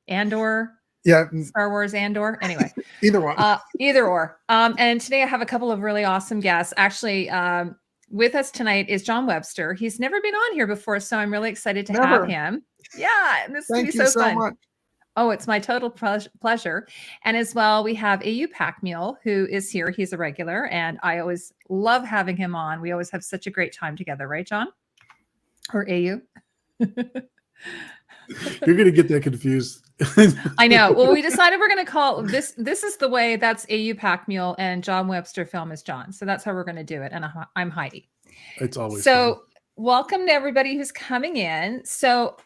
Andor. Yeah. Star Wars Andor. Anyway, either one. Either or. And today I have a couple of really awesome guests. Actually, with us tonight is John Webster. He's never been on here before, so I'm really excited to have him. Yeah, and this is going to be so fun. Much. Oh, it's my total pleasure. And as well, we have AU Packmule, who is here. He's a regular, and I always love having him on. We always have such a great time together, right, John? Or AU? You're going to get that confused. I know. Well, we decided we're going to call this is the way. That's AU Packmule, and John Webster Film is John. So that's how we're going to do it. And I'm Heidi. It's always so. Fun. Welcome to everybody who's coming in. So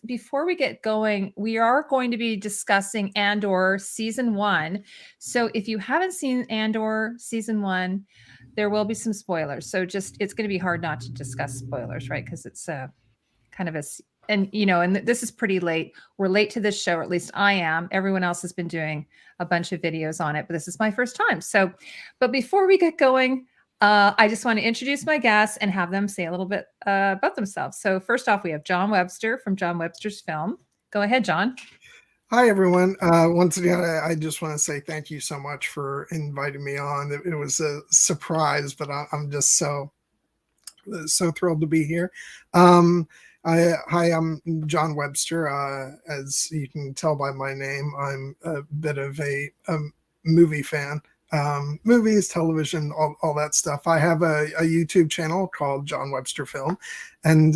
before we get going, we are going to be discussing Andor season 1. So if you haven't seen Andor season 1, there will be some spoilers. So it's going to be hard not to discuss spoilers, right? Because it's kind of and this is pretty late. We're late to this show, or at least I am. Everyone else has been doing a bunch of videos on it, but this is my first time. So, but before we get going, I just want to introduce my guests and have them say a little bit about themselves. So first off, we have John Webster from John Webster's Film. Go ahead, John. Hi, everyone. Once again, I just want to say thank you so much for inviting me on. It was a surprise, but I'm just so thrilled to be here. Hi, I'm John Webster. As you can tell by my name, I'm a bit of a movie fan. Movies, television, all that stuff. I have a YouTube channel called John Webster Film, and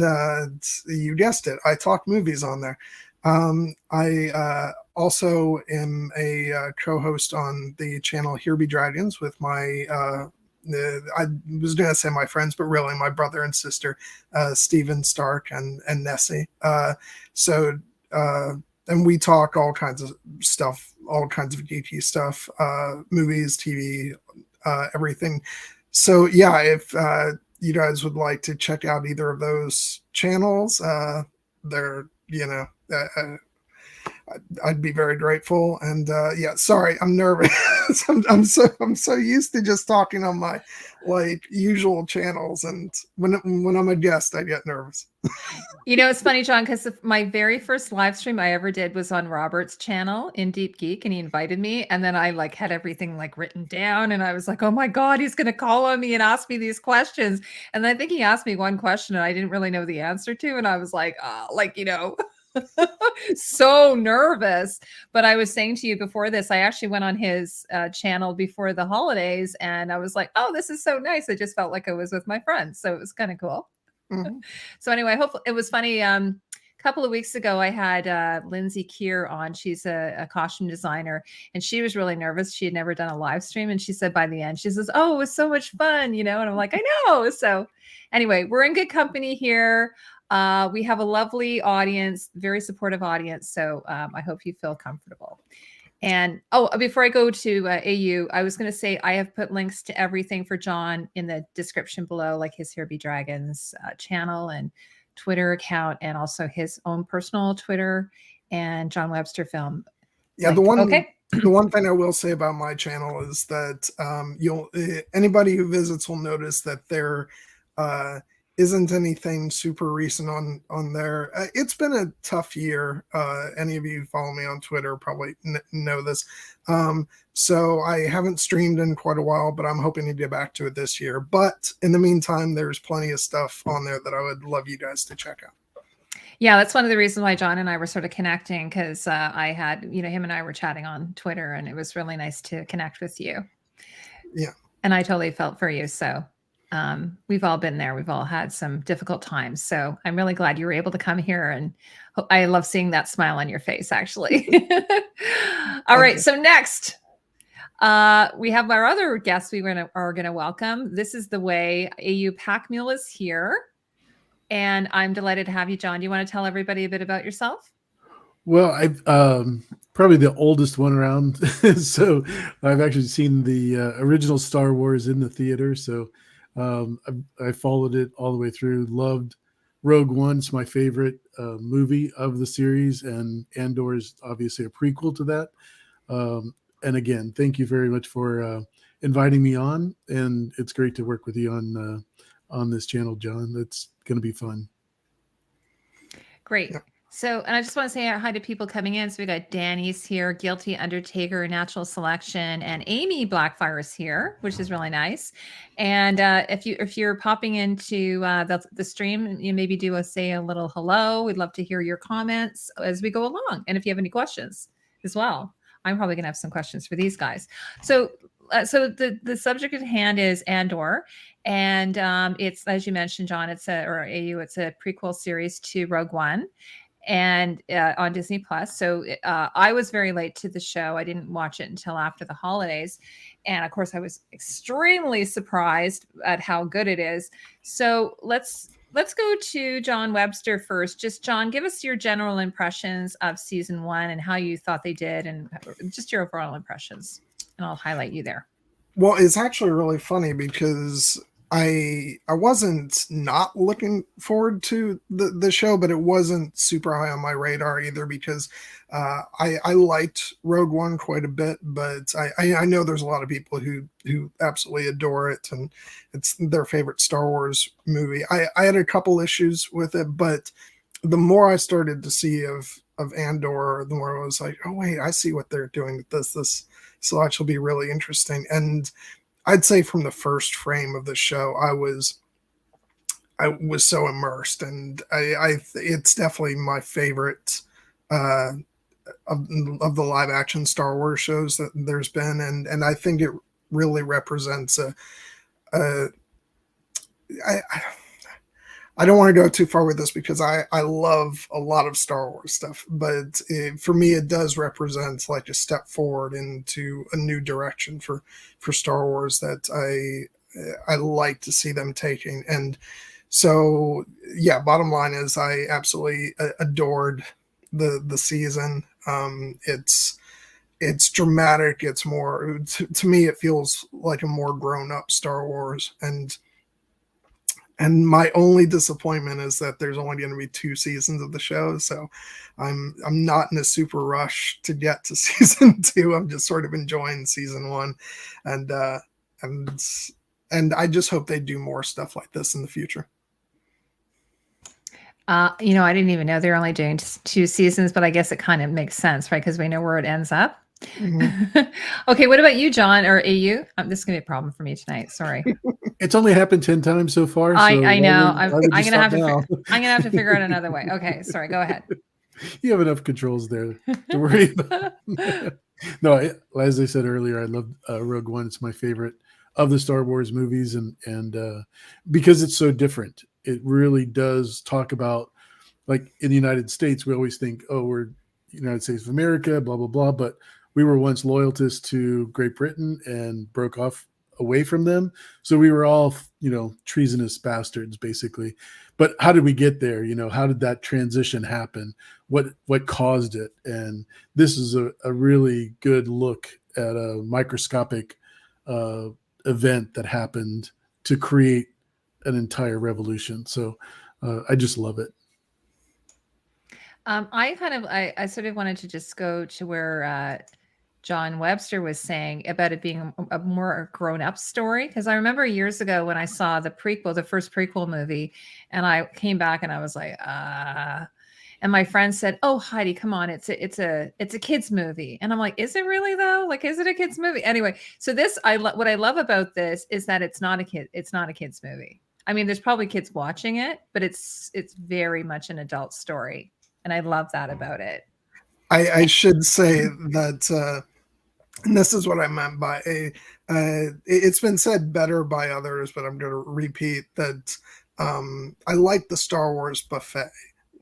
you guessed it, I talk movies on there. I also am a co-host on the channel Here Be Dragons with my I was going to say my friends, but really my brother and sister, Steven Stark and Nessie. And we talk all kinds of stuff, all kinds of geeky stuff, movies, TV, everything. So yeah, if you guys would like to check out either of those channels, they're, I'd be very grateful. And yeah, sorry, I'm nervous. I'm so used to just talking on my usual channels, and when I'm a guest, I get nervous. It's funny, John, because my very first live stream I ever did was on Robert's channel in Deep Geek, and he invited me, and then I had everything written down, and I was like, oh my God, he's going to call on me and ask me these questions. And I think he asked me one question and I didn't really know the answer to, and I was like, so nervous. But I was saying to you before this, I actually went on his channel before the holidays, and I was like, oh, this is so nice. I just felt like I was with my friends. So it was kind of cool. Mm-hmm. So anyway, hopefully it was funny. A couple of weeks ago, I had Lindsay Keir on. She's a costume designer, and she was really nervous. She had never done a live stream. And she said by the end, she says, oh, it was so much fun, and I'm like, I know. So anyway, we're in good company here. We have a lovely audience, very supportive audience. So I hope you feel comfortable. And before I go to AU, I was going to say I have put links to everything for John in the description below, like his Here Be Dragons channel and Twitter account, and also his own personal Twitter and John Webster Film. Yeah, link. The one thing I will say about my channel is that anybody who visits will notice that there isn't anything super recent on there. It's been a tough year. Any of you who follow me on Twitter probably know this. So I haven't streamed in quite a while, but I'm hoping to get back to it this year. But in the meantime, there's plenty of stuff on there that I would love you guys to check out. Yeah, that's one of the reasons why John and I were sort of connecting, because I had, him and I were chatting on Twitter, and it was really nice to connect with you. Yeah. And I totally felt for you. So we've all been there. We've all had some difficult times. So I'm really glad you were able to come here, and I love seeing that smile on your face, actually. All right. So next, we have our other guests we are going to welcome. This is the way. AU Packmule is here, and I'm delighted to have you, John. Do you want to tell everybody a bit about yourself? Well, I'm probably the oldest one around. So I've actually seen the original Star Wars in the theater. So I followed it all the way through. Loved Rogue One. It's my favorite movie of the series, and Andor is obviously a prequel to that. And again, thank you very much for inviting me on, and it's great to work with you on this channel, John. It's going to be fun. Great. So, and I just want to say hi to people coming in. So we got Danny's here, Guilty Undertaker, Natural Selection, and Amy Blackfire's here, which is really nice. And if you're popping into the stream, you maybe say a little hello. We'd love to hear your comments as we go along, and if you have any questions as well. I'm probably gonna have some questions for these guys. So, the subject at hand is Andor, and it's, as you mentioned, John. It's or AU. It's a prequel series to Rogue One, and on Disney Plus. So I was very late to the show. I didn't watch it until after the holidays, and of course, I was extremely surprised at how good it is. So let's go to John Webster first. Just John, give us your general impressions of season 1 and how you thought they did, and just your overall impressions. And I'll highlight you there. Well, it's actually really funny because I wasn't not looking forward to the show, but it wasn't super high on my radar either because I liked Rogue One quite a bit, but I know there's a lot of people who absolutely adore it and it's their favorite Star Wars movie. I had a couple issues with it, but the more I started to see of Andor, the more I was like, oh wait, I see what they're doing with this. This will actually be really interesting. And I'd say from the first frame of the show, I was so immersed, and it's definitely my favorite of the live action Star Wars shows that there's been, and I think it really represents I don't want to go too far with this because I love a lot of Star Wars stuff, but for me, it does represent like a step forward into a new direction for Star Wars that I like to see them taking. And so, yeah, bottom line is I absolutely adored the season. It's dramatic. It's more, to me, it feels like a more grown up Star Wars. And my only disappointment is that there's only going to be 2 seasons of the show, so I'm not in a super rush to get to season 2. I'm just sort of enjoying season 1, and I just hope they do more stuff like this in the future. I didn't even know they're only doing 2 seasons, but I guess it kind of makes sense, right? Because we know where it ends up. Mm-hmm. Okay, what about you, John or AU? This is gonna be a problem for me tonight. Sorry. It's only happened 10 times so far. So I know. I'm gonna have to figure out another way. Okay, sorry. Go ahead. You have enough controls there to worry about. No, as I said earlier, I love Rogue One. It's my favorite of the Star Wars movies, and because it's so different, it really does talk about, like in the United States, we always think, oh, we're United States of America, blah blah blah, but we were once loyalists to Great Britain and broke off away from them. So we were all, treasonous bastards, basically. But how did we get there? How did that transition happen? What caused it? And this is a really good look at a microscopic event that happened to create an entire revolution. So I just love it. I sort of wanted to just go to where John Webster was saying about it being a more grown-up story, because I remember years ago when I saw the first prequel movie, and I came back and I was like, and my friend said, "Oh, Heidi, come on, it's a kids movie," and I'm like, "Is it really though? Like, is it a kids movie?" Anyway, so what I love about this is that it's not a kids movie. I mean, there's probably kids watching it, but it's very much an adult story, and I love that about it. I should say that. And this is what I meant by it's been said better by others, but I'm going to repeat that I like the Star Wars buffet.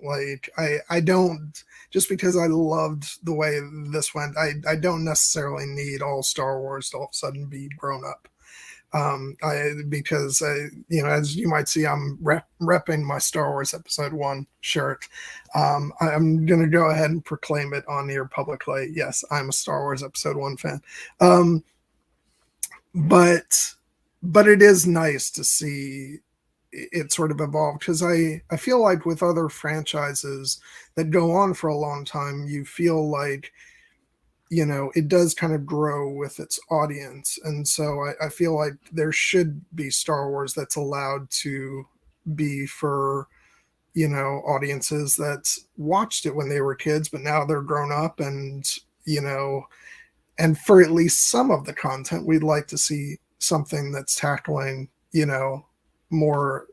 Like I don't, just because I loved the way this went, I don't necessarily need all Star Wars to all of a sudden be grown up. Because as you might see, I'm repping my Star Wars Episode 1 shirt. I'm going to go ahead and proclaim it on here publicly. Yes, I'm a Star Wars Episode 1 fan. But it is nice to see it sort of evolve, because I feel like with other franchises that go on for a long time, you feel like it does kind of grow with its audience. And so I feel like there should be Star Wars that's allowed to be for audiences that watched it when they were kids, but now they're grown up, and and for at least some of the content, we'd like to see something that's tackling, more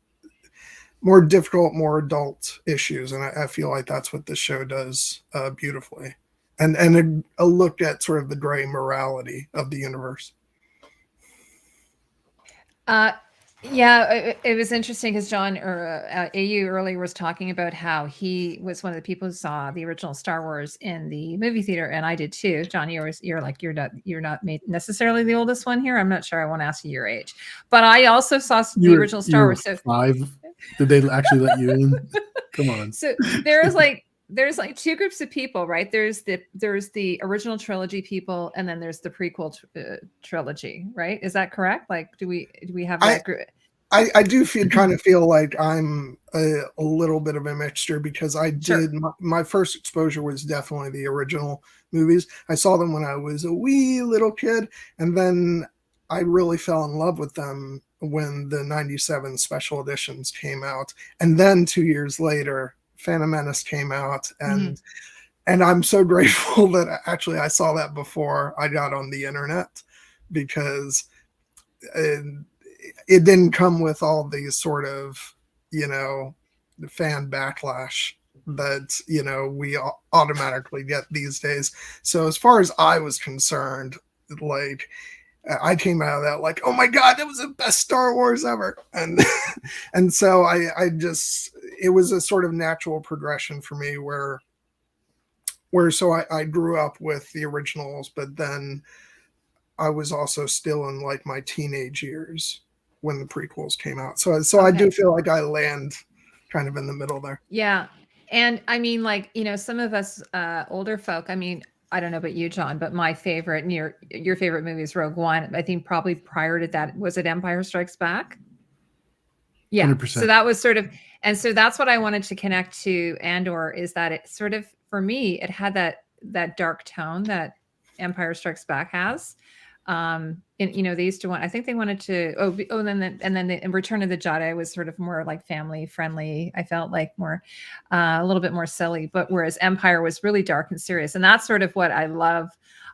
difficult, more adult issues. And I feel like that's what this show does beautifully. And a look at sort of the gray morality of the universe. Yeah, it was interesting because John or AU earlier was talking about how he was one of the people who saw the original Star Wars in the movie theater, and I did too. John, you're not necessarily the oldest one here. I'm not sure. I won't ask you your age, but I also saw the original Star Wars. So 5. Did they actually let you in? Come on. So there's like two groups of people, right? There's the original trilogy people, and then there's the prequel trilogy, right? Is that correct? Like, do we have that group? I do kind of feel like I'm a little bit of a mixture, because I did my first exposure was definitely the original movies. I saw them when I was a wee little kid, and then I really fell in love with them when the 97 special editions came out. And then 2 years later, Phantom Menace came out, and I'm so grateful that actually I saw that before I got on the internet, because it didn't come with all these sort of, fan backlash that, we automatically get these days. So as far as I was concerned, like, I came out of that like, oh my God, that was the best Star Wars ever. And so I just, it was a sort of natural progression for me where so I grew up with the originals, but then I was also still in like my teenage years when the prequels came out. So okay. I do feel like I land kind of in the middle there. Yeah. And I mean, like, some of us older folk, I mean, I don't know about you, John, but my favorite and your favorite movie is Rogue One. I think probably prior to that, was it Empire Strikes Back? Yeah. 100%. So that was sort of, and so that's what I wanted to connect to Andor, is that it sort of, for me, it had that dark tone that Empire Strikes Back has. And they used to want, I think they wanted to, and then the Return of the Jedi was sort of more like family friendly. I felt like more, a little bit more silly, but whereas Empire was really dark and serious. And that's sort of what I love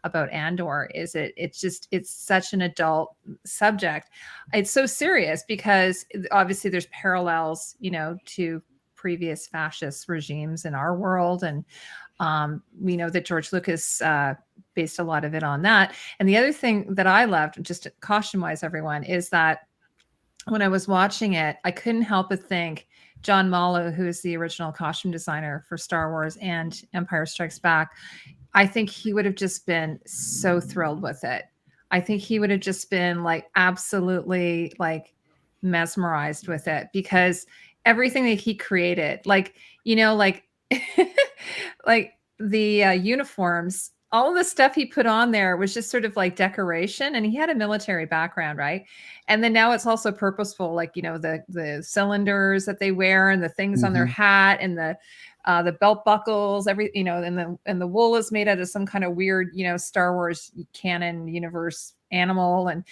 about Andor, is it's such an adult subject. It's so serious because obviously there's parallels, to previous fascist regimes in our world. And we know that George Lucas based a lot of it on that. And the other thing that I loved, just costume-wise, everyone, is that when I was watching it, I couldn't help but think John Mallow, who is the original costume designer for Star Wars and Empire Strikes Back, I think he would have just been so thrilled with it. I think he would have just been like absolutely like mesmerized with it, because everything that he created, like, like the uniforms, all of the stuff he put on there was just sort of like decoration, and he had a military background, right? And then now it's also purposeful, like, the cylinders that they wear and the things on their hat and the belt buckles, and the wool is made out of some kind of weird, Star Wars canon universe animal. And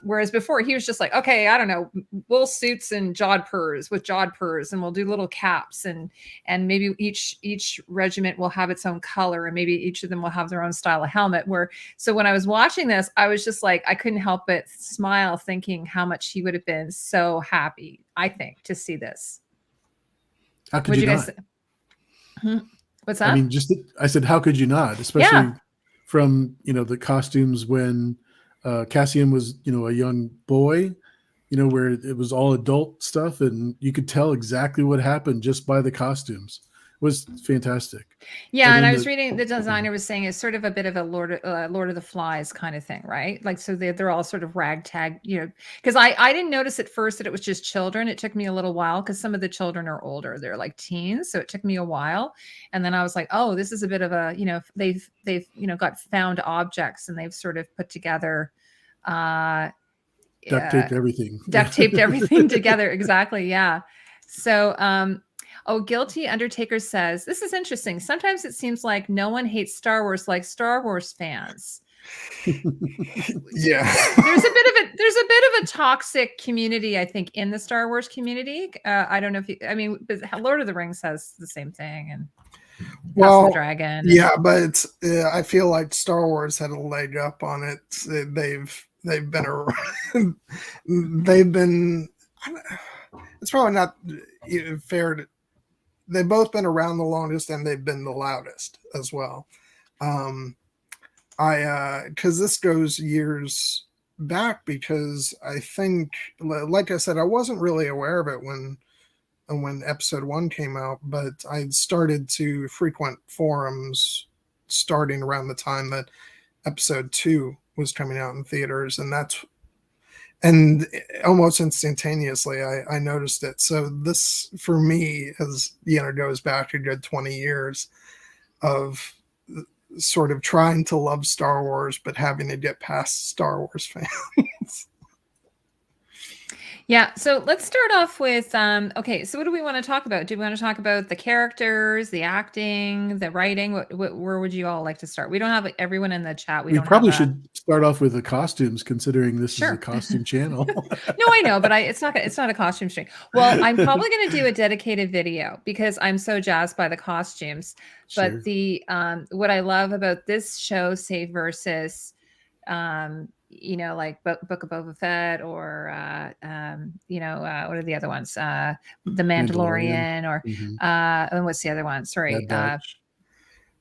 whereas before he was just like, okay, I don't know, wool suits and jodhpurs, and we'll do little caps, and maybe each regiment will have its own color, and maybe each of them will have their own style of helmet. So when I was watching this, I was just like, I couldn't help but smile, thinking how much he would have been so happy, I think, to see this. How could you not? What's that? I mean, I said, how could you not? Especially from, the costumes when Cassian was, a young boy, where it was all adult stuff, and you could tell exactly what happened just by the costumes. It was fantastic. Yeah, and I was reading, the designer was saying it's sort of a bit of a Lord of the Flies kind of thing, right? Like, so they're all sort of ragtag, because I didn't notice at first that it was just children. It took me a little while, because some of the children are older. They're like teens, so it took me a while. And then I was like, oh, this is a bit of a, they've got found objects, and they've sort of put together duct taped everything together. Exactly. Yeah. So, Guilty Undertaker says, this is interesting. Sometimes it seems like no one hates Star Wars like Star Wars fans. Yeah. There's a bit of a toxic community, I think, in the Star Wars community. I don't know if you, I mean, Lord of the Rings has the same thing, and House of the Well, Dragon. yeah, but I feel like Star Wars had a leg up on it. They've been around. They've been. It's probably not fair to. They've both been around the longest, and they've been the loudest as well. Because this goes years back, because I think, like I said, I wasn't really aware of it when episode 1 came out, but I started to frequent forums starting around the time that episode 2 was coming out in theaters, and almost instantaneously I noticed it. So this, for me, as goes back a good 20 years of sort of trying to love Star Wars but having to get past Star Wars fans. Yeah, so let's start off with okay, so what do we want to talk about? Do we want to talk about the characters, the acting, the writing? Where would you all like to start? We don't have everyone in the chat. We probably should start off with the costumes, considering this is a costume channel. No, I know, but it's not a costume stream. Well, I'm probably going to do a dedicated video because I'm so jazzed by the costumes. Sure. But the what I love about this show, say versus like Book of Boba Fett, or what are the other ones? The Mandalorian, or and what's the other one? Sorry, the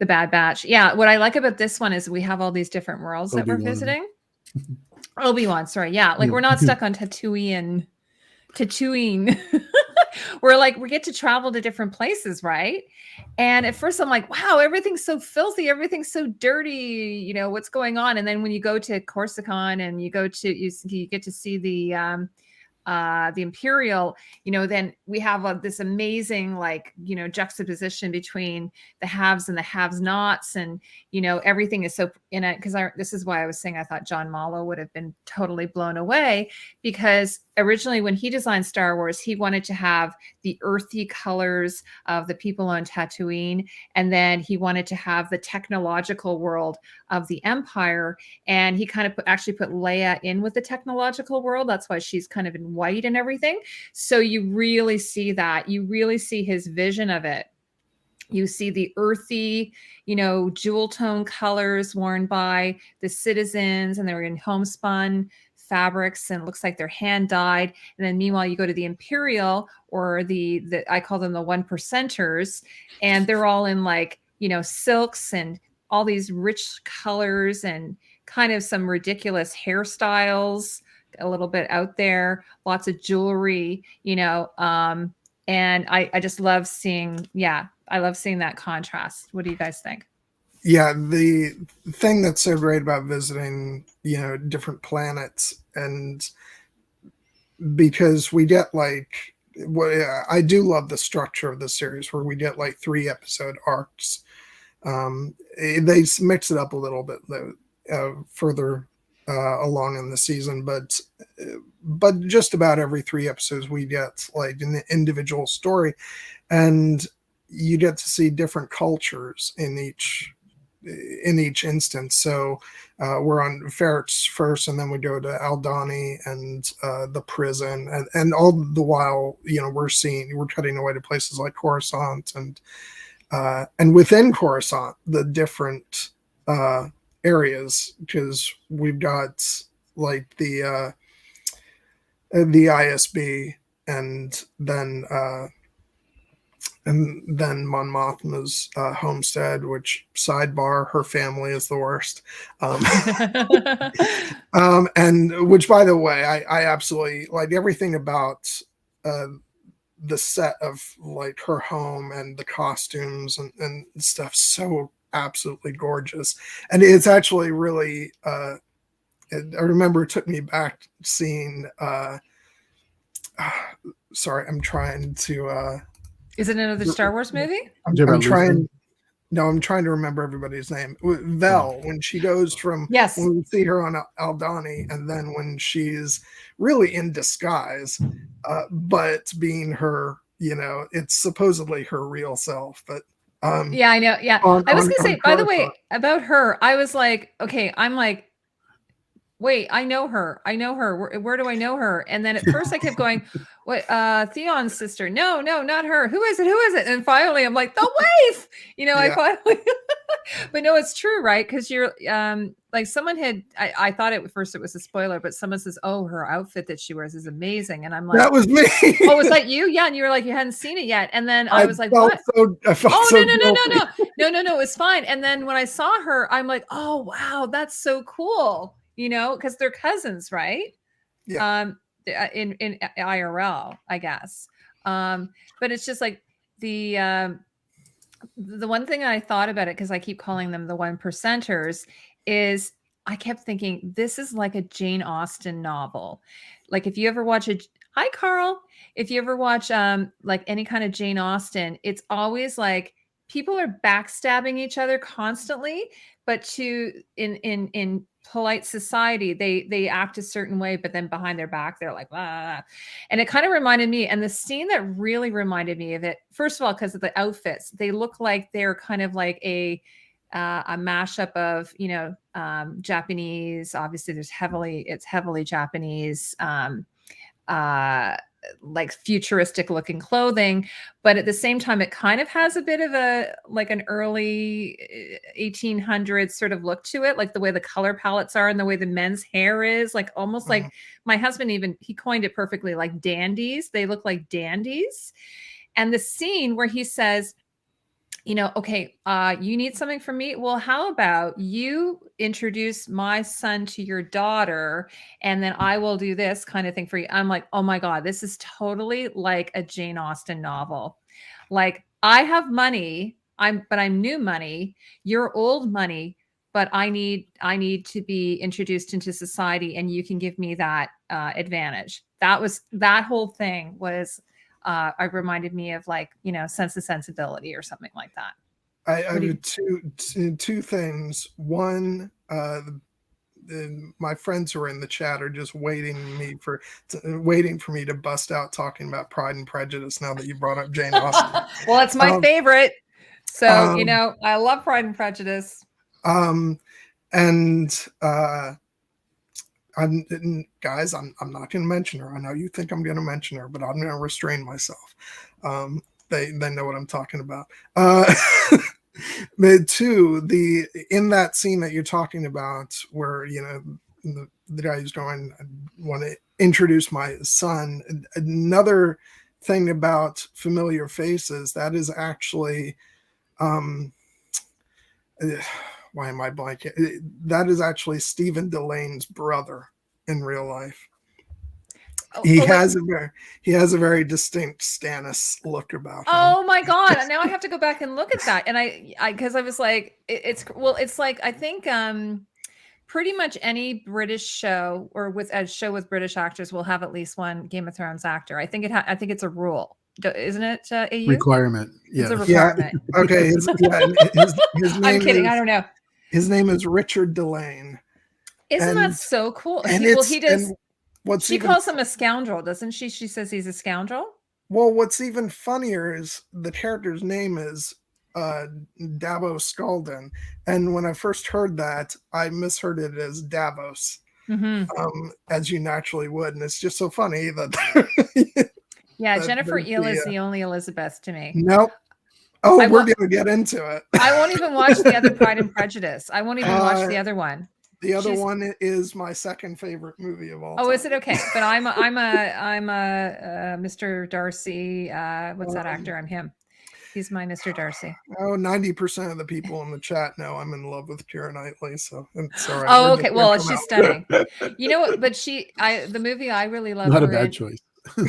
Bad Batch. Yeah, what I like about this one is we have all these different worlds that we're visiting. Obi-Wan, sorry, yeah, like we're not stuck on Tatooine. We get to travel to different places, right? And at first I'm like, wow, everything's so filthy, everything's so dirty, what's going on? And then when you go to Coruscant and you get to see the Imperial, then we have this amazing juxtaposition between the haves and the have-nots, and everything is so in it. Because this is why I was saying I thought John Mallow would have been totally blown away, because originally when he designed Star Wars, he wanted to have the earthy colors of the people on Tatooine, and then he wanted to have the technological world of the Empire, and he kind of actually put Leia in with the technological world. That's why she's kind of in white and everything. So you really see that. You really see his vision of it. You see the earthy, jewel tone colors worn by the citizens, and they're in homespun fabrics, and it looks like they're hand dyed. And then meanwhile, you go to the Imperial, or the I call them the 1%ers, and they're all in silks and all these rich colors and kind of some ridiculous hairstyles, a little bit out there, lots of jewelry, and I just love seeing, I love seeing that contrast. What do you guys think? Yeah, the thing that's so great about visiting, different planets, and because we get I do love the structure of the series where we get 3-episode arcs. They mix it up a little bit further along in the season, but just about every 3 episodes we get an individual story, and you get to see different cultures in each instance. So we're on Ferrets first, and then we go to Aldhani and the prison, and all the while we're cutting away to places like Coruscant, and within Coruscant the different areas, because we've got the ISB, and then Mon Mothma's homestead, which, sidebar, her family is the worst. And which, by the way, I absolutely like everything about the set of her home and the costumes and stuff. So absolutely gorgeous. And it's actually really, I remember it took me back seeing, sorry, I'm trying to, is it another Star Wars movie? I'm trying to remember everybody's name. Vel, when she goes from, when we see her on Aldhani, and then when she's really in disguise, but being her, it's supposedly her real self, but Yeah, I know. Yeah. I was gonna say, by the way, about her, I was like, okay, I'm like, wait, I know her. I know her. Where do I know her? And then at first I kept going, what, Theon's sister. No, no, not her. Who is it? Who is it? And finally I'm like, the wife, I finally, but no, it's true, right? Because you're like someone had, I thought at first it was a spoiler, but someone says, oh, her outfit that she wears is amazing. And I'm like, that was me. Oh, was that you? Yeah. And you were like, you hadn't seen it yet. And then I was like, felt what? I felt Oh, so no, it's fine. And then when I saw her, I'm like, oh, wow, that's so cool. Because they're cousins, right? Yeah. In IRL, I guess. But it's just like the one thing I thought about it, because I keep calling them the 1%ers, is I kept thinking this is like a Jane Austen novel. Like if you ever watch hi Carl, if you ever watch like any kind of Jane Austen, it's always like people are backstabbing each other constantly, but in polite society they act a certain way, but then behind their back they're like ah. And it kind of reminded me, and the scene that really reminded me of it, first of all, because of the outfits, they look like they're kind of like a mashup of Japanese, obviously it's heavily Japanese, like futuristic looking clothing, but at the same time it kind of has a bit of a like an early 1800s sort of look to it, like the way the color palettes are and the way the men's hair is like almost like my husband, even he coined it perfectly, like dandies. They look like dandies. And the scene where he says, okay, you need something from me. Well, how about you introduce my son to your daughter, and then I will do this kind of thing for you. I'm like, oh my God, this is totally like a Jane Austen novel. Like I have money, I'm new money, you're old money, but I need to be introduced into society, and you can give me that advantage. That whole thing was it reminded me of like, Sense and Sensibility or something like that. I have two things. One, my friends who are in the chat are just waiting for me to bust out talking about Pride and Prejudice now that you brought up Jane Austen. Well, it's my favorite. So, I love Pride and Prejudice. Guys, I'm not going to mention her. I know you think I'm going to mention her, but I'm going to restrain myself. They know what I'm talking about. But two, in that scene that you're talking about, where the guy's going, I want to introduce my son. Another thing about familiar faces, that is actually, why am I blanking? That is actually Stephen Delane's brother in real life. He has a very distinct Stannis look about him. Oh my God. Now I have to go back and look at that. And because I was like, it's like, I think pretty much any British show or with a show with British actors will have at least one Game of Thrones actor. I think it's a rule, isn't it? AU? Requirement. Yeah. It's a requirement. Yeah. Okay. His name I'm kidding. I don't know. His name is Richard Delane. Isn't that so cool? He does. She calls him a scoundrel, doesn't she? She says he's a scoundrel. Well, what's even funnier is the character's name is Davos Skalden, and when I first heard that, I misheard it as Davos, as you naturally would, and it's just so funny that. Yeah, Jennifer Eel is the only Elizabeth to me. Nope. Oh, we're going to get into it. I won't even watch the other Pride and Prejudice. I won't even watch the other one. The other one is my second favorite movie of all time. Oh, is it? Okay. But I'm a Mr. Darcy. What's that actor? I'm him. He's my Mr. Darcy. Oh, 90% of the people in the chat know I'm in love with Keira Knightley. So it's all right. Oh, okay. Well, she's stunning. You know what? But the movie I really love. Not a bad choice.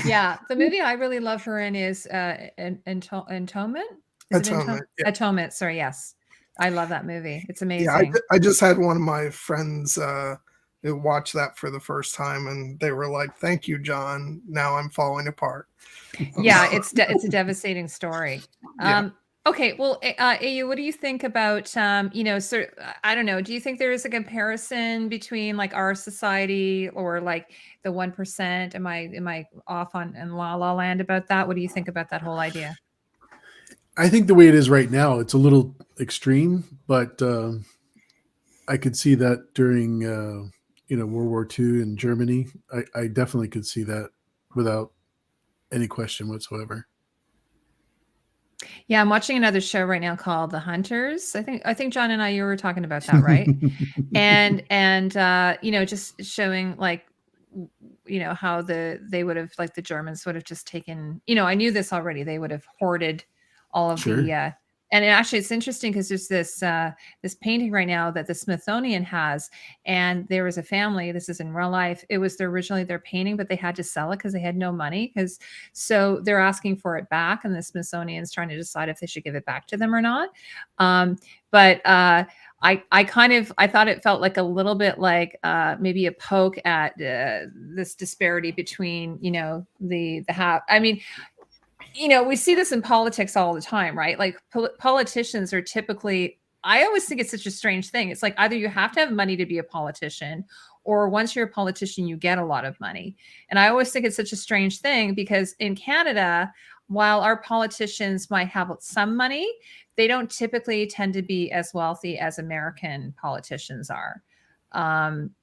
Yeah. The movie I really love her in is Atonement. Atonement. Yeah. Atonement. Sorry. Yes. I love that movie. It's amazing. Yeah, I just had one of my friends watch that for the first time, and they were like, "Thank you, John. Now I'm falling apart." Yeah, it's a devastating story. Yeah. Okay, well, AU, what do you think about I don't know. Do you think there is a comparison between like our society or like the 1%? Am I off in La La Land about that? What do you think about that whole idea? I think the way it is right now, it's a little extreme, but I could see that during World War II in Germany. I definitely could see that without any question whatsoever. Yeah, I'm watching another show right now called The Hunters. I think John and you were talking about that, right? And just showing like how they would have, like, the Germans would have just taken, I knew this already, they would have hoarded all of Sure. the and actually it's interesting because there's this painting right now that the Smithsonian has, and there was a family, this is in real life, it was originally their painting, but they had to sell it because they had no money, so they're asking for it back, and the Smithsonian's trying to decide if they should give it back to them or not. But I thought it felt like a little bit like maybe a poke at this disparity between the have. I mean, we see this in politics all the time, right? Like politicians are typically. I always think it's such a strange thing. It's like either you have to have money to be a politician, or once you're a politician, you get a lot of money. And I always think it's such a strange thing because in Canada, while our politicians might have some money, they don't typically tend to be as wealthy as American politicians are.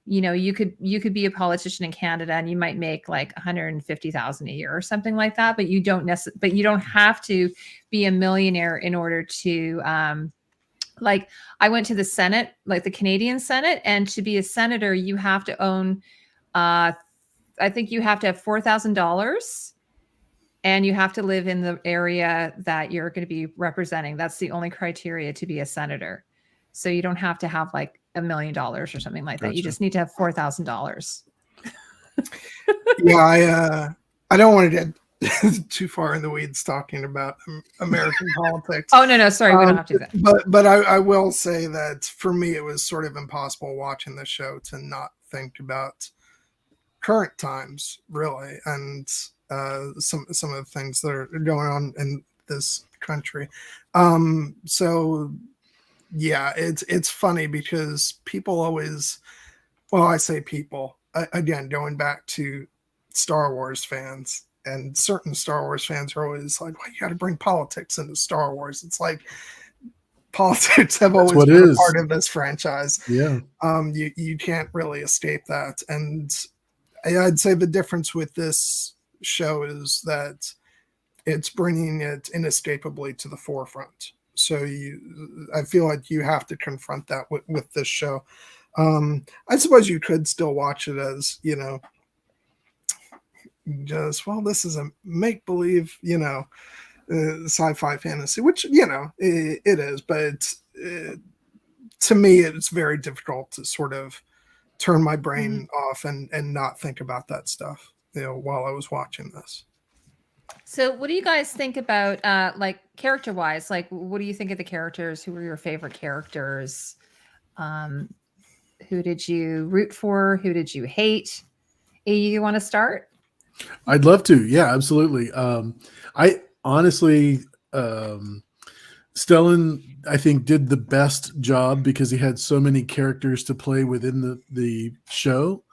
You could be a politician in Canada and you might make like 150,000 a year or something like that, but you don't have to be a millionaire in order to like, I went to the Senate, like the Canadian Senate, and to be a senator, you have to own I think you have to have $4,000 and you have to live in the area that you're going to be representing. That's the only criteria to be a senator. So you don't have to have like $1 million or something like that. Gotcha. You just need to have $4,000. Yeah, I don't want to get too far in the weeds talking about American politics. Oh, no, sorry, we don't have to do that. But I will say that for me, it was sort of impossible watching the show to not think about current times, really, and some of the things that are going on in this country. So yeah, it's funny because people always, well, I say people, again, going back to Star Wars fans, and certain Star Wars fans are always like, well, you got to bring politics into Star Wars. It's like politics have always been a part of this franchise. Yeah. You can't really escape that. And I'd say the difference with this show is that it's bringing it inescapably to the forefront. So I feel like you have to confront that with this show. I suppose you could still watch it as, just, well, this is a make-believe, sci-fi fantasy, which, it is, but to me, it's very difficult to sort of turn my brain off and not think about that stuff, while I was watching this. So what do you guys think about like character-wise? Like, what do you think of the characters? Who were your favorite characters? Who did you root for? Who did you hate? AU, you want to start? I'd love to. Yeah, absolutely. I honestly, Stellan, I think, did the best job because he had so many characters to play within the show.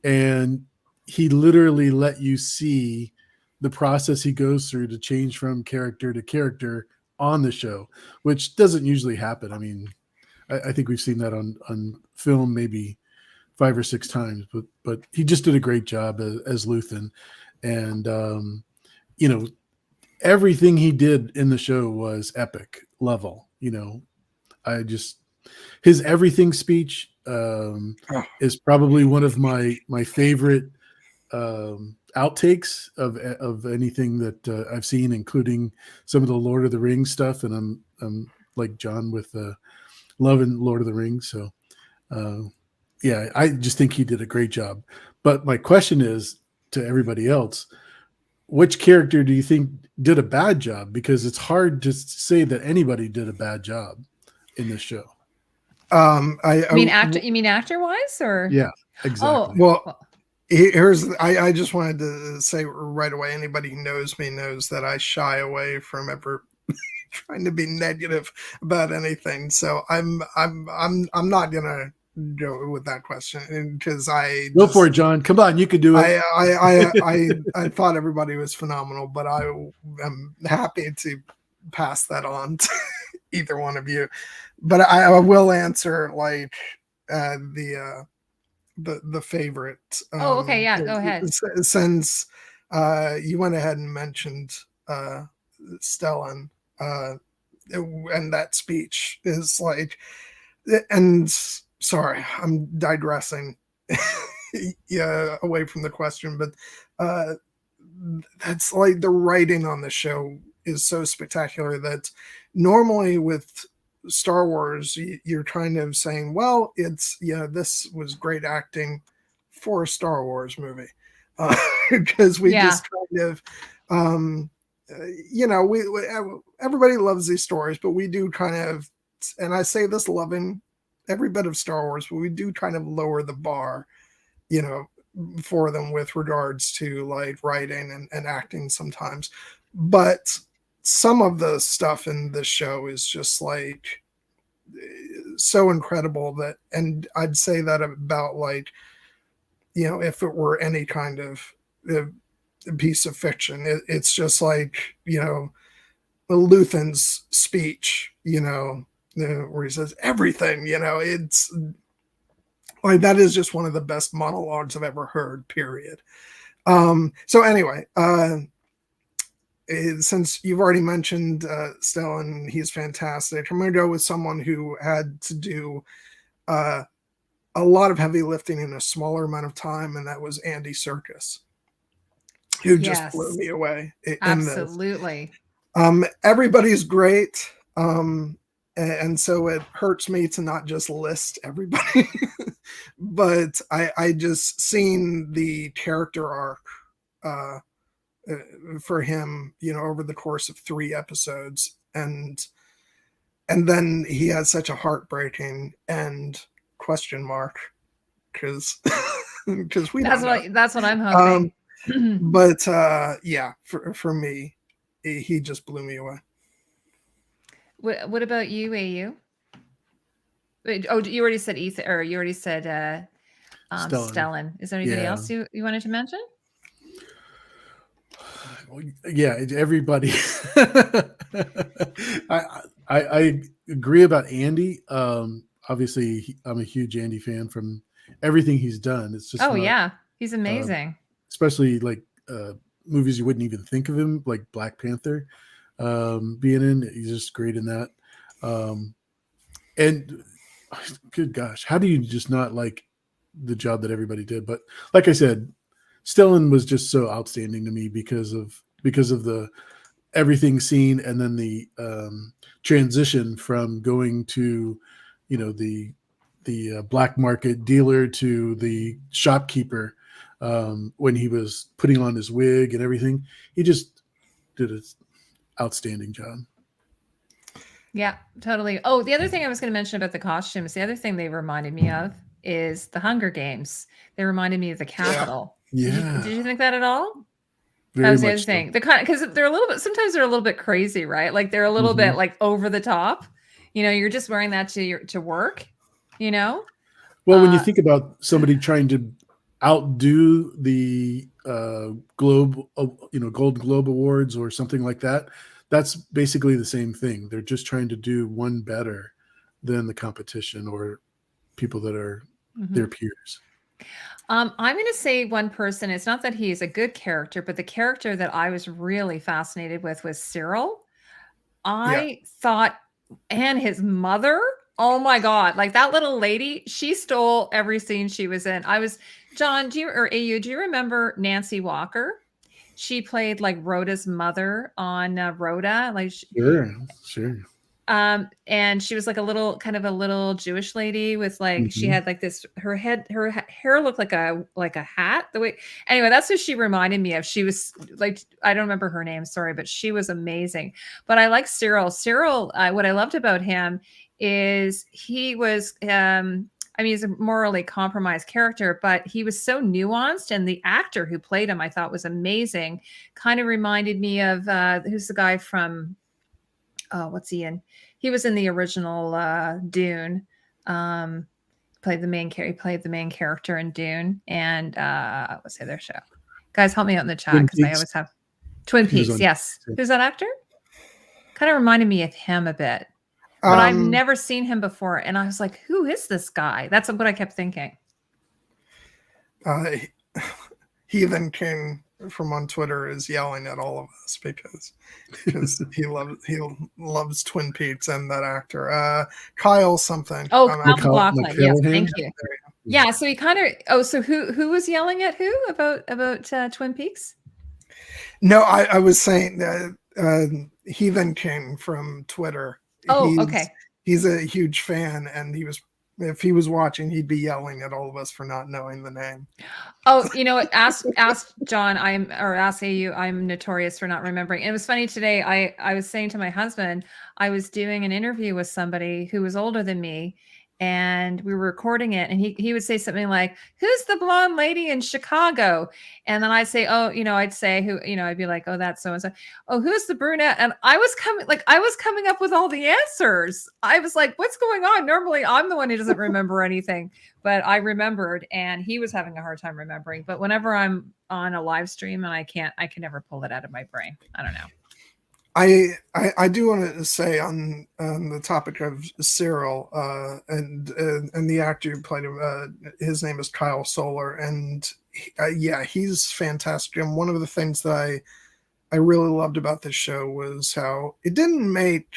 And he literally let you see the process he goes through to change from character to character on the show, which doesn't usually happen. I mean, I think we've seen that on film maybe 5 or 6 times, but he just did a great job as Luthen. And, everything he did in the show was epic level. His everything speech is probably one of my favorite outtakes of anything that I've seen, including some of the Lord of the Rings stuff. And I'm like John with loving Lord of the Rings. So yeah, I just think he did a great job. But my question is to everybody else, which character do you think did a bad job? Because it's hard to say that anybody did a bad job in this show. You mean actor-wise, or? Yeah, exactly. Oh, well, I just wanted to say right away, anybody who knows me knows that I shy away from ever trying to be negative about anything. So I'm not gonna go with that question because go for it, John. Come on, you could do it. I thought everybody was phenomenal, but I am happy to pass that on to either one of you, but I will answer like the favorite. Oh, okay, yeah, go ahead. Since you went ahead and mentioned Stellan, and that speech is like, and sorry, I'm digressing yeah, away from the question, but that's like the writing on the show is so spectacular that normally with Star Wars, you're kind of saying, well, it's, this was great acting for a Star Wars movie. Because we Yeah. just kind of, we everybody loves these stories, but we do kind of, and I say this loving every bit of Star Wars, but we do kind of lower the bar, for them with regards to like writing and acting sometimes. But some of the stuff in this show is just like so incredible that, and I'd say that about like, if it were any kind of piece of fiction, it's just like, Luthen's speech, where he says everything, it's like, that is just one of the best monologues I've ever heard, period. So anyway, since you've already mentioned Stellan, he's fantastic. I'm going to go with someone who had to do a lot of heavy lifting in a smaller amount of time, and that was Andy Serkis, who just blew me away. Absolutely. Everybody's great. And so it hurts me to not just list everybody, but I just seen the character arc for him, over the course of 3 episodes, and then he had such a heartbreaking end, question mark, because we that's what I'm hoping. But yeah, for me, he just blew me away. What about you, AU? Wait, oh, you already said Ethan, or you already said Stellan. Is there anybody else you wanted to mention? Yeah, everybody. I agree about Andy. Obviously, I'm a huge Andy fan from everything he's done. It's just yeah, he's amazing. Especially like movies you wouldn't even think of him, like Black Panther being in. He's just great in that. And good gosh, how do you just not like the job that everybody did? But like I said, Stellan was just so outstanding to me because of the everything scene, and then the transition from going to, the black market dealer to the shopkeeper when he was putting on his wig and everything. He just did an outstanding job. Yeah, totally. Oh, the other thing I was going to mention about the costumes, the other thing they reminded me of is the Hunger Games. They reminded me of the Capitol. Yeah. Did you think that at all? Very that was the much other thing. The kind, because they're a little bit, sometimes they're a little bit crazy, right? Like they're a little bit like over the top. You're just wearing that to work. Well, when you think about somebody trying to outdo the Golden Globe Awards or something like that, that's basically the same thing. They're just trying to do one better than the competition or people that are their peers. I'm going to say one person. It's not that he is a good character, but the character that I was really fascinated with was Cyril. I thought, and his mother, oh my God, like that little lady, she stole every scene she was in. John, or AU, do you remember Nancy Walker? She played like Rhoda's mother on Rhoda. Like Sure. And she was like a little Jewish lady with like, she had like this, her hair looked like a hat anyway, that's what she reminded me of. She was like, I don't remember her name, sorry, but she was amazing. But I like Cyril. What I loved about him is he was, he's a morally compromised character, but he was so nuanced, and the actor who played him, I thought, was amazing. Kind of reminded me of, who's the guy from, what's he in? He was in the original Dune. Played the main character in Dune, and what's the other show? Guys, help me out in the chat because I always have Twin Peaks. Yes, who's that actor? Kind of reminded me of him a bit, but I've Um, never seen him before. And I was like, who is this guy? That's what I kept thinking. Heathen King from on Twitter is yelling at all of us because he loves Twin Peaks and that actor Kyle something. Oh, I'm Kyle out. MacLachlan. Yes, McCallahan? thank you. Yeah, so he kind of. Oh, so who was yelling at who about Twin Peaks? No, I was saying that Heathen King from Twitter. Oh, okay. He's a huge fan, and if he was watching, he'd be yelling at all of us for not knowing the name. Oh, you know what? Ask John. Ask AU. I'm notorious for not remembering. And it was funny today. I was saying to my husband, I was doing an interview with somebody who was older than me, and we were recording it. And he would say something like, "Who's the blonde lady in Chicago?" And then I'd say, "Oh, I'd say who. I'd be like, oh, that's so and so. Oh, who's the brunette?" And I was coming up with all the answers. I was like, "What's going on?" Normally, I'm the one who doesn't remember anything. But I remembered, and he was having a hard time remembering. But whenever I'm on a live stream and I can never pull it out of my brain. I don't know. I do want to say on the topic of Cyril and the actor who played him, his name is Kyle Solar, and he's fantastic. And one of the things that I really loved about this show was how it didn't make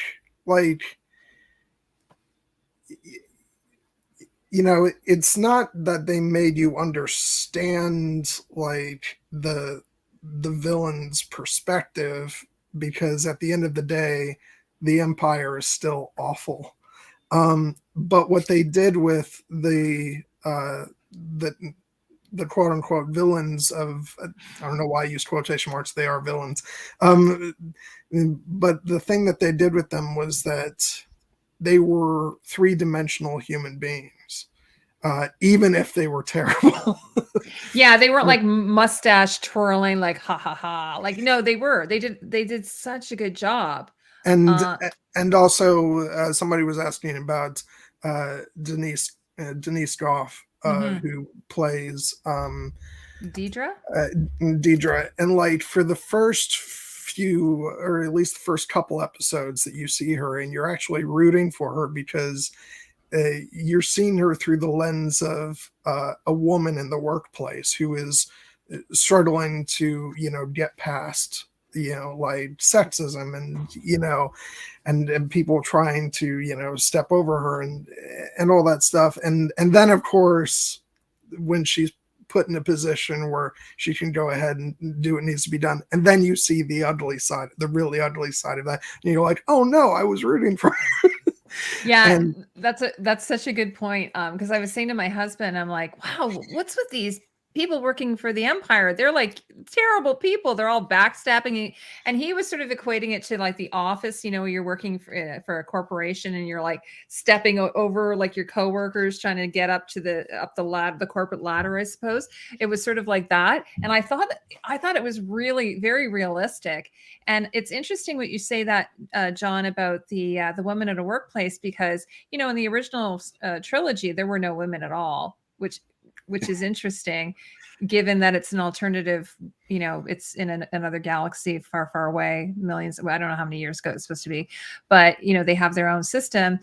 it's not that they made you understand the villain's perspective, because at the end of the day, the Empire is still awful. But what they did with the quote unquote villains of, I don't know why I used quotation marks, they are villains. But the thing that they did with them was that they were three-dimensional human beings, even if they were terrible. Yeah, they weren't like mustache twirling, like ha ha ha. Like no, they did such a good job. And also somebody was asking about Denise Goff, who plays Deidre. Deidre, and for the first few, or at least the first couple episodes that you see her, and you're actually rooting for her because you're seeing her through the lens of a woman in the workplace who is struggling to get past sexism and people trying to step over her and all that stuff, and then of course when she's put in a position where she can go ahead and do what needs to be done, and then you see the really ugly side of that, and you're like, oh no, I was rooting for her. Yeah, and that's such a good point. Because I was saying to my husband, I'm like, wow, what's with these people working for the Empire? They're like terrible people. They're all backstabbing. And he was sort of equating it to like The Office, you're working for a corporation and you're like stepping over like your coworkers, trying to get up the corporate ladder, I suppose. It was sort of like that. And I thought it was really very realistic. And it's interesting what you say that, John, about the woman at a workplace, because, in the original trilogy, there were no women at all, which is interesting, given that it's an alternative, it's in another galaxy far, far away, millions, I don't know how many years ago it's supposed to be, but, they have their own system.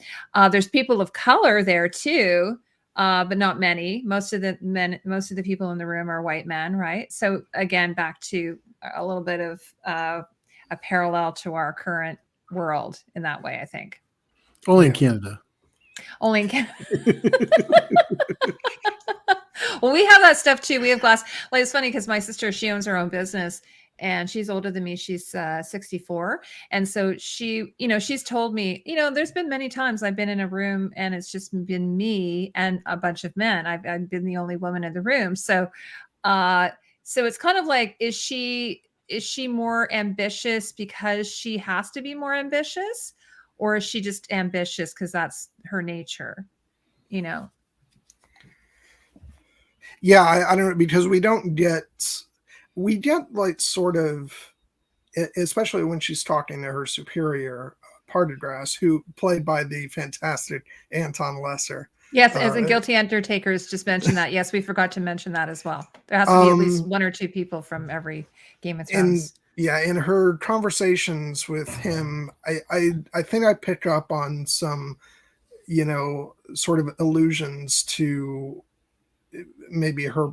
There's people of color there too, but not many. Most of the people in the room are white men, right? So again, back to a little bit of a parallel to our current world in that way, I think. Only in Canada. Only in Canada. Well, we have that stuff too. We have glass. Like, it's funny because my sister, she owns her own business and she's older than me. She's 64. And so she's told me, there's been many times I've been in a room and it's just been me and a bunch of men. I've been the only woman in the room. So it's kind of like, is she more ambitious because she has to be more ambitious, or is she just ambitious because that's her nature? Yeah, I don't know, because we get like sort of, especially when she's talking to her superior, Partagrass, who played by the fantastic Anton Lesser. Yes, as in Guilty Undertakers just mentioned that. Yes, we forgot to mention that as well. There has to be at least one or two people from every Game of Thrones. Yeah, in her conversations with him, I think I pick up on some, sort of allusions to maybe her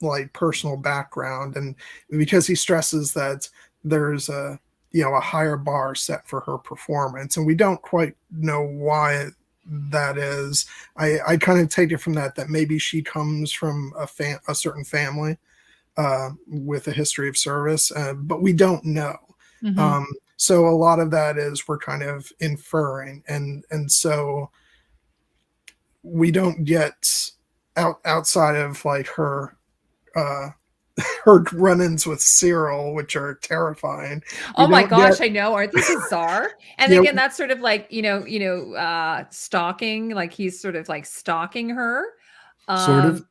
like personal background, and because he stresses that there's a higher bar set for her performance, and we don't quite know why that is. I kind of take it from that maybe she comes from a certain family with a history of service, but we don't know. Mm-hmm. So a lot of that is we're kind of inferring, and so we don't get outside of like uh, her run-ins with Cyril, which are terrifying. Oh We my don't get gosh, I know. Aren't they bizarre? And yeah, again, that's sort of like, stalking, like he's sort of like stalking her. Sort of.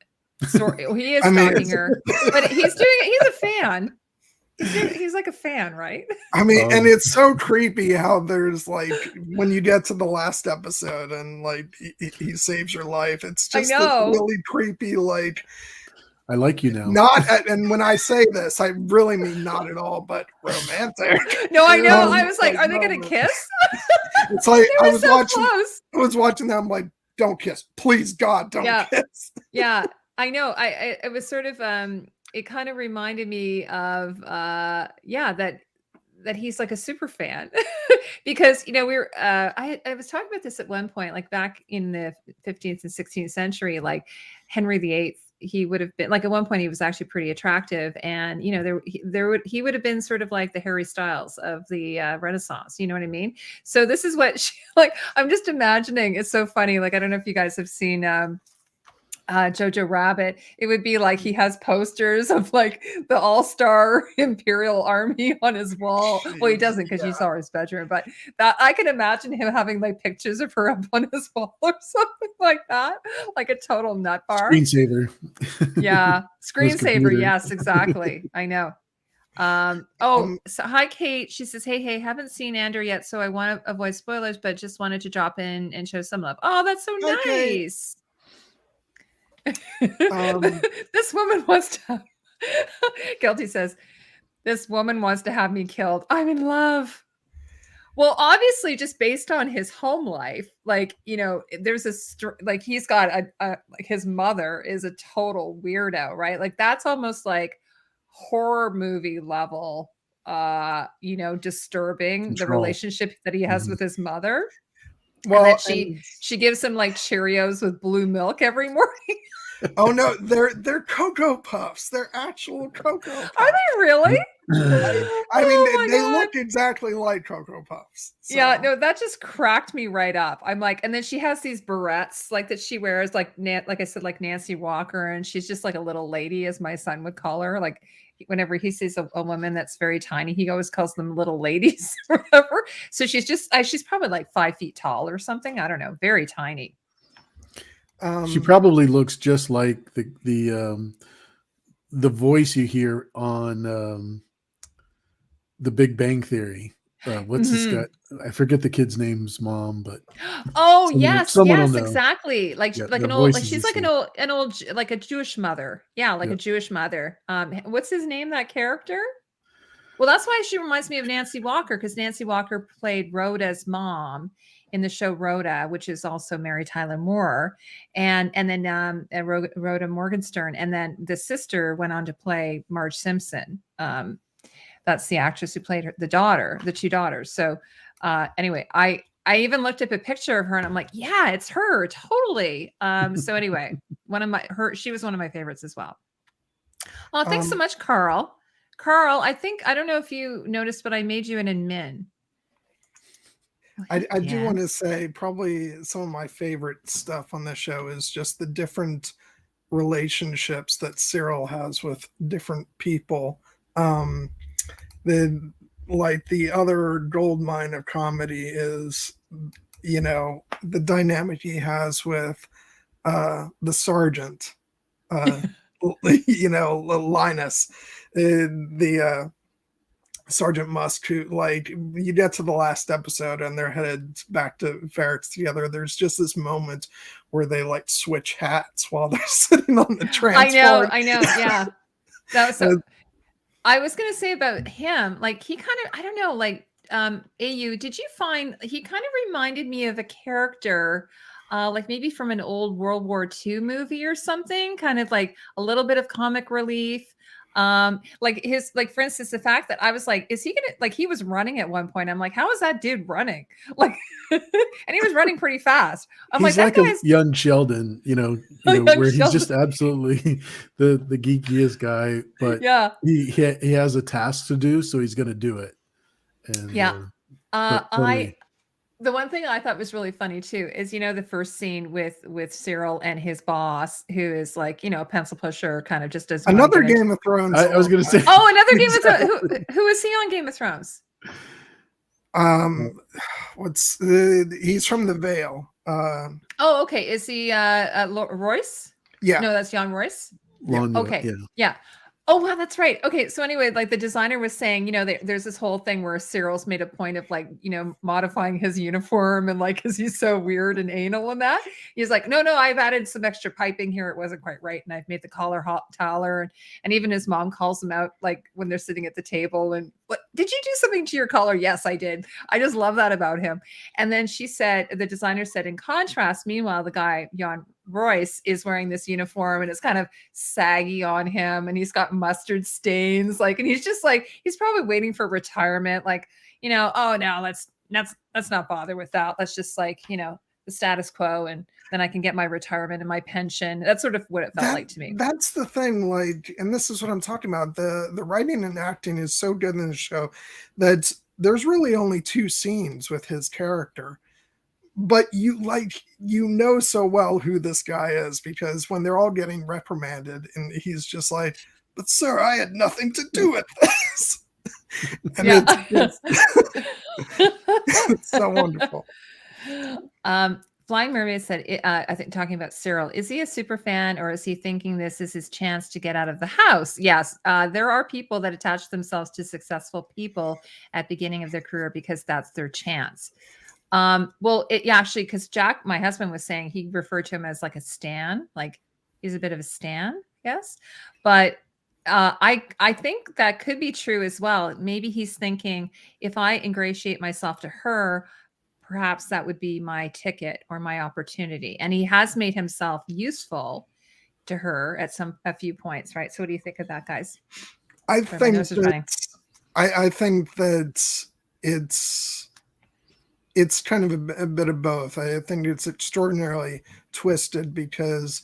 He is I mean, stalking her, but he's a fan. He's like a fan, right? and it's so creepy how there's like when you get to the last episode and like he saves your life. It's I just this know. really creepy, like I like you now. not, and when I say this, I really mean not at all, but romantic. No, I know. I was like, are they gonna moment. kiss? It's like They were so close. I was watching that. I'm like, don't kiss, please, God, don't Yeah. kiss. Yeah, I know. It was sort of it kind of reminded me of that he's like a super fan because we were I was talking about this at one point, like back in the 15th and 16th century, like Henry VIII, he would have been like, at one point he was actually pretty attractive, and he would have been sort of like the Harry Styles of the Renaissance, you know what I mean? So this is what she, like, I'm just imagining, it's so funny, like I don't know if you guys have seen Jojo Rabbit. It would be like he has posters of like the all-star Imperial Army on his wall. Well, he doesn't, because you saw his bedroom, but that I can imagine him having like pictures of her up on his wall or something like that, like a total nut bar. Screensaver. Yeah, screensaver. Yes, exactly. I know. So hi Kate. She says, hey, haven't seen Andor yet, so I want to avoid spoilers, but just wanted to drop in and show some love. Oh, that's so nice. This woman wants to Guilty says, this woman wants to have me killed. I'm in love. Well, obviously, just based on his home life, like, there's like he's got like his mother is a total weirdo, right? Like that's almost like horror movie level, disturbing Control. the relationship that he has with his mother. Well, and that she gives him like Cheerios with blue milk every morning. Oh no, they're Cocoa Puffs. They're actual Cocoa Puffs. Are they really? I mean, they look exactly like Cocoa Puffs. So. Yeah, no, that just cracked me right up. I'm like, and then she has these barrettes like that she wears, like I said, like Nancy Walker, and she's just like a little lady, as my son would call her. Like whenever he sees a woman that's very tiny, he always calls them little ladies or whatever. So she's probably like 5 feet tall or something. I don't know, very tiny. She probably looks just like the voice you hear on The Big Bang Theory. What's this guy? I forget the kid's name's mom, but someone will know. Exactly. Like an old, like she's like an old, like a Jewish mother. Yeah, like a Jewish mother. What's his name? That character? Well, that's why she reminds me of Nancy Walker, because Nancy Walker played Rhoda's mom in the show Rhoda, which is also Mary Tyler Moore, and then Rhoda Morgenstern, and then the sister went on to play Marge Simpson. That's the actress who played the two daughters. So anyway, I even looked up a picture of her, and I'm like, yeah, it's her, totally. So anyway, she was one of my favorites as well. Oh, thanks so much, Carl. Carl, I don't know if you noticed, but I made you an admin. I do want to say probably some of my favorite stuff on the show is just the different relationships that Cyril has with different people. The other gold mine of comedy is, the dynamic he has with the sergeant, Linus, the Sergeant Musk, who, like, you get to the last episode and they're headed back to Ferrex together. There's just this moment where they like switch hats while they're sitting on the transport. I know. Yeah. That was so. I was gonna say about him, like he kind of, I don't know, like AU, did you find he kind of reminded me of a character, like maybe from an old World War II movie or something, kind of like a little bit of comic relief. Like his, like for instance, the fact that I was like, is he gonna, like he was running at one point. I'm like, how is that dude running? Like and he was running pretty fast. I'm like, He's that like a guy's young Sheldon, young where he's Sheldon. just absolutely the geekiest guy, but Yeah. he has a task to do, so he's going to do it. And Yeah. but I totally, The one thing I thought was really funny too is, the first scene with Cyril and his boss, who is like, a pencil pusher, kind of just doesn't want to Another get into. Game of Thrones. I was going to say, Oh, another Game of exactly. Thrones. Who is he on Game of Thrones? What's he's from the Vale. Oh, okay. Is he Royce? Yeah. No, that's Jon Royce. Long, Okay. yeah. Yeah. Oh, wow, that's right. Okay, so anyway, like the designer was saying, there's this whole thing where Cyril's made a point of like, modifying his uniform and like, because he's so weird and anal and that. He's like, no, I've added some extra piping here. It wasn't quite right, and I've made the collar taller. And even his mom calls him out, like when they're sitting at the table, and what did you do something to your collar? Yes, I did. I just love that about him. And then the designer said, in contrast, meanwhile, the guy Jon Royce is wearing this uniform and it's kind of saggy on him, and he's got mustard stains, like, and he's just like, he's probably waiting for retirement, like, oh no, let's not bother with that. Let's just like, the status quo, and then I can get my retirement and my pension. That's sort of what it felt like to me. That's the thing, like, and this is what I'm talking about. The writing and acting is so good in the show that there's really only 2 scenes with his character. But you know so well who this guy is, because when they're all getting reprimanded and he's just like, but sir, I had nothing to do with this. And it's so wonderful. Flying Mermaid said, I think talking about Cyril, is he a super fan, or is he thinking this is his chance to get out of the house? Yes. There are people that attach themselves to successful people at the beginning of their career because that's their chance. Actually, because Jack, my husband, was saying he referred to him as like a stan, like he's a bit of a stan, yes. But I think that could be true as well. Maybe he's thinking, if I ingratiate myself to her, perhaps that would be my ticket or my opportunity. And he has made himself useful to her at a few points, right? So what do you think of that, guys? I think that it's kind of a bit of both. I think it's extraordinarily twisted because,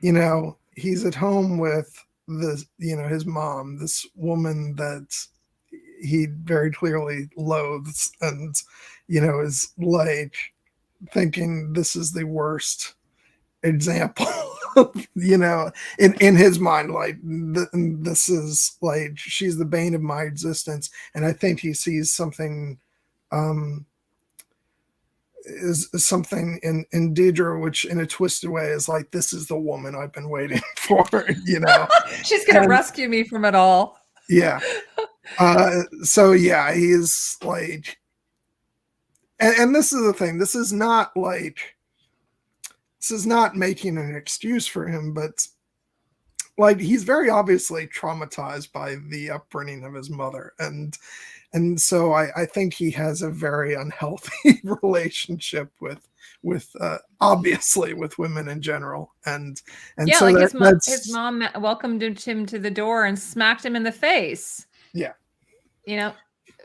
he's at home with his mom, this woman that he very clearly loathes, and, is like thinking this is the worst example, in his mind, like this is like, she's the bane of my existence. And I think he sees something, is something in Deidre, which in a twisted way is like, this is the woman I've been waiting for, she's gonna rescue me from it all. Yeah. So yeah, he's like, and this is the thing, this is not making an excuse for him, but like, he's very obviously traumatized by the upbringing of his mother, and so I think he has a very unhealthy relationship with obviously with women in general, and yeah, so like his mom welcomed him to the door and smacked him in the face. Yeah.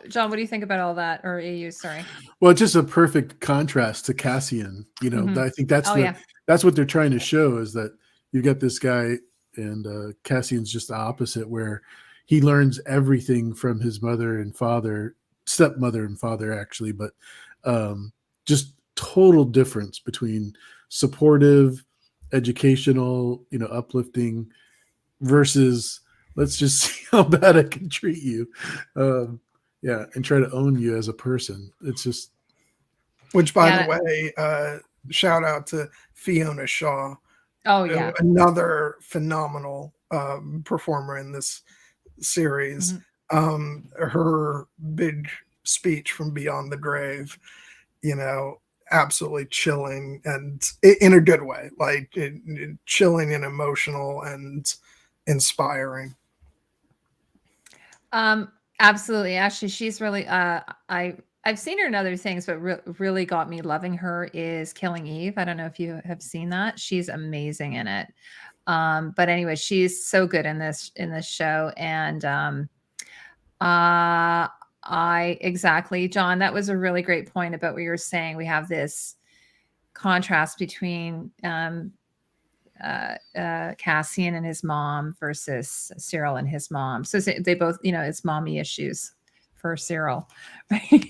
John, what do you think about all that? Or AU, sorry. Well, it's just a perfect contrast to Cassian. I think that's what they're trying to show, is that you get this guy, and Cassian's just the opposite, where he learns everything from his stepmother and father, actually, but just total difference between supportive, educational, uplifting, versus let's just see how bad I can treat you. And try to own you as a person. It's just, which, by the way, shout out to Fiona Shaw. Oh yeah, another phenomenal performer in this series. Her big speech from Beyond the Grave, absolutely chilling, and in a good way, like chilling and emotional and inspiring. Absolutely. Actually, she's really I've seen her in other things, but really got me loving her is Killing Eve. I don't know if you have seen that. She's amazing in it. But anyway, she's so good in this show. And I exactly, John, that was a really great point about what you were saying. We have this contrast between Cassian and his mom versus Cyril and his mom. So they both, it's mommy issues for Cyril, right?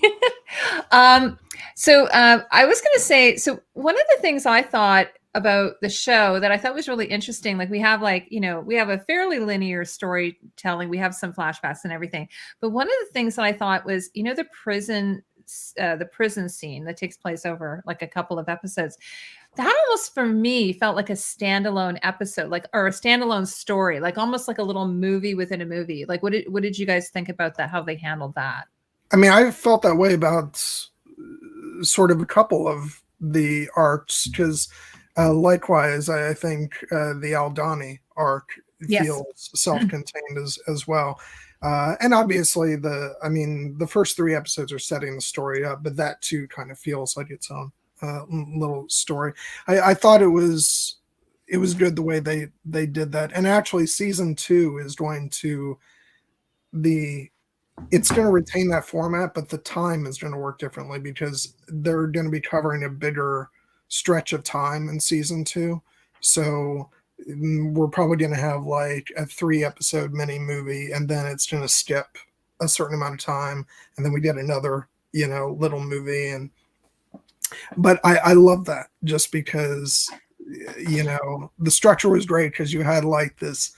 So I was going to say, so one of the things I thought about the show that I thought was really interesting, like we have we have a fairly linear storytelling. We have some flashbacks and everything. But one of the things that I thought was, the prison scene that takes place over like a couple of episodes, that almost for me felt like a standalone episode, or a standalone story, like almost like a little movie within a movie. Like what did you guys think about that, how they handled that? I mean, I felt that way about sort of a couple of the arcs, because likewise, I think the Aldani arc feels self-contained as well. And obviously the first 3 episodes are setting the story up, but that too kind of feels like its own little story. I thought it was good the way they did that. And actually season 2 is going to it's going to retain that format, but the time is going to work differently because they're going to be covering a bigger stretch of time in season 2. So we're probably going to have like a 3-episode mini movie, and then it's going to skip a certain amount of time, and then we get another, little movie. But I love that, just because, the structure was great, because you had like this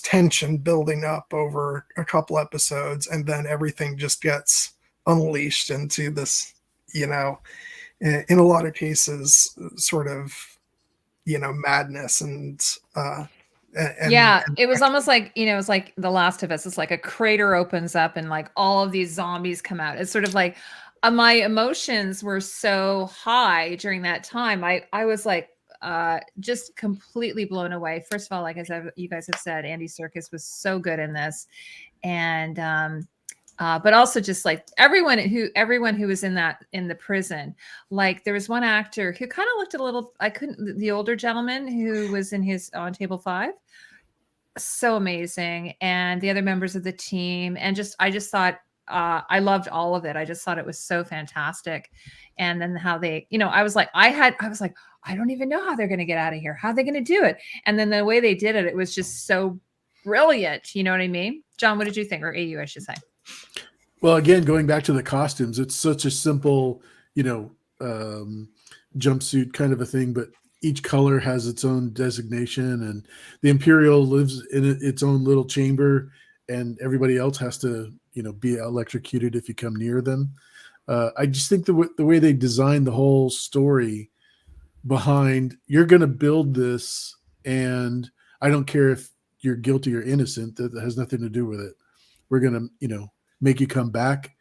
tension building up over a couple episodes, and then everything just gets unleashed into this, in a lot of cases, sort of, madness and it was almost like, it's like The Last of Us. It's like a crater opens up and like all of these zombies come out. It's sort of like my emotions were so high during that time. I was like just completely blown away. First of all, like as you guys have said, Andy Serkis was so good in this, and but also just like everyone who was in the prison. Like there was one actor who kind of looked a little, the older gentleman who was on table 5, so amazing, and the other members of the team, and I just thought I loved all of it. I just thought it was so fantastic. And then how they, I was like, I don't even know how they're going to get out of here. How are they going to do it? And then the way they did it, it was just so brilliant. You know what I mean? John, what did you think? Or AU, I should say. Well, again, going back to the costumes, it's such a simple, jumpsuit kind of a thing, but each color has its own designation, and the Imperial lives in its own little chamber, and everybody else has to, be electrocuted if you come near them. I just think the way they designed the whole story behind, you're going to build this, and I don't care if you're guilty or innocent, that has nothing to do with it. We're going to, make you come back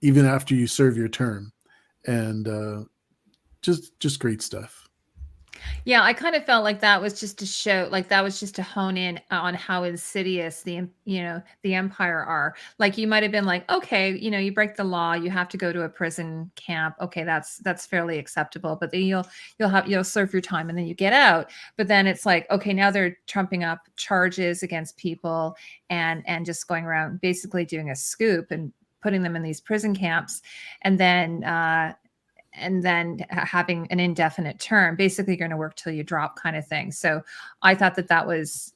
even after you serve your term. And just great stuff. Yeah, I kind of felt like that was just to show, like that was just to hone in on how insidious the Empire are. Like you might have been like, okay, you break the law, you have to go to a prison camp. Okay, that's fairly acceptable. But then you'll serve your time and then you get out. But then it's like, okay, now they're trumping up charges against people and just going around basically doing a scoop and putting them in these prison camps, and then having an indefinite term, basically you're going to work till you drop kind of thing. So I thought that was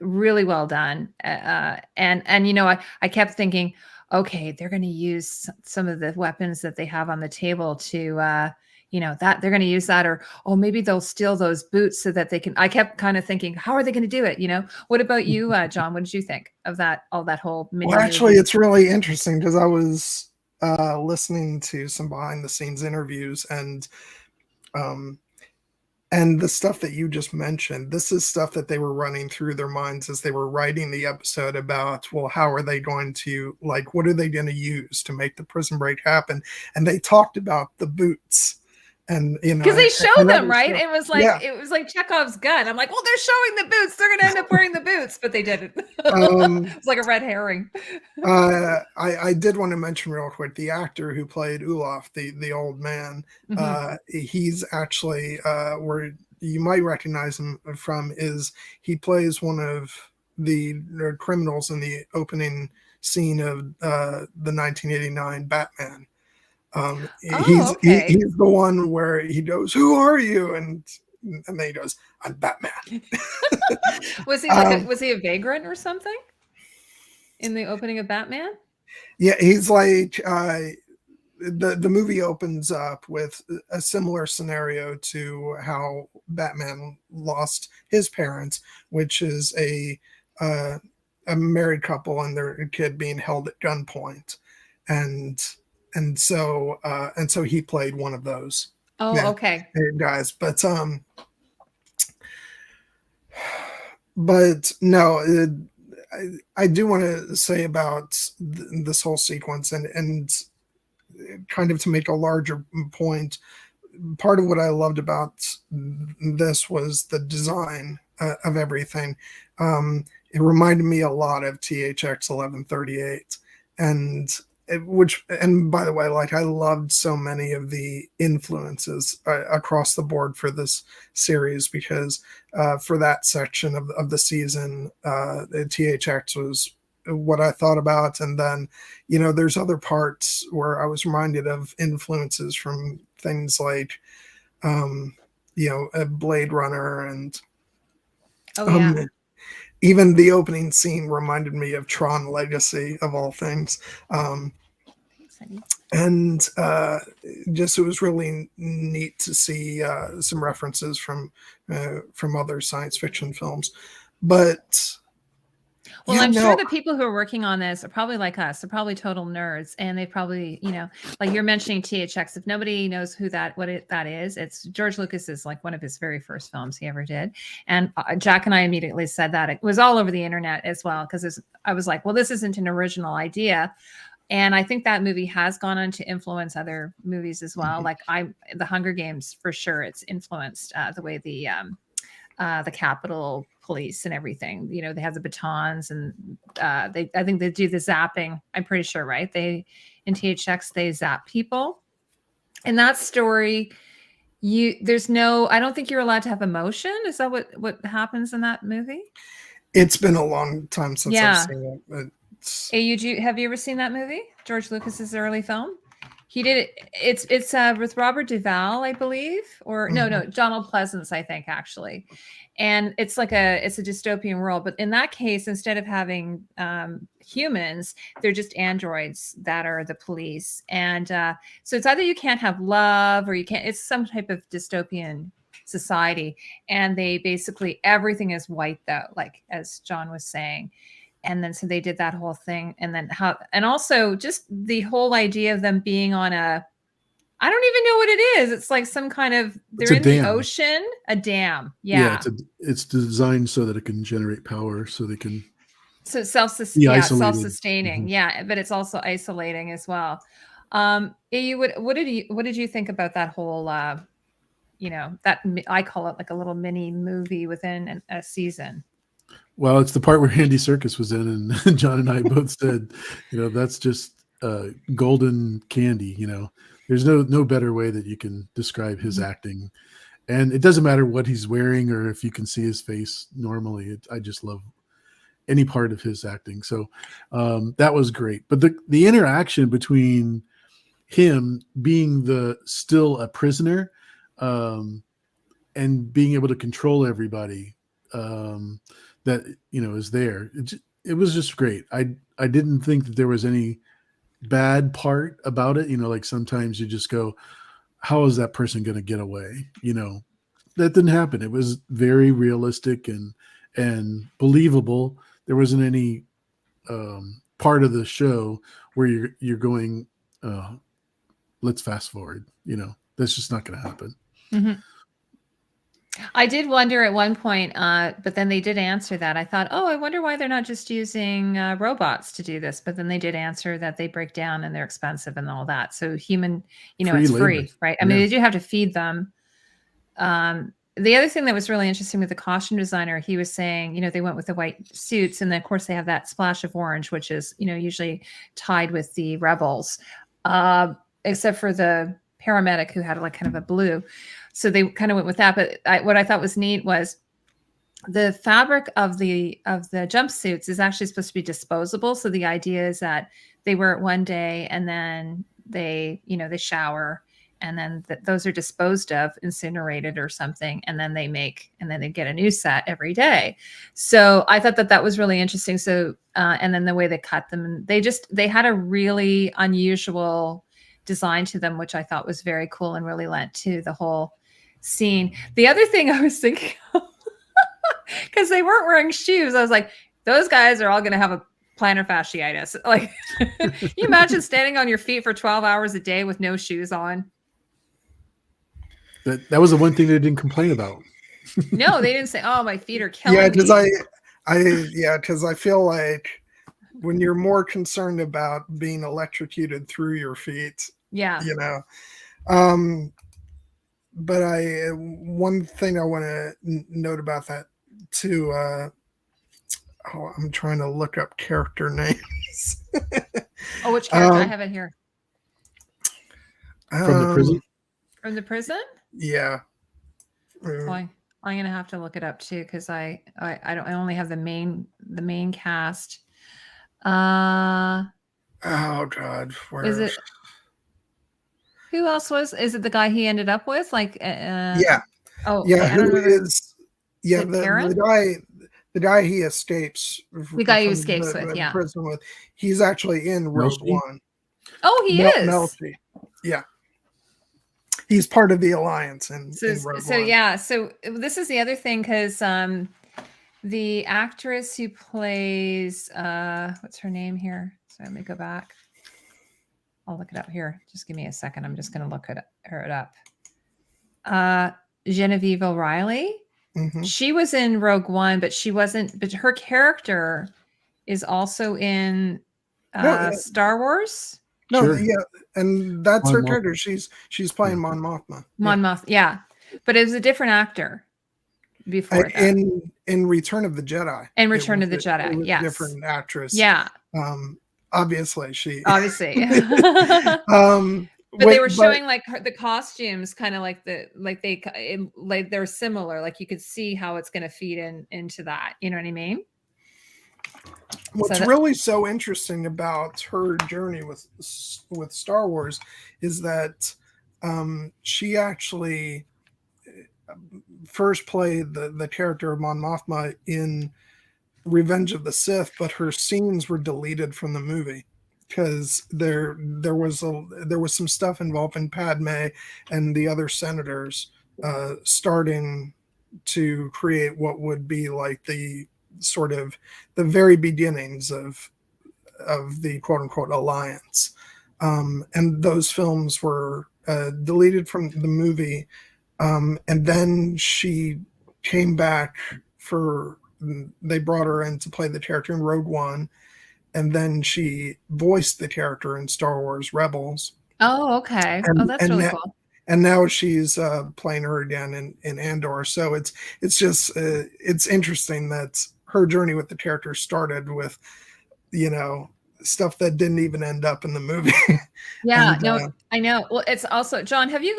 really well done. And I kept thinking, okay, they're going to use some of the weapons that they have on the table to, that they're going to use that, or, oh, maybe they'll steal those boots so that they can, I kept kind of thinking, how are they going to do it? What about you, John? What did you think of that whole mini Well, actually, movie? it's really interesting because I was listening to some behind the scenes interviews, and the stuff that you just mentioned, this is stuff that they were running through their minds as they were writing the episode about, well, how are they going to, what are they going to use to make the prison break happen? And they talked about the boots and you know, because they show and them, other right? stuff. It was like Chekhov's gun. I'm like, well, they're showing the boots. They're gonna end up wearing the boots, but they didn't. It's like a red herring. I did want to mention real quick the actor who played Olaf, the old man. He's actually where you might recognize him from is he plays one of the criminals in the opening scene of the 1989 Batman. Oh, okay. He's the one where he goes, "Who are you?" and then he goes, "I'm Batman." Was he a vagrant or something in the opening of Batman? Yeah, he's like the movie opens up with a similar scenario to how Batman lost his parents, which is a married couple and their kid being held at gunpoint, and so he played one of those. Oh, okay. Guys, but no, I do want to say about this whole sequence and kind of to make a larger point, part of what I loved about this was the design of everything. It reminded me a lot of THX 1138, and by the way, like I loved so many of the influences across the board for this series because for that section of the season, the THX was what I thought about. And then, you know, there's other parts where I was reminded of influences from things like, a Blade Runner and even the opening scene reminded me of Tron Legacy of all things. And just it was really neat to see some references from other science fiction films. But well, I'm sure the people who are working on this are probably like us. They're probably total nerds, and they probably, you know, like you're mentioning THX. If nobody knows who that is, it's George Lucas is like one of his very first films he ever did. And Jack and I immediately said that. It was all over the internet as well because I was like, well, this isn't an original idea. And I think that movie has gone on to influence other movies as well. Like The Hunger Games, for sure, it's influenced the way the Capitol Police and everything. You know, they have the batons and I think they do the zapping. I'm pretty sure, right? They in THX they zap people. In that story, I don't think you're allowed to have emotion. Is that what happens in that movie? It's been a long time since I've seen it. Have you ever seen that movie? George Lucas's early film? He did it. It's with Robert Duvall, I believe, or no, Donald Pleasance, I think, actually. And it's a dystopian world. But in that case, instead of having humans, they're just androids that are the police. And so it's either you can't have love or you can't. It's some type of dystopian society. And they basically everything is white, though, like as John was saying. And then so they did that whole thing, and also just the whole idea of them being on I don't even know what it is. It's like some kind of they're in the ocean, a dam. Yeah, it's designed so that it can generate power, so they can self-sustaining. Yeah, but it's also isolating as well. What did you think about that whole that I call it like a little mini movie within a season? Well, it's the part where Andy Serkis was in, and John and I both said, that's just golden candy. There's no better way that you can describe his acting, and it doesn't matter what he's wearing or if you can see his face normally. I just love any part of his acting. So that was great. But the interaction between him being still a prisoner and being able to control everybody. That is there. It was just great. I didn't think that there was any bad part about it. Like sometimes you just go, how is that person going to get away? That didn't happen. It was very realistic and believable. There wasn't any part of the show where you're going, let's fast forward. That's just not going to happen. Mm-hmm. I did wonder at one point, but then they did answer that. I thought, oh, I wonder why they're not just using robots to do this. But then they did answer that they break down and they're expensive and all that. So human, Free it's labor. free, right? I mean, Yeah. they do have to feed them. The other thing that was really interesting with the costume designer, he was saying, they went with the white suits, and then of course they have that splash of orange, which is, usually tied with the rebels, except for the paramedic who had like kind of a blue. So they kind of went with that. But what I thought was neat was the fabric of the jumpsuits is actually supposed to be disposable. So the idea is that they wear it one day and then they shower, and then those are disposed of, incinerated or something, and then they get a new set every day. So I thought that was really interesting. So and then the way they cut them, they had a really unusual design to them, which I thought was very cool and really lent to the whole scene. The other thing I was thinking, because they weren't wearing shoes, I was like, those guys are all going to have a plantar fasciitis. Like, can you imagine standing on your feet for 12 hours a day with no shoes on? That was the one thing they didn't complain about. No, they didn't say, "Oh, my feet are killing Yeah, me." because I feel like when you're more concerned about being electrocuted through your feet, Yeah. But one thing I want to note about that too. I'm trying to look up character names. Oh, which character? I have it here. From the prison? From the prison? Yeah. I'm gonna have to look it up too, because I only have the main cast. Oh God, where is it? Who else is it? The guy he ended up with? Like, yeah. Oh, yeah. I don't Who remember. is? Yeah, the guy he escapes. The guy he escapes with, yeah. Prison with. He's actually in Rogue One. Oh, he is. Melty. Yeah. He's part of the Alliance in Rogue One. Yeah. So this is the other thing, because the actress who plays what's her name here? So let me go back. I'll look it up here. Just give me a second. I'm just going to look her up. Genevieve O'Reilly. Mm-hmm. She was in Rogue One, but she wasn't. But her character is also in Star Wars. No, Sure. yeah, and that's her character. She's playing Mon Mothma. Mon Mothma, yeah, but it was a different actor before that. In Return of the Jedi. In Return of the Jedi, yes, different actress. Yeah. Obviously. But they were showing like the costumes, kind of like they're similar. Like you could see how it's going to feed into that. You know what I mean? What's really so interesting about her journey with Star Wars is that she actually first played the character of Mon Mothma in Revenge of the Sith, but her scenes were deleted from the movie because there was some stuff involving Padme and the other senators starting to create what would be like the sort of the very beginnings of the quote unquote alliance, and those films were deleted from the movie, and then she came back they brought her in to play the character in Rogue One, and then she voiced the character in Star Wars Rebels. Oh, okay. That's really cool. And now she's playing her again in Andor. So it's just it's interesting that her journey with the character started with, stuff that didn't even end up in the movie. Yeah, I know. Well, it's also, John, have you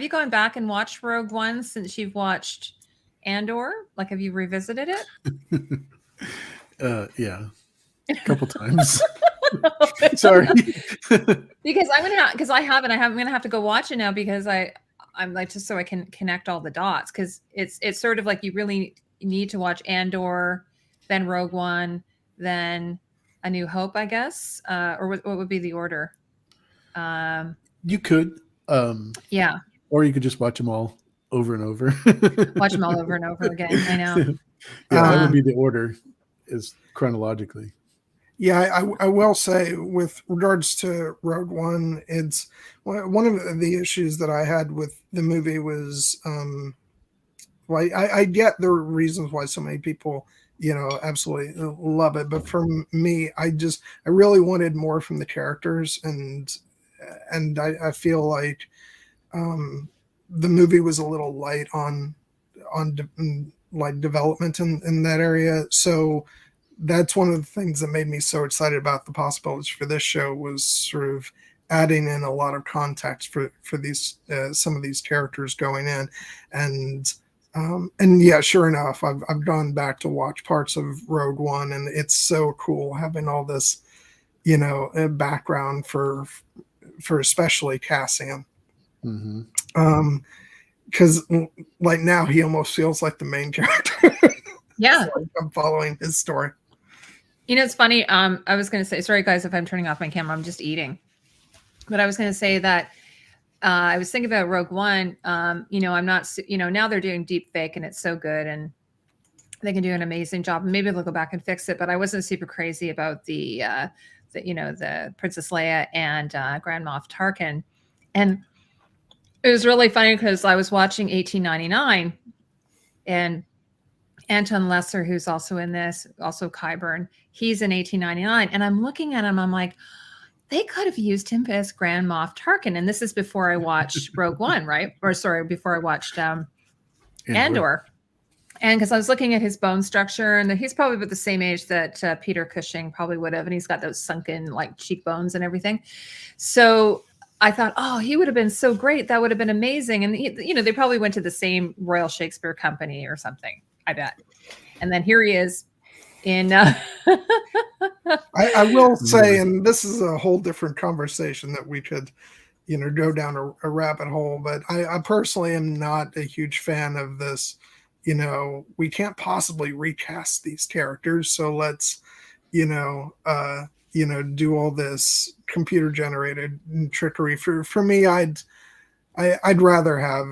gone back and watched Rogue One since you've watched Andor? Like, have you revisited it? Yeah, a couple times. Sorry. Because I haven't. I'm gonna have to go watch it now, because I'm like, just so I can connect all the dots, because it's sort of like you really need to watch Andor, then Rogue One, then A New Hope, I guess, or what would be the order? You could, yeah, or you could just watch them all over and over. Watch them all over and over again. I know. Yeah, that would be the order, is chronologically. Yeah, I will say, with regards to Rogue One, it's one of the issues that I had with the movie was Like I get the reasons why so many people, absolutely love it, but for me, I really wanted more from the characters, and I feel like the movie was a little light on like development in that area. So that's one of the things that made me so excited about the possibilities for this show, was sort of adding in a lot of context for these some of these characters going in, and yeah, sure enough, I've gone back to watch parts of Rogue One, and it's so cool having all this background for especially Cassian. Mm-hmm. Because like now he almost feels like the main character. Yeah. Like I'm following his story. It's funny. I was going to say, sorry guys, if I'm turning off my camera, I'm just eating. But I was going to say that I was thinking about Rogue One. I'm not, now they're doing deep fake and it's so good and they can do an amazing job. Maybe they'll go back and fix it. But I wasn't super crazy about the Princess Leia and Grand Moff Tarkin. And it was really funny because I was watching 1899 and Anton Lesser, who's also in this, also Qyburn, he's in 1899. And I'm looking at him, I'm like, they could have used him as Grand Moff Tarkin. And this is before I watched Rogue One, right? Or sorry, before I watched Andor. And because I was looking at his bone structure, and he's probably about the same age that Peter Cushing probably would have. And he's got those sunken like cheekbones and everything. So I thought, oh, he would have been so great. That would have been amazing. And, they probably went to the same Royal Shakespeare Company or something, I bet. And then here he is in... I will say, and this is a whole different conversation that we could, go down a rabbit hole, but I personally am not a huge fan of this. We can't possibly recast these characters, so let's, do all this computer generated trickery. For me, I'd rather have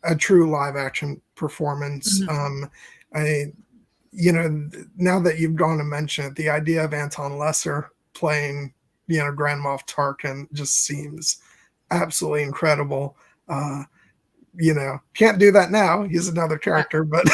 a true live action performance. Mm-hmm. Now that you've gone to mention it, the idea of Anton Lesser playing, Grand Moff Tarkin just seems absolutely incredible. Can't do that now. He's another character, but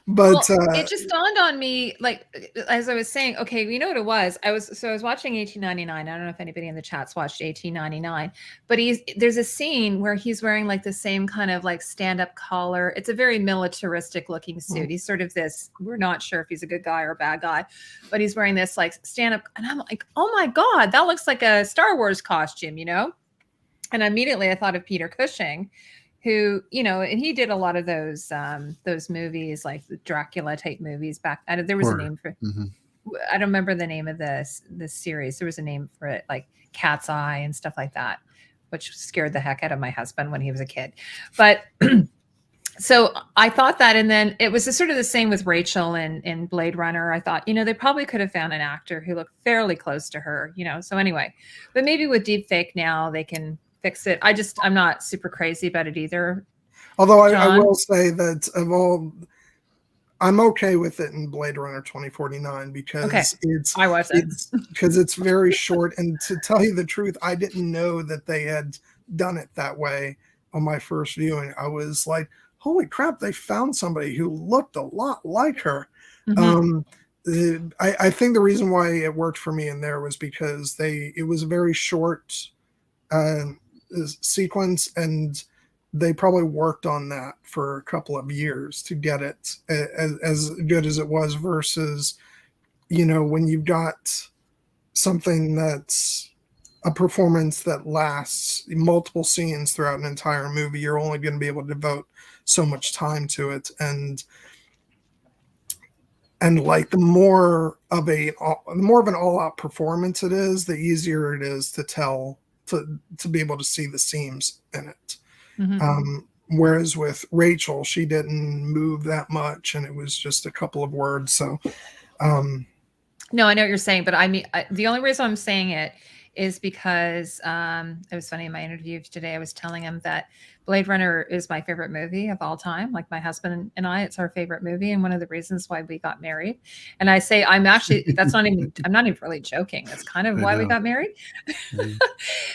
it just dawned on me, like, as I was saying, okay, you know what it was? I was watching 1899. I don't know if anybody in the chat's watched 1899, but there's a scene where he's wearing like the same kind of like stand-up collar. It's a very militaristic looking suit. He's sort of this, we're not sure if he's a good guy or a bad guy, but he's wearing this like stand-up, and I'm like, oh my God, that looks like a Star Wars costume, And immediately I thought of Peter Cushing, who, and he did a lot of those movies, like the Dracula type movies back. There was a name for, I don't remember the name of this series. There was a name for it, like Cat's Eye and stuff like that, which scared the heck out of my husband when he was a kid. But so I thought that, and then it was sort of the same with Rachel in Blade Runner. I thought, they probably could have found an actor who looked fairly close to her, So anyway, but maybe with deepfake now they can fix it. I'm not super crazy about it either. Although I will say that I'm okay with it in Blade Runner 2049 because it's very short. And to tell you the truth, I didn't know that they had done it that way on my first viewing. I was like, holy crap, they found somebody who looked a lot like her. Mm-hmm. I think the reason why it worked for me in there was because it was a very short sequence, and they probably worked on that for a couple of years to get it as good as it was, versus when you've got something that's a performance that lasts multiple scenes throughout an entire movie, you're only going to be able to devote so much time to it, and like the more of an all-out performance it is, the easier it is to tell, to be able to see the seams in it. Mm-hmm. Whereas with Rachel, she didn't move that much, and it was just a couple of words. So, no, I know what you're saying, but I mean, the only reason I'm saying it is because it was funny in my interview today. I was telling him that Blade Runner is my favorite movie of all time. Like my husband and I, it's our favorite movie, and one of the reasons why we got married. And I say, I'm not even really joking. That's kind of why we got married. Mm-hmm.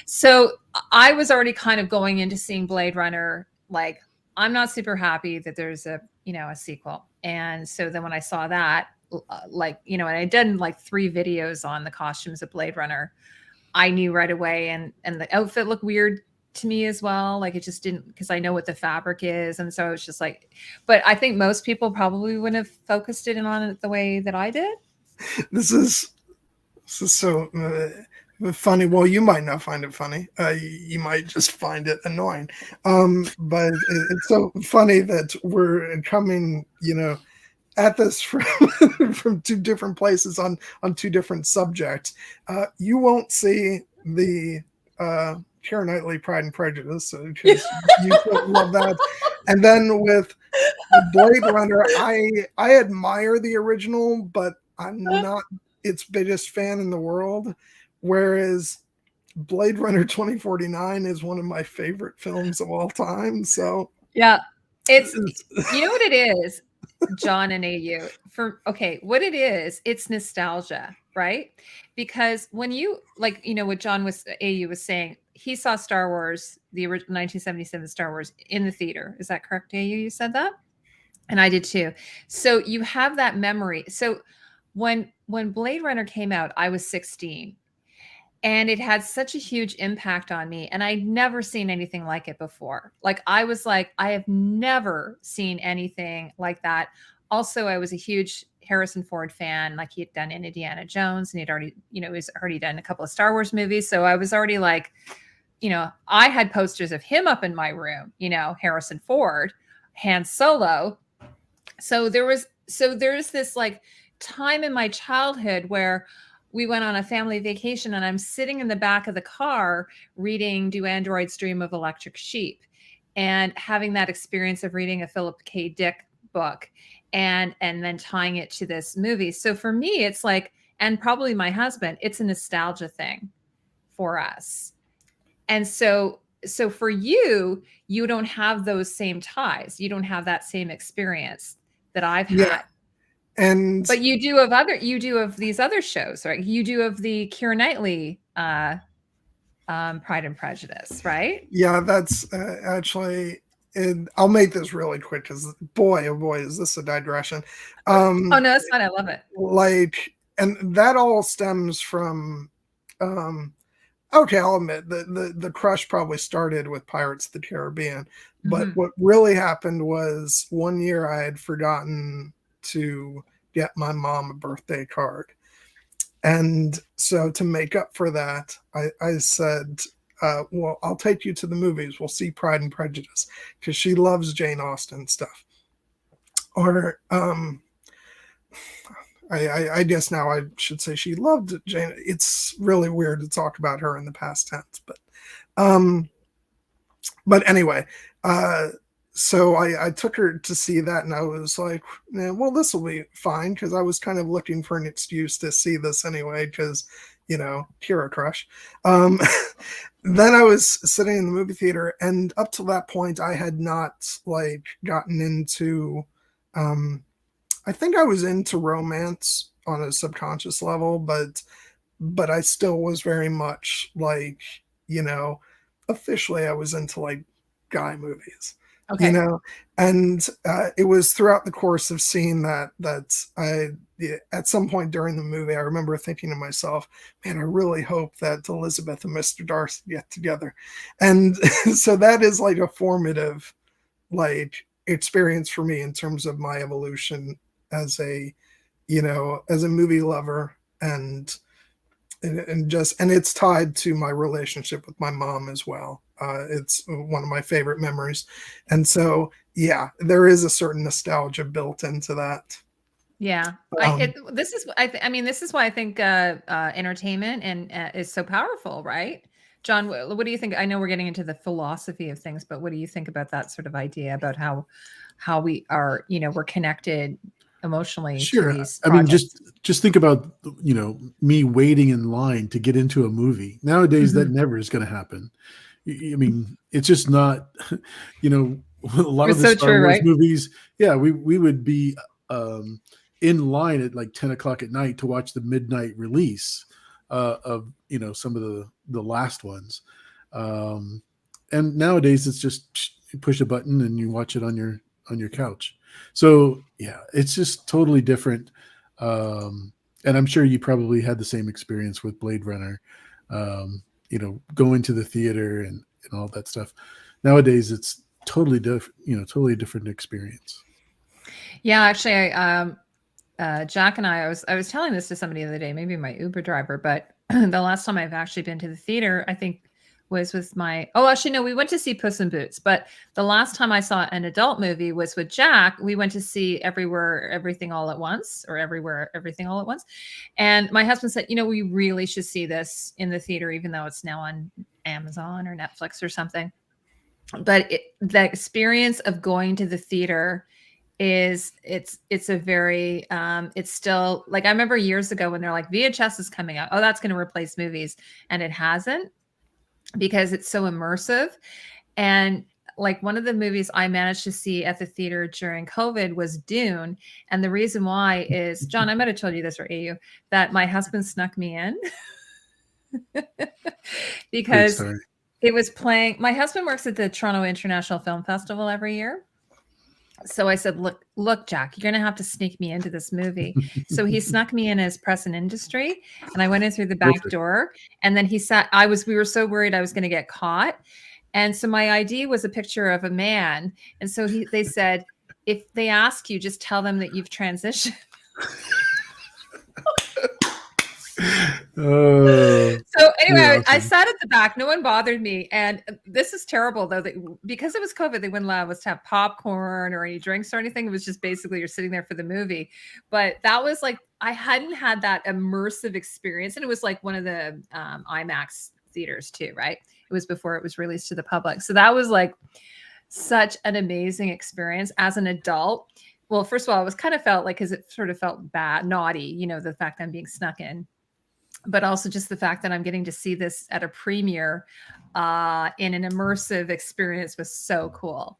So I was already kind of going into seeing Blade Runner like, I'm not super happy that there's a, a sequel. And so then when I saw that, like, and I did like 3 videos on the costumes of Blade Runner, I knew right away. And the outfit looked weird to me as well. Like, it just didn't, because I know what the fabric is. And so it's just like, but I think most people probably wouldn't have focused in on it the way that I did. This is so funny. Well, you might not find it funny. You might just find it annoying. But it's so funny that we're coming, at this from from 2 different places on 2 different subjects. You won't see the Keira Knightley Pride and Prejudice because you don't love that. And then with Blade Runner, I admire the original, but I'm not its biggest fan in the world. Whereas Blade Runner 2049 is one of my favorite films of all time. So yeah, it's you know what it is, John and AU. What it is, it's nostalgia, right? Because when you like, what AU was saying, he saw Star Wars, the original 1977 Star Wars in the theater. Is that correct, AU? You said that? And I did too. So you have that memory. So when Blade Runner came out, I was 16. And it had such a huge impact on me. And I'd never seen anything like it before. Like, I was like, I have never seen anything like that. Also, I was a huge Harrison Ford fan. Like, he had done Indiana Jones, and he'd already, he's already done a couple of Star Wars movies. So I was already like, I had posters of him up in my room, Harrison Ford, Han Solo. So there's this like time in my childhood where we went on a family vacation, and I'm sitting in the back of the car reading Do Androids Dream of Electric Sheep, and having that experience of reading a Philip K. Dick book and then tying it to this movie. So for me, it's like, and probably my husband, it's a nostalgia thing for us. And so for you don't have those same ties. You don't have that same experience that I've had. Yeah. But you do of these other shows, right? You do of the Keira Knightley Pride and Prejudice, right? Yeah, that's actually. I'll make this really quick because boy, oh boy, is this a digression. Oh no, it's fine. I love it. Like, and that all stems from. Okay, I'll admit the crush probably started with Pirates of the Caribbean, but what really happened was one year I had forgotten to get my mom a birthday card. And so to make up for that, I said, well, I'll take you to the movies. We'll see Pride and Prejudice because she loves Jane Austen stuff. Or I guess now I should say she loved Jane. It's really weird to talk about her in the past tense, but anyway, so I took her to see that, and I was like, well, this will be fine, because I was kind of looking for an excuse to see this anyway, because, Keira crush. Then I was sitting in the movie theater, and up to that point, I had not, like, gotten into, I think I was into romance on a subconscious level, but I still was very much, like, officially I was into, like, guy movies. Okay. And it was throughout the course of seeing that I, at some point during the movie, I remember thinking to myself, man, I really hope that Elizabeth and Mr. Darcy get together. And so that is like a formative, like, experience for me in terms of my evolution as a movie lover, and it's tied to my relationship with my mom as well. It's one of my favorite memories. And so, yeah, there is a certain nostalgia built into that. Yeah. This is why I think entertainment and is so powerful, right? John, what do you think? I know we're getting into the philosophy of things, but what do you think about that sort of idea about how we are, we're connected emotionally Sure. to these I mean, projects? just think about, me waiting in line to get into a movie. Nowadays, that never is going to happen. I mean, it's just not, a lot of the Star Wars movies. Yeah, we would be in line at like 10 o'clock at night to watch the midnight release of, some of the last ones. and nowadays it's just you push a button and you watch it on your couch. So yeah, it's just totally different. And I'm sure you probably had the same experience with Blade Runner, going to the theater and all that stuff. Nowadays, it's totally different, totally different experience. Yeah, actually, Jack and I was telling this to somebody the other day, maybe my Uber driver, but the last time I've actually been to the theater, I think was with actually no, we went to see Puss in Boots, but the last time I saw an adult movie was with Jack. We went to see Everywhere, Everything All at Once, or Everywhere, Everything All at Once. And my husband said, we really should see this in the theater, even though it's now on Amazon or Netflix or something. But the experience of going to the theater it's a very it's still like, I remember years ago when they're like VHS is coming out, that's going to replace movies, and it hasn't, because it's so immersive. And like, one of the movies I managed to see at the theater during COVID was Dune. And the reason why is, John, I might have told you this, or AU, that my husband snuck me in because it was playing. My husband works at the Toronto International Film Festival every year. So I said, look, Jack, you're going to have to sneak me into this movie. So he snuck me in as press and industry, and I went in through the back door. And then we were so worried I was going to get caught. And so my ID was a picture of a man. And so they said, if they ask you, just tell them that you've transitioned. So anyway, awesome. I sat at the back. No one bothered me. And this is terrible, though, because it was COVID, they wouldn't allow us to have popcorn or any drinks or anything. It was just basically you're sitting there for the movie. But that was like, I hadn't had that immersive experience. And it was like one of the IMAX theaters too, right? It was before it was released to the public. So that was like such an amazing experience as an adult. Well, first of all, it was kind of felt like, because it sort of felt bad, naughty, the fact that I'm being snuck in. But also just the fact that I'm getting to see this at a premiere in an immersive experience was so cool.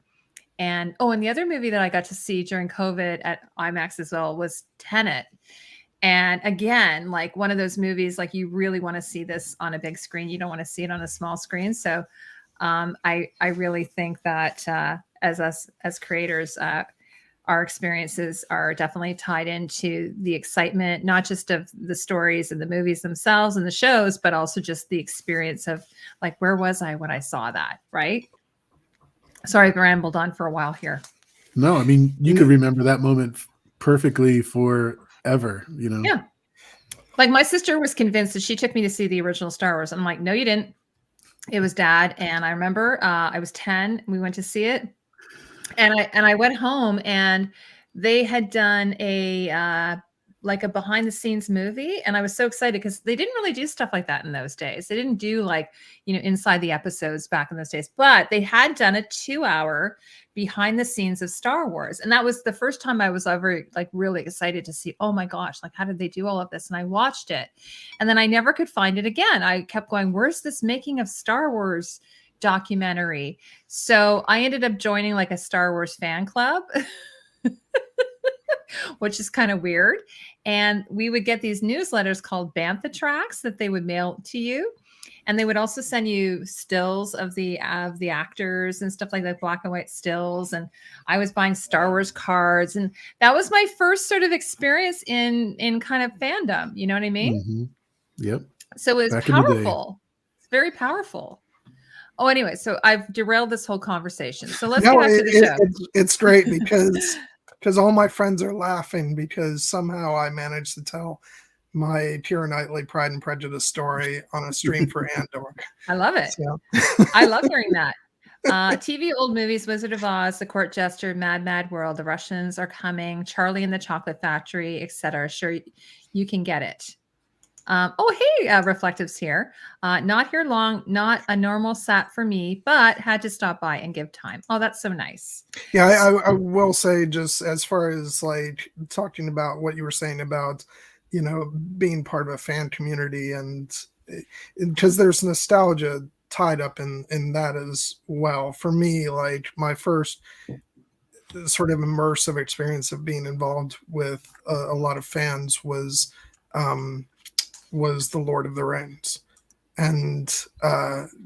And the other movie that I got to see during COVID at IMAX as well was Tenet. And again, like one of those movies, like you really want to see this on a big screen. You don't want to see it on a small screen. So I really think that as creators, our experiences are definitely tied into the excitement, not just of the stories and the movies themselves and the shows, but also just the experience of like, where was I when I saw that? Right. Sorry, I've rambled on for a while here. No, I mean, you could remember that moment perfectly forever, Yeah. Like my sister was convinced that she took me to see the original Star Wars. I'm like, no, you didn't. It was Dad. And I remember I was 10. We went to see it. And I went home, and they had done a behind the scenes movie. And I was so excited because they didn't really do stuff like that in those days. They didn't do inside the episodes back in those days, but they had done a 2-hour behind the scenes of Star Wars. And that was the first time I was ever really excited to see, oh my gosh, how did they do all of this? And I watched it, and then I never could find it again. I kept going, where's this making of Star Wars documentary? So I ended up joining a Star Wars fan club, which is kind of weird. And we would get these newsletters called Bantha Tracks that they would mail to you. And they would also send you stills of the actors and stuff like that, black and white stills. And I was buying Star Wars cards. And that was my first sort of experience in kind of fandom. You know what I mean? Mm-hmm. Yep. So it was powerful. It's very powerful. Oh, anyway, so I've derailed this whole conversation. So let's get back to the show. It's great because all my friends are laughing because somehow I managed to tell my pure nightly Pride and Prejudice story on a stream for Andor. I love it. So. I love hearing that. TV old movies, Wizard of Oz, The Court Jester, Mad, Mad World, The Russians Are Coming, Charlie and the Chocolate Factory, etc. Sure, you can get it. Hey, Reflectives here. Not here long, not a normal sat for me, but had to stop by and give time. Oh, that's so nice. Yeah, I will say, just as far as talking about what you were saying about, being part of a fan community, and because there's nostalgia tied up in that as well. For me, my first sort of immersive experience of being involved with a lot of fans was The Lord of the Rings. and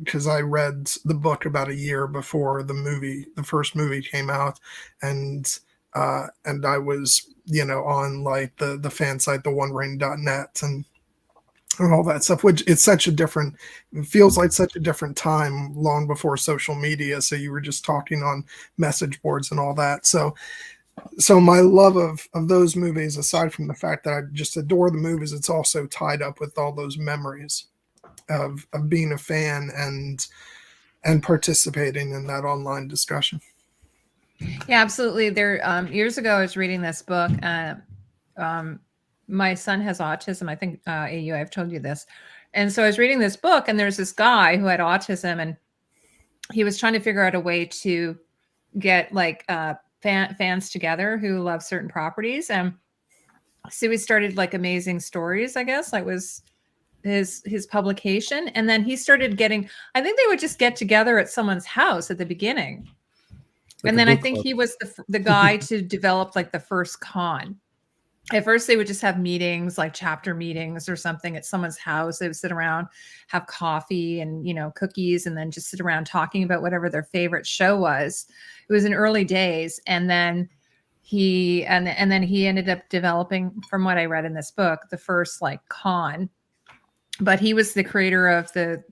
because I read the book about a year before the first movie came out, and I was, on like the fan site, the onering.net, and all that stuff, which it's it feels like such a different time, long before social media. So you were just talking on message boards and all that. So my love of those movies, aside from the fact that I just adore the movies, it's also tied up with all those memories of being a fan and participating in that online discussion. Yeah, absolutely. There, years ago, I was reading this book. My son has autism. I think AU, I've told you this. And so I was reading this book, and there's this guy who had autism, and he was trying to figure out a way to get like fans together who love certain properties. And so he started like Amazing Stories, I guess, like was his publication. And then he started getting, I think they would just get together at someone's house at the beginning. Like and a then I book think club. he was the guy to develop like the first con. At first, they would just have meetings, like chapter meetings or something at someone's house. They would sit around, have coffee and, cookies, and then just sit around talking about whatever their favorite show was. It was in early days. And then he ended up developing, from what I read in this book, the first like con. But he was the creator of the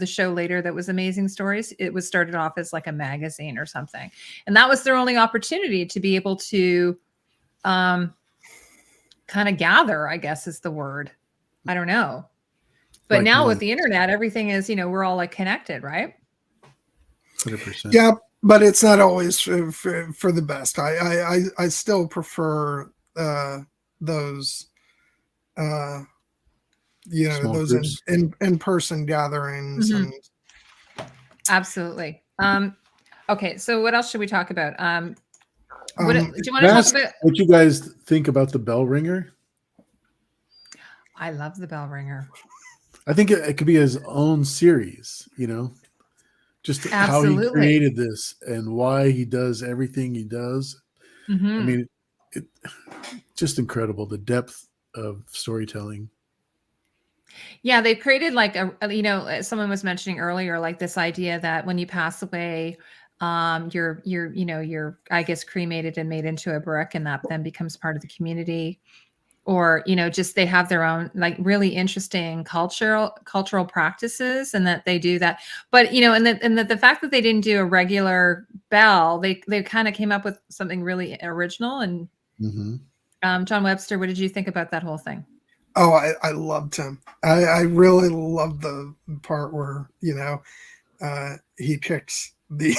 show later that was Amazing Stories. It was started off as like a magazine or something. And that was their only opportunity to be able to kind of gather, I guess is the word. I don't know. But Like now now. with the internet, everything is, we're all like connected, right? 100%. Yeah, but it's not always for the best. I still prefer those Small those groups. in-person gatherings. Mhm. And Absolutely. Okay, so what else should we talk about? Do you want to talk Ask about? what you guys think about the bell ringer. I love the bell ringer. I think it could be his own series, just how he Absolutely. created this and why he does everything he does. Mhm. I mean, just incredible, the depth of storytelling. Yeah, they've created like someone was mentioning earlier, like this idea that when you pass away, you're I guess cremated and made into a brick, and that then becomes part of the community. Or just they have their own like really interesting cultural practices, and that they do that. But and the fact that they didn't do a regular bell, they kind of came up with something really original. And John Webster, what did you think about that whole thing? Oh, I loved him. I really loved the part where, he kicks the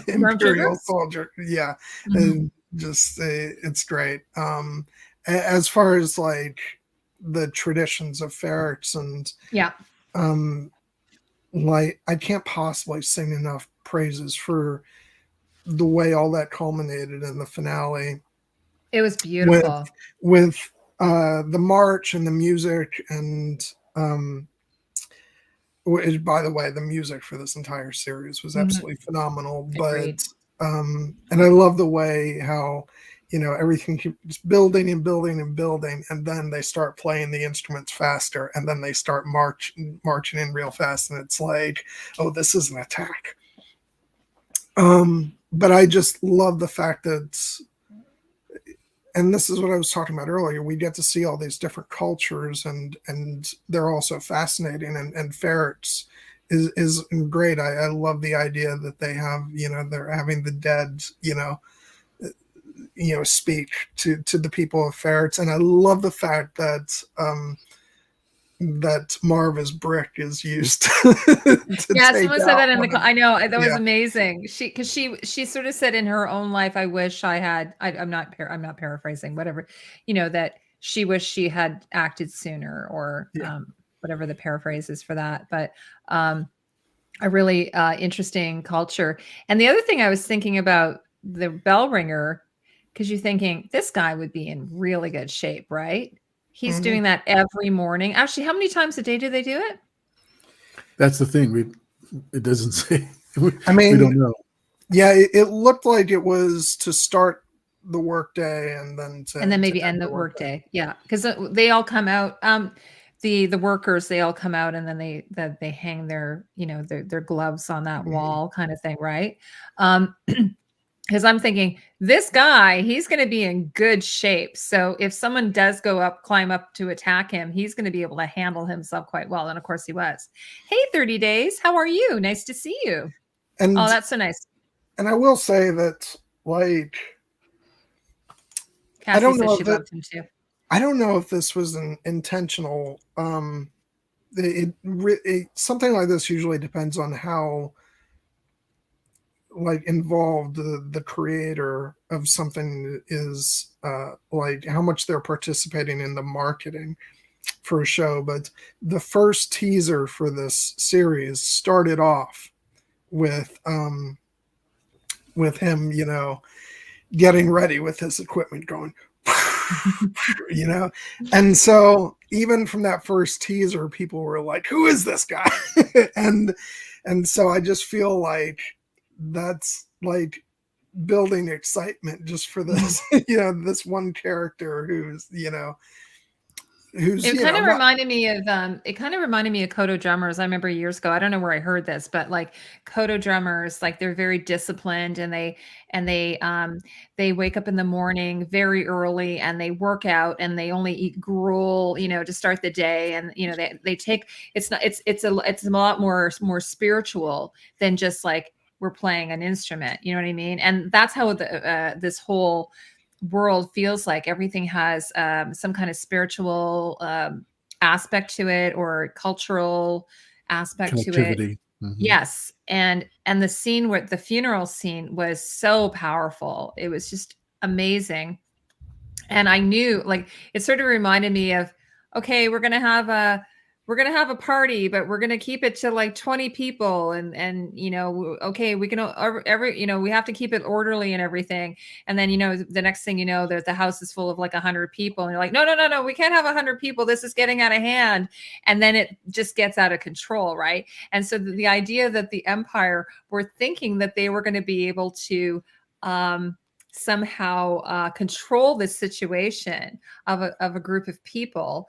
Imperial Stormtroopers? soldier. Yeah. Mhm. And just, it's great. As far as like the traditions of ferrets and, Yeah, like, I can't possibly sing enough praises for the way all that culminated in the finale it was beautiful. with the march and the music, and which, by the way, the music for this entire series was Mhm. absolutely phenomenal. Agreed. But and I love the way how everything keeps building and building and building, and then they start playing the instruments faster, and then they start marching in real fast, and it's like, oh, this is an attack. But I just love the fact that, and this is what I was talking about earlier, we get to see all these different cultures, and they're also fascinating, and ferrets is great. I love the idea that they have, they're having the dead, speak to the people of ferrets. And I love the fact that that Marva's brick is used to Yeah, take someone said out that in one of, I know that was yeah. amazing. She sort of said in her own life, I wish I had. I'm not paraphrasing, whatever, that she wished she had acted sooner, or Yeah. whatever the paraphrase is for that. But a really interesting culture. And the other thing I was thinking about the bell ringer, because you're thinking this guy would be in really good shape, right? He's Mhm. doing that every morning. Actually, how many times a day do they do it? That's the thing. It doesn't say. I mean, we don't know. Yeah, it looked like it was to start the workday and then And then to maybe end end the the workday. workday. Yeah, because they all come out. the workers, they all come out and then they hang their, their gloves on that wall kind of thing, right? Because I'm thinking this guy, he's going to be in good shape. So if someone does climb up to attack him, he's going to be able to handle himself quite well. And of course he was. Hey, 30 days. How are you? Nice to see you. And oh, that's so nice. And I will say that, like, Cassie says she loved him too. I don't know if this was an intentional. Something like this usually depends on how, like, involved the creator of something is, like how much they're participating in the marketing for a show. But the first teaser for this series started off with him, getting ready with his equipment going, and so even from that first teaser, people were like, who is this guy? and so I just feel like that's like building excitement just for this, this one character who's it kind of reminded me of Kodo drummers. I remember years ago, I don't know where I heard this, but like Kodo drummers, like they're very disciplined and they wake up in the morning very early and they work out and they only eat gruel, to start the day. And, they take, it's a lot more spiritual than just like we're playing an instrument, you know what I mean? And that's how this whole world feels like. Everything has some kind of spiritual aspect to it or cultural aspect to it. Mm-hmm. Yes. And the scene where the funeral scene was so powerful. It was just amazing. And I knew, like, it sort of reminded me of, okay, we're going to have a party, but we're going to keep it to like 20 people. And, okay, we can we have to keep it orderly and everything. And then, the next thing there's the house is full of like 100 people. And you're like, no, we can't have 100 people. This is getting out of hand. And then it just gets out of control. Right. And so the idea that the Empire were thinking that they were going to be able to, somehow control this situation of a group of people,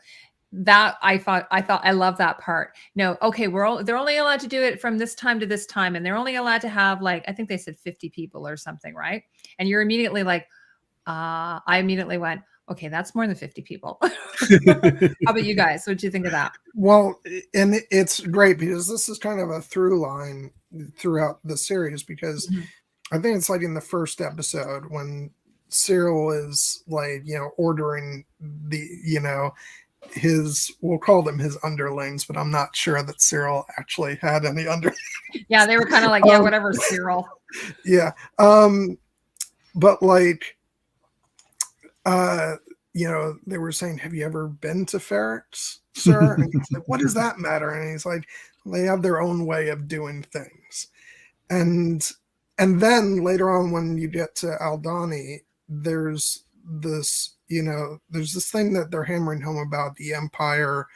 that I love that part. No, okay, they're only allowed to do it from this time to this time, and they're only allowed to have, like, I think they said 50 people or something, right? And you're immediately like, I immediately went, okay, that's more than 50 people. How about you guys? What do you think of that? Well, and it's great because this is kind of a through line throughout the series, because I think it's like in the first episode when Cyril is like, ordering the, we'll call them his underlings, but I'm not sure that Cyril actually had any underlings. Yeah, they were kind of like, yeah, whatever, Cyril. Yeah. But like, they were saying, have you ever been to ferrets, sir? And he's like, what does that matter? And he's like, they have their own way of doing things. And then later on, when you get to Aldani, there's this, there's this thing that they're hammering home about the Empire,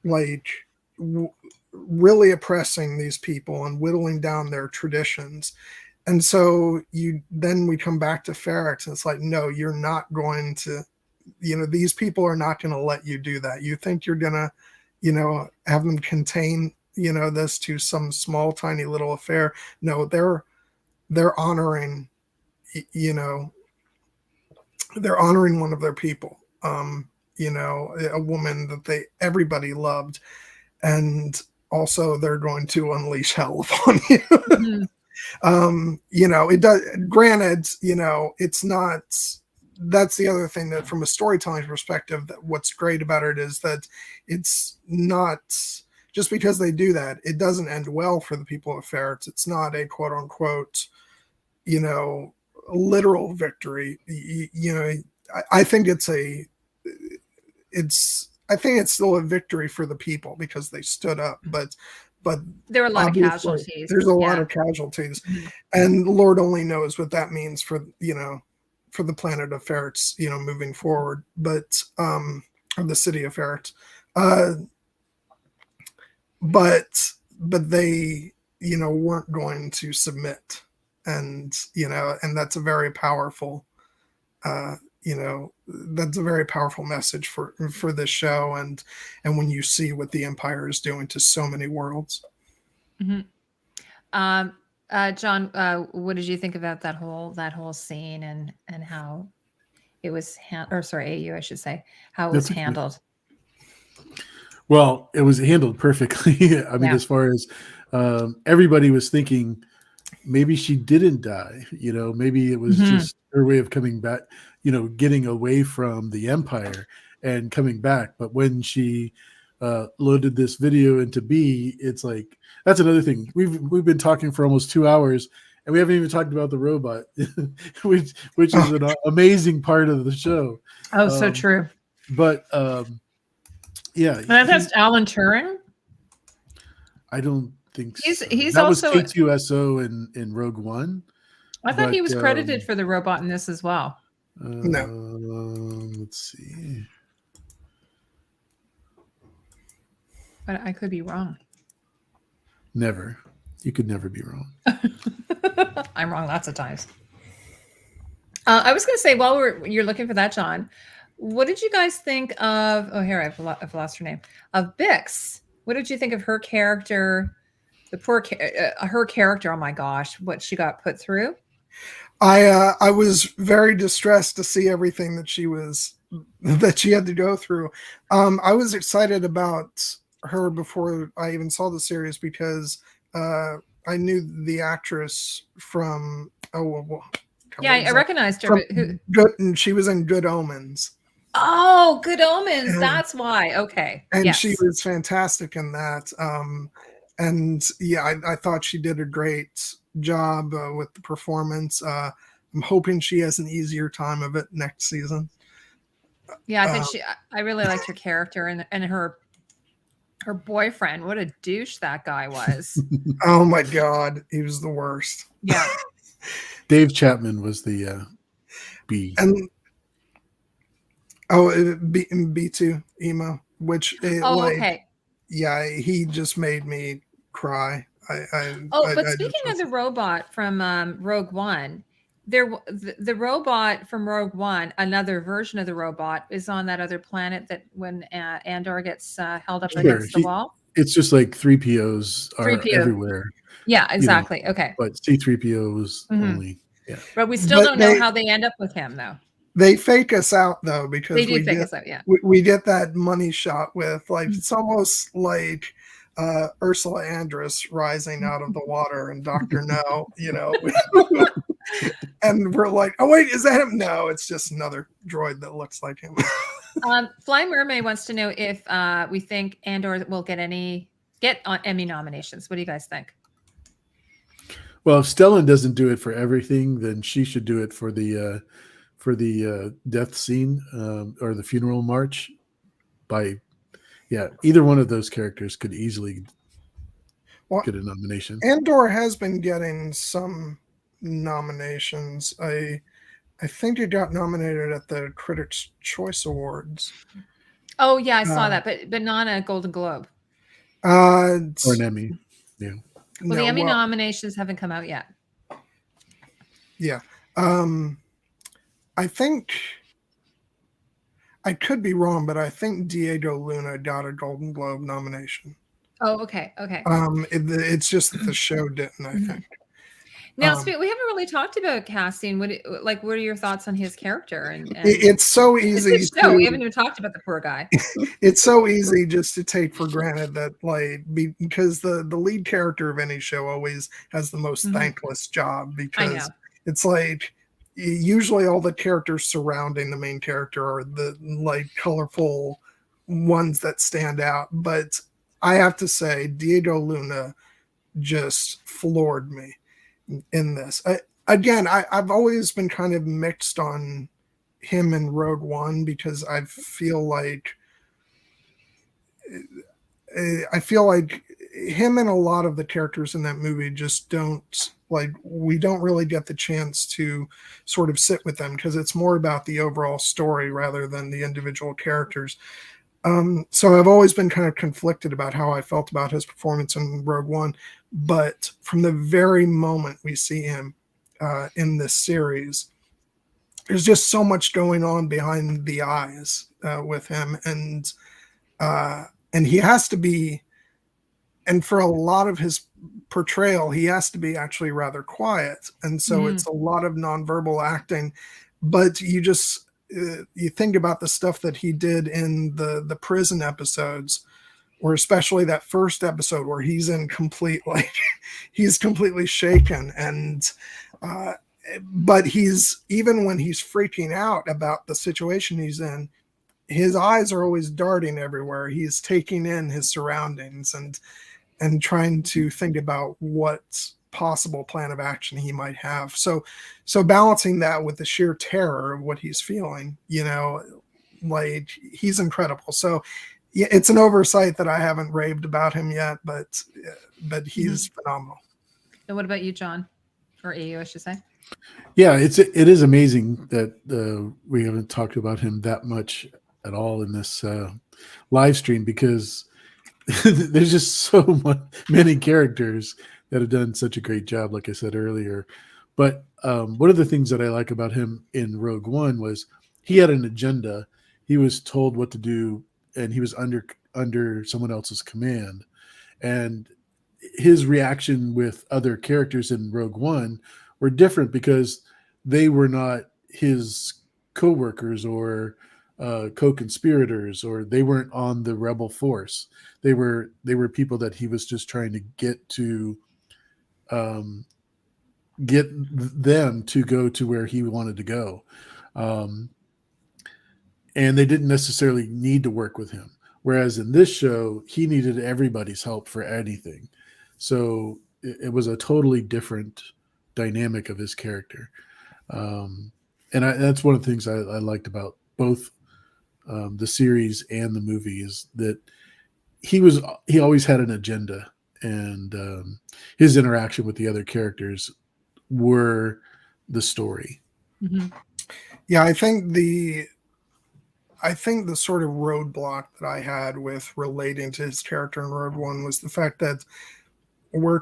like really oppressing these people and whittling down their traditions. And so we come back to ferrets, and it's like, no, you're not going to, these people are not going to let you do that. You think you're going to, have them contain, this to some small, tiny little affair. No, they're honoring, they're honoring one of their people, a woman that everybody loved. And also they're going to unleash hell upon you. It does, granted, it's not, that's the other thing, that from a storytelling perspective, that what's great about it is that it's not just because they do that, it doesn't end well for the people of ferrets. It's not a quote unquote, literal victory. I think it's still a victory for the people because they stood up, but there were a lot of casualties. There's a lot of casualties, and Lord only knows what that means for the planet of ferrets, moving forward. But or the city of ferrets, but they weren't going to submit, and and that's a very powerful that's a very powerful message for this show, and when you see what the Empire is doing to so many worlds. Mm-hmm. John, what did you think about that whole scene and how it was AU, I should say, how it was handled? Well, it was handled perfectly. I mean, as far as everybody was thinking, maybe she didn't die. Maybe it was just her way of coming back. Getting away from the Empire and coming back. But when she loaded this video into B, it's like that's another thing. We've been talking for almost 2 hours, and we haven't even talked about the robot, which is an amazing part of the show. Oh, so true. But yeah, that's Alan Turing. I don't think he's so. He's that also was K2SO in Rogue One. I thought he was credited for the robot in this as well. No. Let's see. But I could be wrong. Never. You could never be wrong. I'm wrong lots of times. I was going to say, while you're looking for that, John, what did you guys think of? Oh, here I've lost her name. Of Bix. What did you think of her character? Her character. Oh my gosh, what she got put through. I was very distressed to see everything that she had to go through. I was excited about her before I even saw the series because I knew the actress from I recognized her. And she was in Good Omens. Oh, Good Omens. That's why. Okay. And she was fantastic in that. And yeah, I thought she did a great job with the performance. I'm hoping she has an easier time of it next season. Yeah, I think I really liked her character and her boyfriend. What a douche that guy was. Oh my God, he was the worst. Yeah. Dave Chapman was the B. And B2 emo, which okay. Yeah, he just made me cry. But speaking of the robot from Rogue One, the robot from Rogue One, another version of the robot, is on that other planet that when Andor gets held up against the wall. It's just like 3POs are 3PO. Everywhere. Yeah, exactly. Okay. But C-3PO was only, yeah. But we still don't know how they end up with him, though. They fake us out, though, because they do fake us out, yeah. We get that money shot with, it's almost like Ursula Andress rising out of the water and Dr. No, and we're like, oh wait, is that him? No, it's just another droid that looks like him. Flying Mermaid wants to know if we think Andor will get Emmy nominations. What do you guys think? Well, if Stellan doesn't do it for everything, then she should do it for the death scene or the funeral march. Either one of those characters could easily get a nomination. Andor has been getting some nominations. I think it got nominated at the Critics' Choice Awards. Oh yeah, I saw that, but not a Golden Globe. Or an Emmy. Yeah. Well, the Emmy nominations haven't come out yet. Yeah. I think I could be wrong, but I think Diego Luna got a Golden Globe nomination. Oh, okay. Okay. It's just that the show didn't, I think. Now, we haven't really talked about casting. What are your thoughts on his character? And it's so easy. We haven't even talked about the poor guy. It's so easy just to take for granted that, because the lead character of any show always has the most thankless job, because it's usually all the characters surrounding the main character are the colorful ones that stand out. But I have to say, Diego Luna just floored me in this. I've always been kind of mixed on him in Rogue One, because I feel like him and a lot of the characters in that movie just don't, we don't really get the chance to sort of sit with them, because it's more about the overall story rather than the individual characters. So I've always been kind of conflicted about how I felt about his performance in Rogue One. But from the very moment we see him in this series, there's just so much going on behind the eyes with him, and he has to be, and for a lot of his portrayal, he has to be actually rather quiet, and so Mhm. it's a lot of nonverbal acting. But you just you think about the stuff that he did in the prison episodes, or especially that first episode where he's in complete, like, he's completely shaken, and but he's, even when he's freaking out about the situation he's in, his eyes are always darting everywhere. He's taking in his surroundings and trying to think about what possible plan of action he might have. So balancing that with the sheer terror of what he's feeling, like, he's incredible. So yeah, it's an oversight that I haven't raved about him yet, but he's phenomenal. And what about you, John? Or AU, I should say. Yeah, it is amazing that we haven't talked about him that much at all in this live stream, because there's just so many characters that have done such a great job, like I said earlier. But one of the things that I like about him in Rogue One was he had an agenda. He was told what to do, and he was under someone else's command. And his reaction with other characters in Rogue One were different, because they were not his co-workers or co-conspirators, or they weren't on the rebel force. They were people that he was just trying to get them to go to where he wanted to go. And they didn't necessarily need to work with him. Whereas in this show, he needed everybody's help for anything. So it was a totally different dynamic of his character. And that's one of the things I liked about both the series and the movie, is that he always had an agenda, and his interaction with the other characters were the story. Mm-hmm. Yeah, I think the sort of roadblock that I had with relating to his character in Rogue One was the fact that we're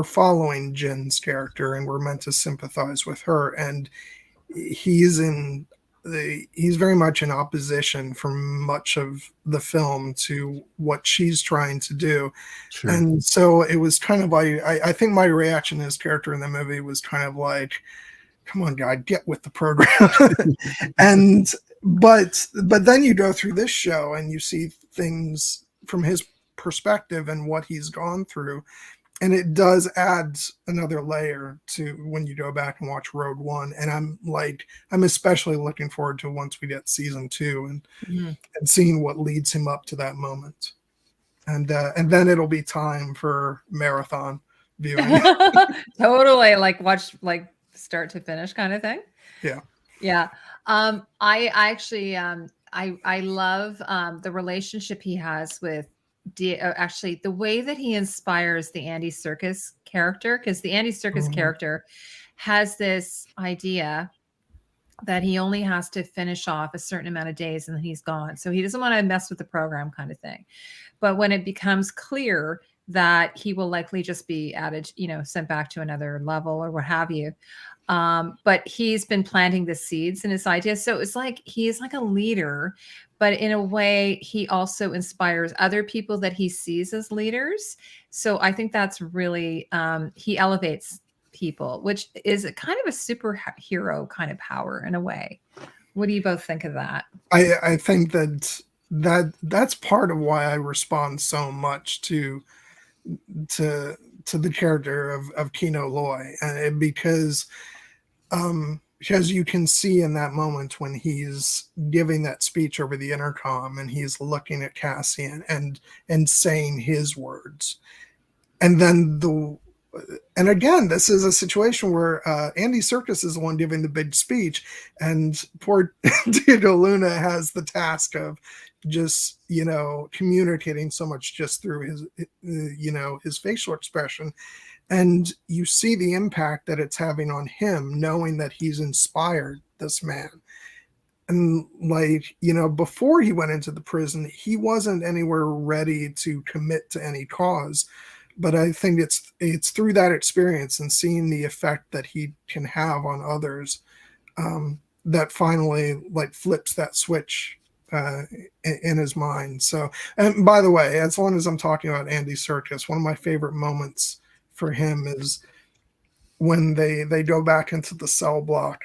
following Jin's character, and we're meant to sympathize with her, and he's very much in opposition for much of the film to what she's trying to do. Sure. And so it was kind of like, I think my reaction to his character in the movie was kind of like, come on, guy, get with the program. And but then you go through this show and you see things from his perspective and what he's gone through, and it does add another layer to when you go back and watch Rogue One. And I'm especially looking forward to once we get season 2 and seeing what leads him up to that moment. And then it'll be time for marathon viewing. Totally, like watch, like start to finish kind of thing. Yeah. I actually I love the relationship he has with actually the way that he inspires the Andy Serkis character, because the Andy Serkis character has this idea that he only has to finish off a certain amount of days and then he's gone. So he doesn't want to mess with the program, kind of thing. But when it becomes clear that he will likely just be added, sent back to another level or what have you. But he's been planting the seeds in his ideas. So it's like he's like a leader, but in a way, he also inspires other people that he sees as leaders. So I think that's really, he elevates people, which is a kind of a superhero kind of power in a way. What do you both think of that? I think that's part of why I respond so much to the character of Kino Loy, and because as you can see in that moment when he's giving that speech over the intercom and he's looking at Cassian and saying his words, and then and again, this is a situation where Andy Serkis is the one giving the big speech, and poor Diego Luna has the task of just communicating so much just through his facial expression. And you see the impact that it's having on him, knowing that he's inspired this man. And before he went into the prison, he wasn't anywhere ready to commit to any cause. But I think it's through that experience and seeing the effect that he can have on others that finally like flips that switch in his mind. So, and by the way, as long as I'm talking about Andy Serkis, one of my favorite moments for him is when they go back into the cell block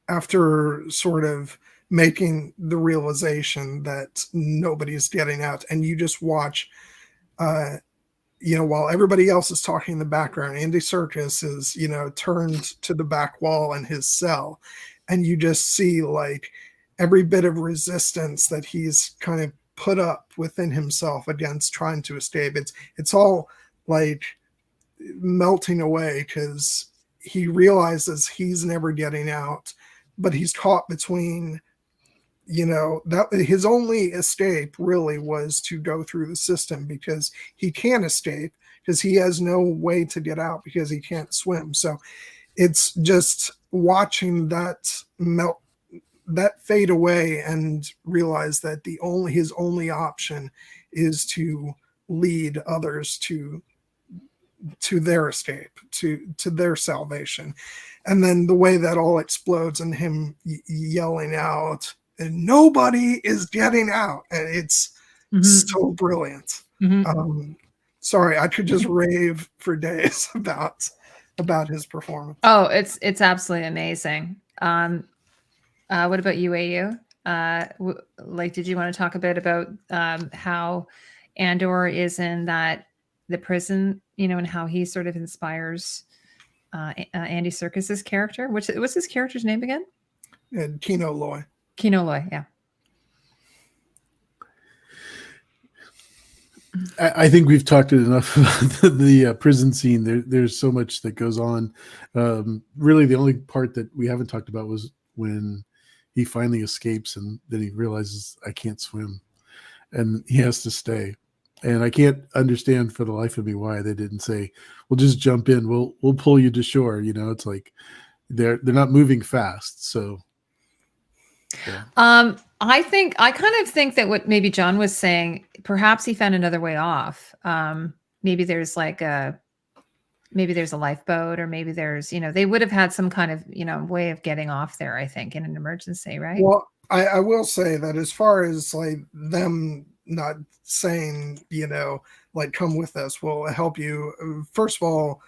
after sort of making the realization that nobody's getting out, and you just watch while everybody else is talking in the background, Andy Serkis is, turned to the back wall in his cell, and you just see like every bit of resistance that he's kind of put up within himself against trying to escape. It's all like melting away because he realizes he's never getting out, but he's caught between, that his only escape really was to go through the system, because he can't escape because he has no way to get out because he can't swim. So it's just watching that fade away and realize that his only option is to lead others to their escape, to their salvation. And then the way that all explodes and him yelling out, and nobody is getting out, and it's so brilliant. Sorry, I could just rave for days about his performance. Oh, it's absolutely amazing. What about you, AU? Did you want to talk a bit about how Andor is in the prison, and how he sort of inspires Andy Serkis's character? What's his character's name again? Kino Loy. Kino Loy, yeah. I think we've talked enough about the prison scene. There's so much that goes on. Really, the only part that we haven't talked about was when he finally escapes and then he realizes, I can't swim, and he has to stay. And I can't understand for the life of me why they didn't say, "We'll just jump in. We'll pull you to shore." It's like they're not moving fast. So, yeah. I kind of think that what maybe John was saying, perhaps he found another way off. Maybe there's a lifeboat, or maybe there's, they would have had some kind of, way of getting off there, I think, in an emergency, right? Well, I will say that as far as like them not saying, like, come with us, we'll help you. First of all,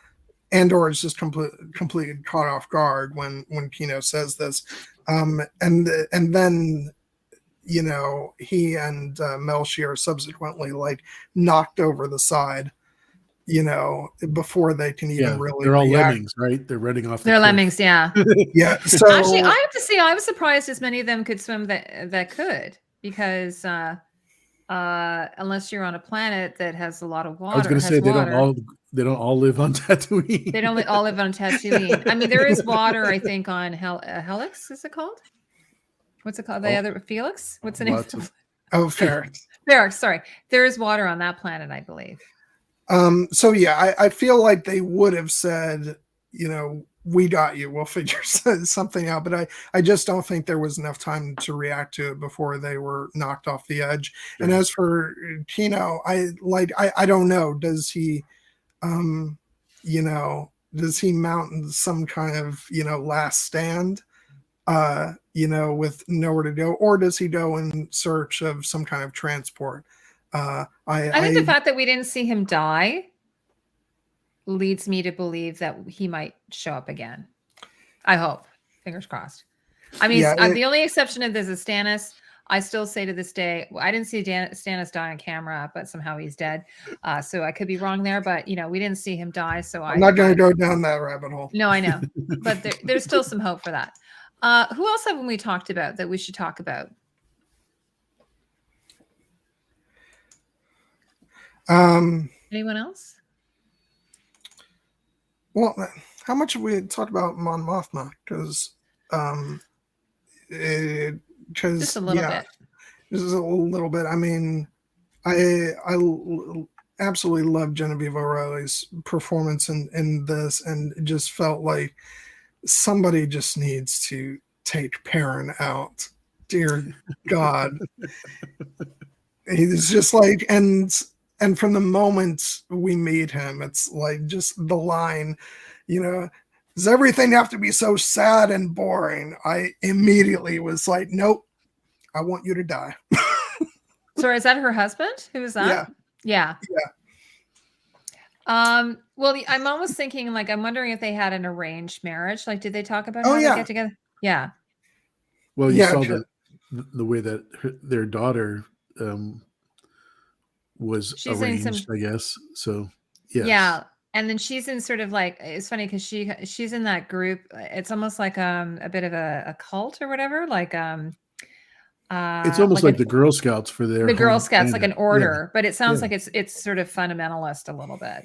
Andor is just completely caught off guard when Kino says this. And then, he and Melshi are subsequently like knocked over the side, before they can even really. They're all lemmings, right? They're running off. They're lemmings, yeah. Yeah. So actually, I have to say, I was surprised as many of them could swim that could, because unless you're on a planet that has a lot of water. I was going to say they don't all live on Tatooine. They don't all live on Tatooine. I mean, there is water, I think, on Helix. Is it called? What's it called? The other Felix? What's the name? Ferrex. Ferrex. Sorry, there is water on that planet, I believe. So yeah, I feel like they would have said, we got you. We'll figure something out. But I just don't think there was enough time to react to it before they were knocked off the edge. Yeah. And as for Kino, I don't know. Does he, does he mount some kind of, last stand, with nowhere to go, or does he go in search of some kind of transport? I think the fact that we didn't see him die leads me to believe that he might show up again. I hope. Fingers crossed. I mean, the only exception of this is Stannis. I still say to this day, I didn't see Stannis die on camera, but somehow he's dead. So I could be wrong there, but we didn't see him die. So I'm not going to go down that rabbit hole. No, I know, but there's still some hope for that. Who else haven't we talked about that we should talk about? Anyone else? Well, how much have we talked about Mon Mothma? Because just a little bit. Just a little bit. I mean, I absolutely love Genevieve O'Reilly's performance in this, and it just felt like somebody just needs to take Perrin out. Dear God. He's just like, and from the moment we meet him, it's like just the line, does everything have to be so sad and boring? I immediately was like, nope, I want you to die. So is that her husband? Who is that? Yeah. Well, I'm almost thinking, like, I'm wondering if they had an arranged marriage. Like, did they talk about Oh, how yeah. they get together? Yeah. Well, you Yeah, saw true. the way that their daughter was She's in some, arranged, I guess. So, yes. yeah. And then she's in sort of like, it's funny because she's in that group. It's almost like a bit of a cult or whatever. Like It's almost like an, the Girl Scouts for their the Girl home Scouts, like planet. an order, but it sounds Yeah. like it's sort of fundamentalist a little bit.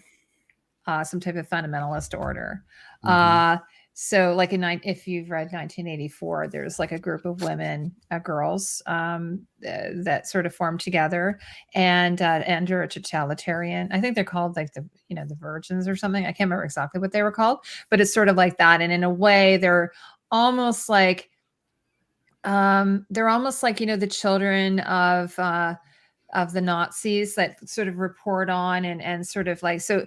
Some type of fundamentalist order. So like if you've read 1984, there's like a group of women, girls, that sort of form together and under a totalitarian. I think they're called like the Virgins or something. I can't remember exactly what they were called, but it's sort of like that. And in a way, they're almost like the children of the Nazis that sort of report on and sort of like, so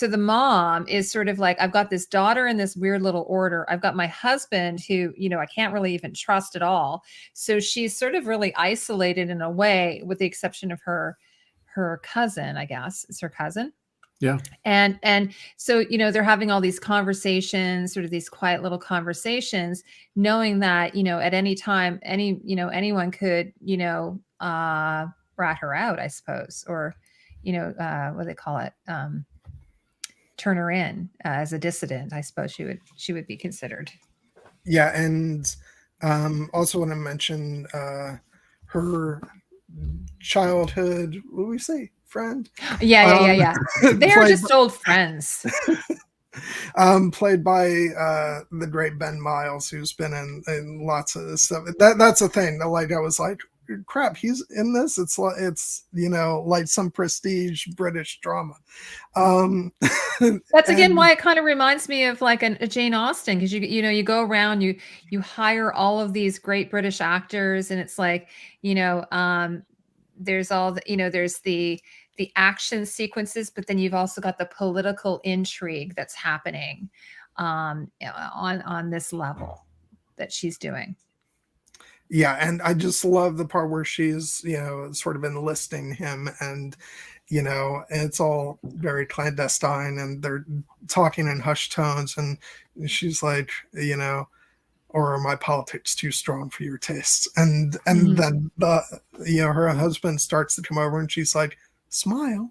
the mom is sort of like, I've got this daughter in this weird little order. I've got my husband who, I can't really even trust at all. So she's sort of really isolated in a way, with the exception of her cousin, I guess. It's her cousin. Yeah. And so, they're having all these conversations, sort of these quiet little conversations, knowing that, at any time, anyone could, rat her out, I suppose, or, what do they call it? Turn her in as a dissident. I suppose she would be considered. Yeah. And also want to mention her childhood, what do we say? Friend? Yeah. They are just old friends. Played by the great Ben Miles, who's been in lots of stuff. That's a thing. Like, I was like, crap, he's in this. It's like some prestige British drama. That's again why it kind of reminds me of like a Jane Austen, because you go around, you hire all of these great British actors, and it's like, there's all the, there's the action sequences, but then you've also got the political intrigue that's happening on this level that she's doing. Yeah, and I just love the part where she's, sort of enlisting him, and it's all very clandestine, and they're talking in hushed tones, and she's like, or are my politics too strong for your tastes? And then her husband starts to come over, and she's like, smile.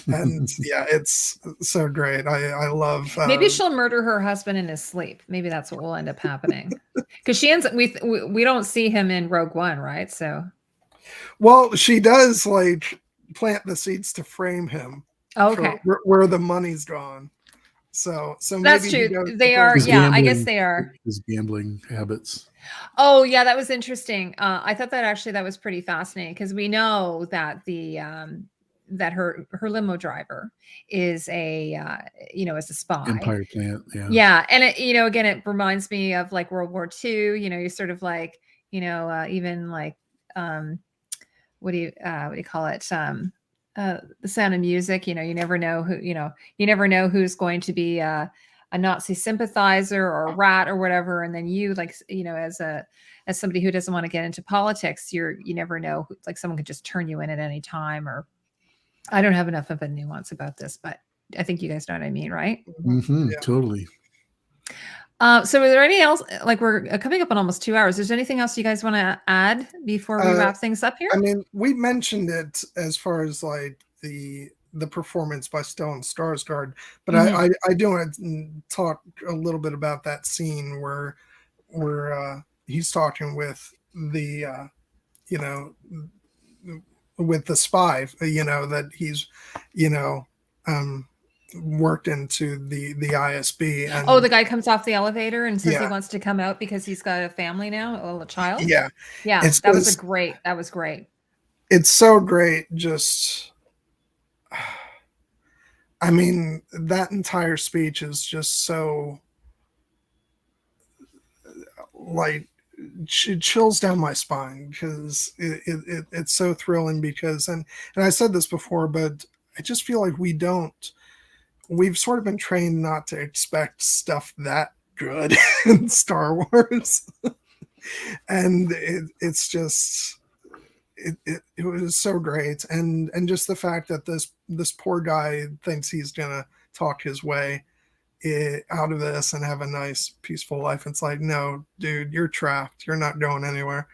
And yeah, it's so great. I love. Maybe she'll murder her husband in his sleep. Maybe that's what will end up happening. Because she ends up, we don't see him in Rogue One, right? So, well, she does like plant the seeds to frame him. Okay, where the money's gone. So that's maybe true. They are, yeah. I guess they are his gambling habits. Oh yeah, that was interesting. I thought that was pretty fascinating, because we know that that her limo driver is is a spy. Empire plant, yeah. Yeah, and it, again, it reminds me of like World War II. You sort of like, even like what do you call it? The Sound of Music. You never know who's going to be a Nazi sympathizer or a rat or whatever, and then you, like, as somebody who doesn't want to get into politics, you never know, like, someone could just turn you in at any time. Or I don't have enough of a nuance about this, but I think you guys know what I mean, right? Mm-hmm, yeah. Totally. So is there anything else? Like, we're coming up on almost 2 hours. Is there anything else you guys want to add before we wrap things up here? I mean, we mentioned it as far as like the performance by Stellan Skarsgård, but I do want to talk a little bit about that scene where he's talking with the with the spy, that he's worked into the ISB. And the guy comes off the elevator and says he wants to come out because he's got a family now, a child. Yeah. That was great. It's so great. Just, I mean, that entire speech is just so, like, it chills down my spine, because it's so thrilling, because, and I said this before, but I just feel like we don't we've sort of been trained not to expect stuff that good in Star Wars. And it's just it was so great, and just the fact that this poor guy thinks he's gonna talk his way out of this and have a nice peaceful life. It's like, no, dude, you're trapped. You're not going anywhere.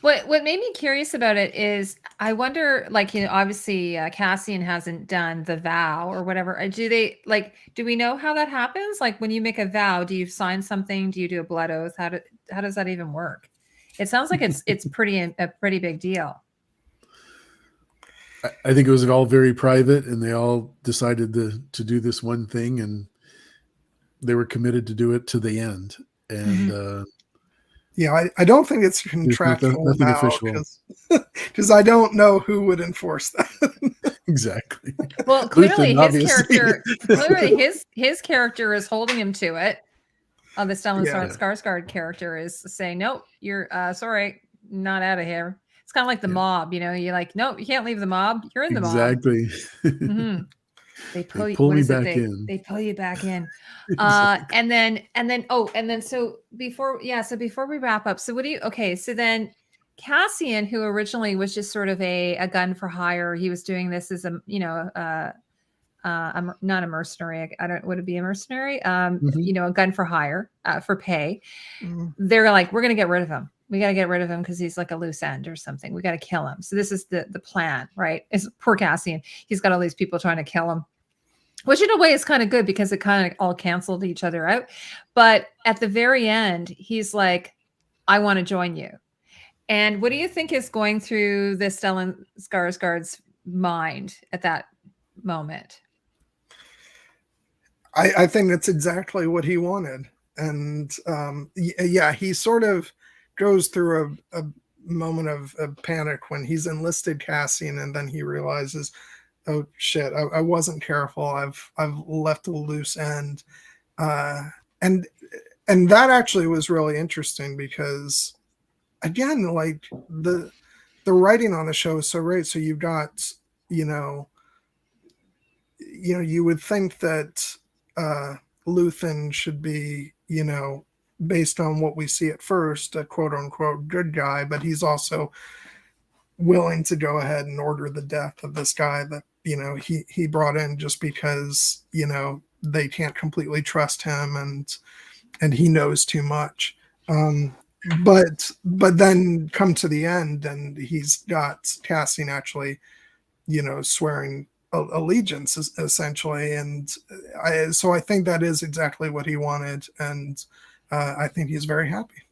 What made me curious about it is I wonder, like, obviously Cassian hasn't done the vow or whatever. Do we know how that happens? Like, when you make a vow, do you sign something? Do you do a blood oath? How does that even work? It sounds like it's a pretty big deal. I think it was all very private, and they all decided to do this one thing, and they were committed to do it to the end. And yeah, I don't think it's contractual nothing now, official, because I don't know who would enforce that. Exactly. Well, clearly Luthen, his character is holding him to it. The Stellan Yeah. Skarsgård character is saying, "Nope, you're sorry, not out of here." It's kind of like the mob, you're like, "Nope, you can't leave the mob. You're in the mob." Exactly. Mm-hmm. They pull me back in. They pull you back in. Exactly. and then so before we wrap up, so so then Cassian, who originally was just sort of a gun for hire, he was doing this as not a mercenary. Would it be a mercenary? A gun for hire, for pay. They're like, we're going to get rid of him. We got to get rid of him because he's like a loose end or something. We got to kill him. So this is the plan, right? Is poor Cassian. He's got all these people trying to kill him, which in a way is kind of good because it kind of all canceled each other out. But at the very end, he's like, I want to join you. And what do you think is going through the Stellan Skarsgård's mind at that moment? I think that's exactly what he wanted. And he sort of goes through a moment of panic when he's enlisted Cassian, and then he realizes, oh shit, I wasn't careful. I've left a loose end. And that actually was really interesting because, again, like the writing on the show is so great. So you've got, you would think that Luthen should be, based on what we see at first, a quote unquote good guy, but he's also willing to go ahead and order the death of this guy that, he brought in just because, they can't completely trust him and he knows too much. But then come to the end and he's got Cassian actually, swearing allegiance essentially. And so I think that is exactly what he wanted. And I think he's very happy.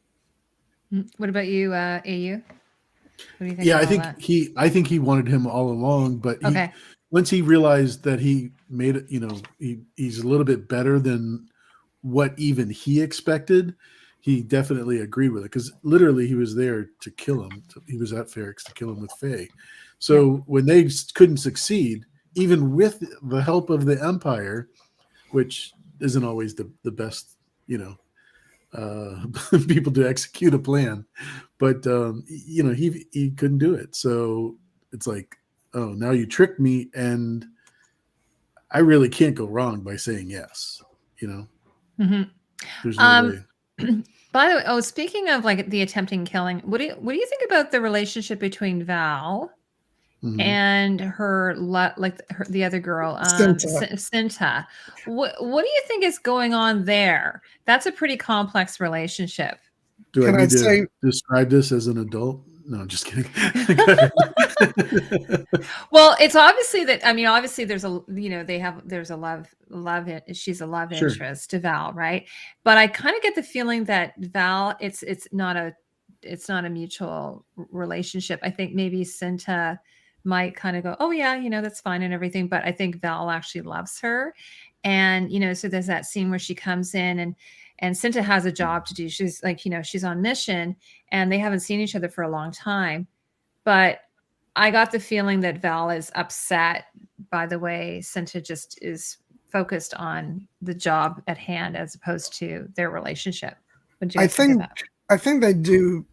What about you, AU? What do you think? Yeah, I think he wanted him all along, but once he realized that he made it, he's a little bit better than what even he expected, he definitely agreed with it because literally he was there to kill him. He was at Ferrix to kill him with Faye. So when they couldn't succeed, even with the help of the Empire, which isn't always the best, people to execute a plan, but he couldn't do it. So it's like, oh, now you tricked me, and I really can't go wrong by saying yes. There's no way. By the way, speaking of like the attempting killing, what do you think about the relationship between Val and the other girl, Cinta? What do you think is going on there? That's a pretty complex relationship. Do I need to describe this as an adult? No, I'm just kidding. Well, it's obviously that, obviously there's there's a love she's a love interest to Val, right? But I kind of get the feeling that Val, it's not a mutual relationship. I think maybe Cinta might kind of go, oh yeah, that's fine and everything. But I think Val actually loves her. And, so there's that scene where she comes in and Cinta has a job to do. She's like, she's on mission and they haven't seen each other for a long time. But I got the feeling that Val is upset by the way Cinta just is focused on the job at hand as opposed to their relationship. I think they do.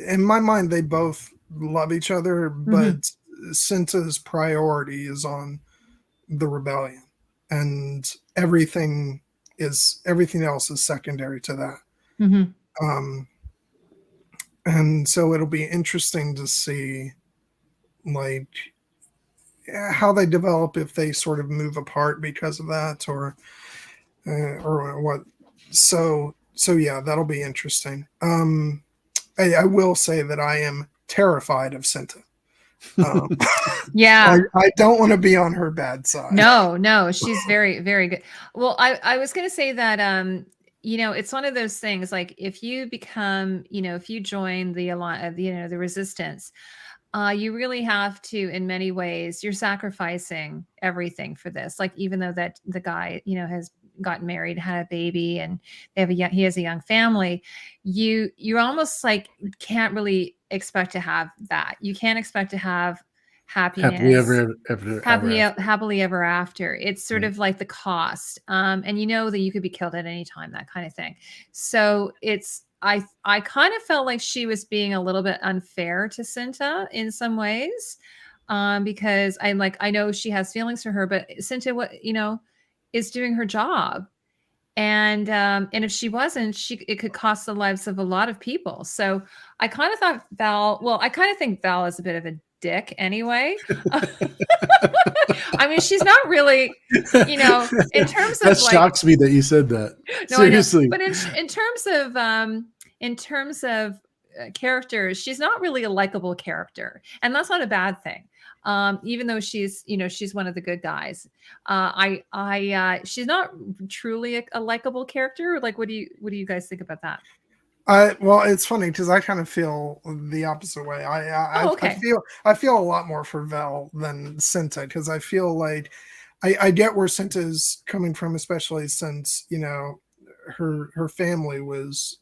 In my mind, they both love each other, but Cinta's priority is on the rebellion. and everything else is secondary to that. Mm-hmm. And so it'll be interesting to see like how they develop, if they sort of move apart because of that, or what. So yeah, that'll be interesting. I will say that I am terrified of Cinta. Yeah. I don't want to be on her bad side. No, she's very, very good. Well, I was going to say that, it's one of those things, like if you become, if you join the the resistance, you really have to, in many ways, you're sacrificing everything for this. Like, even though that the guy, has gotten married, had a baby, and he has a young family, you're almost like can't really expect to have that. You can't expect to have Happily happiness, happily ever after. It's sort of like the cost, and that you could be killed at any time, that kind of thing. So I kind of felt like she was being a little bit unfair to Cinta in some ways, because I know she has feelings for her, but Cinta, is doing her job, and if she wasn't, it could cost the lives of a lot of people. So I kind of thought I kind of think Val is a bit of a dick anyway. I mean, she's not really, in terms of that shocks me that you said that. No, Seriously. But in terms of characters, she's not really a likable character, and that's not a bad thing. Even though she's one of the good guys, she's not truly a likable character. Like, what do you guys think about that? Well, it's funny because I kind of feel the opposite way. Okay. I feel a lot more for Vel than Cinta, because I feel like I get where Cinta is coming from, especially since her family was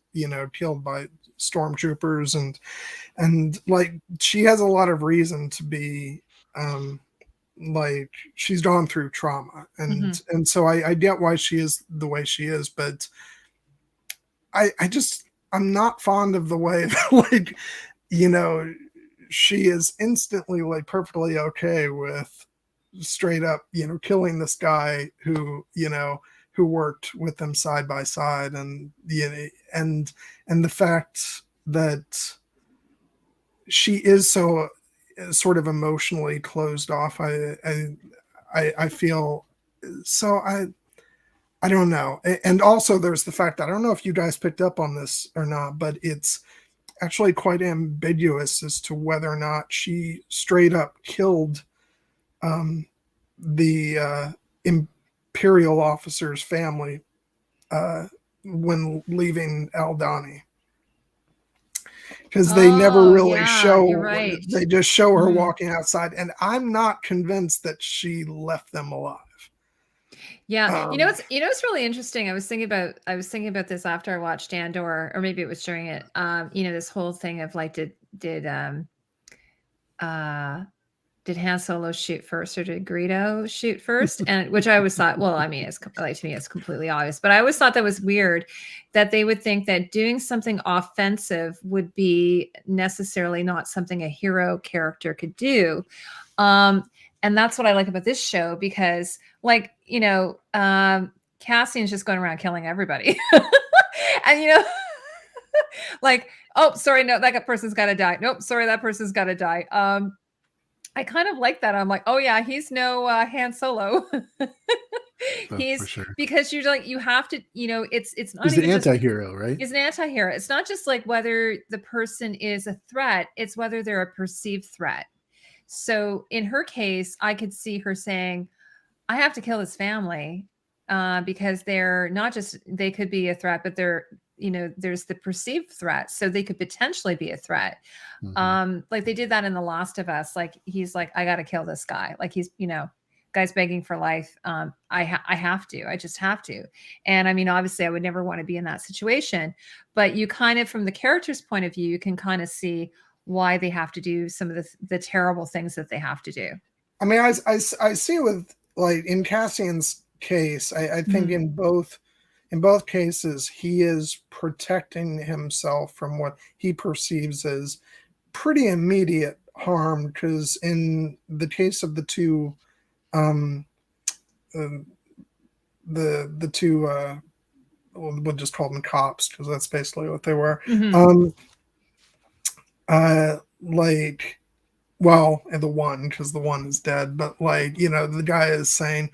killed by stormtroopers, and like she has a lot of reason to be like she's gone through trauma, and so I get why she is the way she is, but I'm not fond of the way that, like, she is instantly like perfectly okay with straight up, killing this guy who worked with them side by side, and and the fact that she is so sort of emotionally closed off. I feel so I don't know. And also there's the fact that I don't know if you guys picked up on this or not, but it's actually quite ambiguous as to whether or not she straight up killed the Imperial officer's family when leaving Aldani. Because they never really show, you're right. They just show her walking outside, and I'm not convinced that she left them alive. Yeah, it's really interesting. I was thinking about this after I watched Andor, or maybe it was during it. This whole thing of like, did Han Solo shoot first, or did Greedo shoot first? And which I always thought, well, I mean, it's like, to me, it's completely obvious, but I always thought that was weird that they would think that doing something offensive would be necessarily not something a hero character could do. And that's what I like about this show, because like, Cassian's just going around killing everybody. And like, oh, sorry, no, that person's got to die. Nope, sorry, that person's got to die. I kind of like that. I'm like, oh yeah, he's no Han Solo. He's, sure. Because you're like, you have to, it's not. He's the anti-hero, right? He's an anti-hero. It's not just like whether the person is a threat; it's whether they're a perceived threat. So in her case, I could see her saying, I have to kill his family because they're not just, they could be a threat, but they're, there's the perceived threat. So they could potentially be a threat. Like they did that in The Last of Us. Like he's like, I got to kill this guy. Like he's, guy's begging for life. I have to, I just have to. And I mean, obviously I would never want to be in that situation, but you kind of, from the character's point of view, you can kind of see why they have to do some of the terrible things that they have to do. I mean, I see with, like, in Cassian's case, I think in both cases, he is protecting himself from what he perceives as pretty immediate harm. Because in the case of the two the two we'll just call them cops because that's basically what they were. Mhm. Like, well, and the one, because the one is dead, but like, the guy is saying,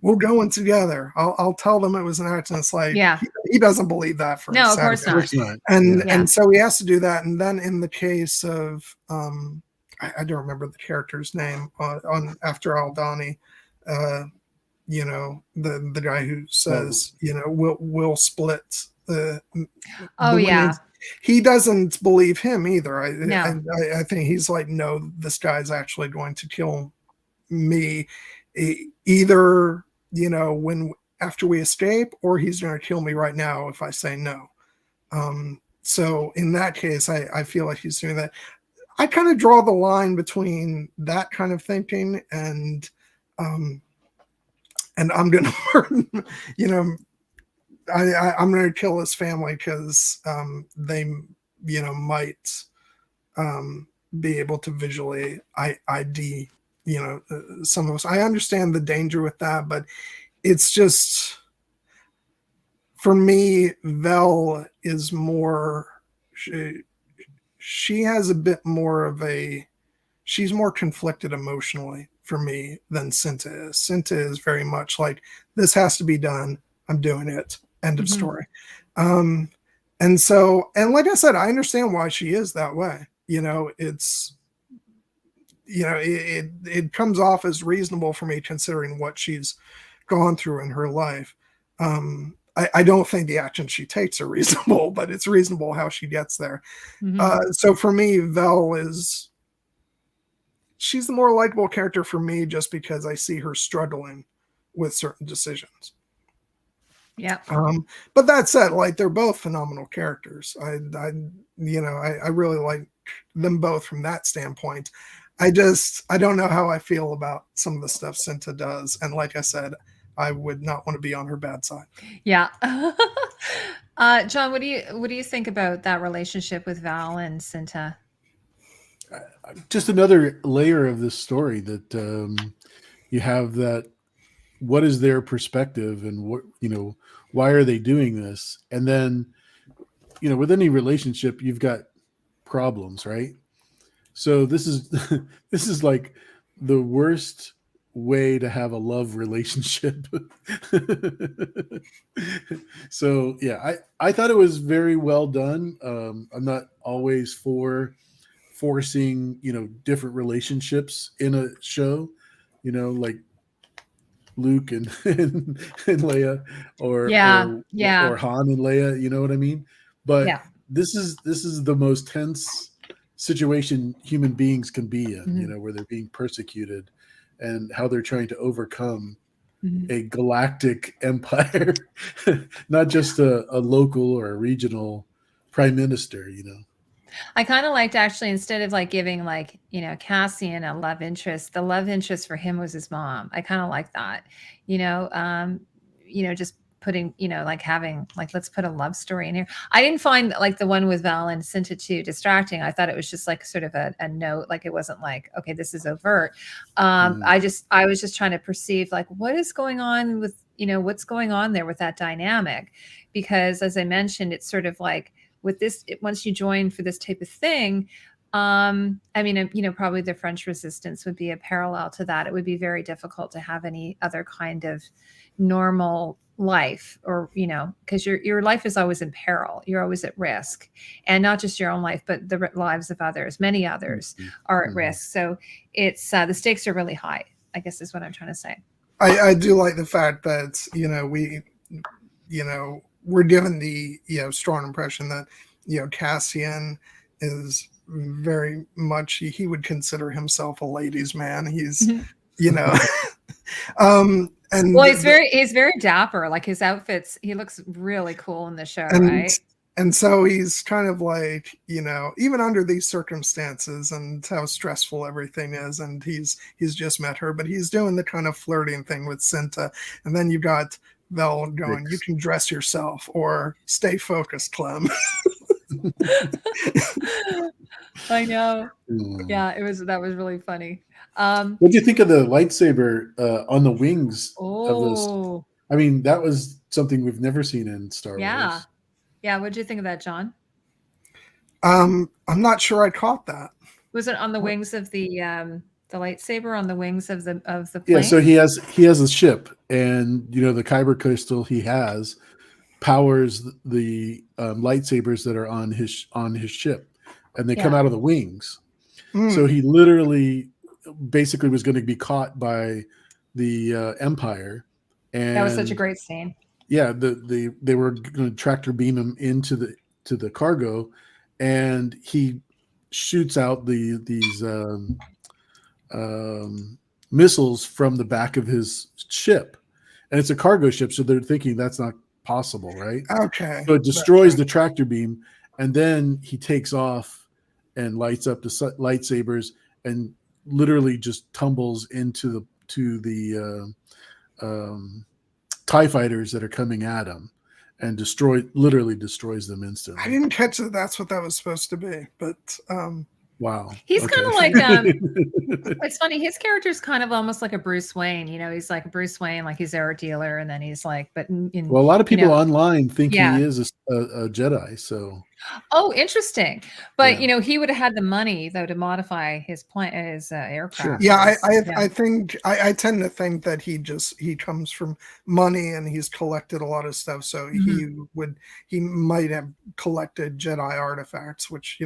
we'll go in together. I'll tell them it was an accident. It's like Yeah. he doesn't believe that for a No, of second. course Of not. course not. And Yeah. and so he has to do that. And then in the case of I don't remember the character's name on After Aldani, the guy who says, we'll split the Oh yeah. winnings. He doesn't believe him either. No. I think he's like, no, this guy's actually going to kill me, either when after we escape, or he's going to kill me right now if I say no. So in that case, I feel like he's doing that. I kind of draw the line between that kind of thinking and I'm going to, I'm going to kill his family because they, might be able to visually ID, some of us. I understand the danger with that, but it's just, for me, Vel is more, she has a bit more of she's more conflicted emotionally for me than Cinta is. Cinta is very much like, this has to be done. I'm doing it. End of story. And so, and like I said, I understand why she is that way. It's, it comes off as reasonable for me considering what she's gone through in her life. I don't think the actions she takes are reasonable, but it's reasonable how she gets there. So for me, Vel she's the more likable character for me just because I see her struggling with certain decisions. Yeah. But that said, like, they're both phenomenal characters. I really like them both from that standpoint. I don't know how I feel about some of the stuff Cinta does. And like I said, I would not want to be on her bad side. Yeah. John, what do you think about that relationship with Val and Cinta? Just another layer of this story that you have, that what is their perspective, and what, why are they doing this? And then, with any relationship, you've got problems, right? So this is this is like the worst way to have a love relationship. So yeah, I thought it was very well done. I'm not always for forcing, different relationships in a show, like Luke and Leia, or Han and Leia, you know what I mean? But this is the most tense situation human beings can be in, where they're being persecuted, and how they're trying to overcome a galactic empire, not just a local or a regional prime minister. I kind of liked, actually, instead of like giving like, Cassian a love interest, the love interest for him was his mom. I kind of like that, just putting, like having like, let's put a love story in here. I didn't find like the one with Val and Cinta too distracting. I thought it was just like sort of a note, like it wasn't like, okay, this is overt. I was just trying to perceive like, what is going on with, what's going on there with that dynamic? Because as I mentioned, it's sort of like, with this, once you join for this type of thing, I mean, probably the French Resistance would be a parallel to that. It would be very difficult to have any other kind of normal life, or, because your life is always in peril. You're always at risk, and not just your own life, but the lives of others. Many others are at risk. So it's the stakes are really high, I guess is what I'm trying to say. I do like the fact that, we're given the strong impression that Cassian is very much, he would consider himself a ladies' man. He's and well, he's very dapper. Like his outfits, he looks really cool in the show, right? And so he's kind of like, even under these circumstances and how stressful everything is, and he's just met her, but he's doing the kind of flirting thing with Cinta. And then you've got Vel going, you can dress yourself, or stay focused, Clem. I know. Yeah, that was really funny. What do you think of the lightsaber on the wings of this? I mean, that was something we've never seen in Star Yeah. Wars. Yeah. What did you think of that, John? I'm not sure I caught that. Was it on the wings of the lightsaber on the wings of the plane? Yeah, so he has a ship, and the kyber crystal he has powers the lightsabers that are on his ship, and they come Yeah. out of the wings. Mm. So he literally, basically, was going to be caught by the Empire, and That was such a great scene. yeah, they were going to tractor beam him into the cargo, and he shoots out these missiles from the back of his ship, and it's a cargo ship, so they're thinking that's not possible, right? Okay. So it destroys the tractor beam, and then he takes off and lights up the lightsabers, and literally just tumbles into the TIE fighters that are coming at him, and literally destroys them instantly. I didn't catch that that's what that was supposed to be, but wow. He's Okay. kind of like it's funny, his character is kind of almost like a Bruce Wayne. He's like Bruce Wayne, like he's a dealer, and then he's like, but well, a lot of people online think Yeah. he is a Jedi. So Oh, interesting. But Yeah. he would have had the money though to modify his aircraft. Sure. yeah, I think I tend to think that he comes from money and he's collected a lot of stuff, so he might have collected Jedi artifacts, which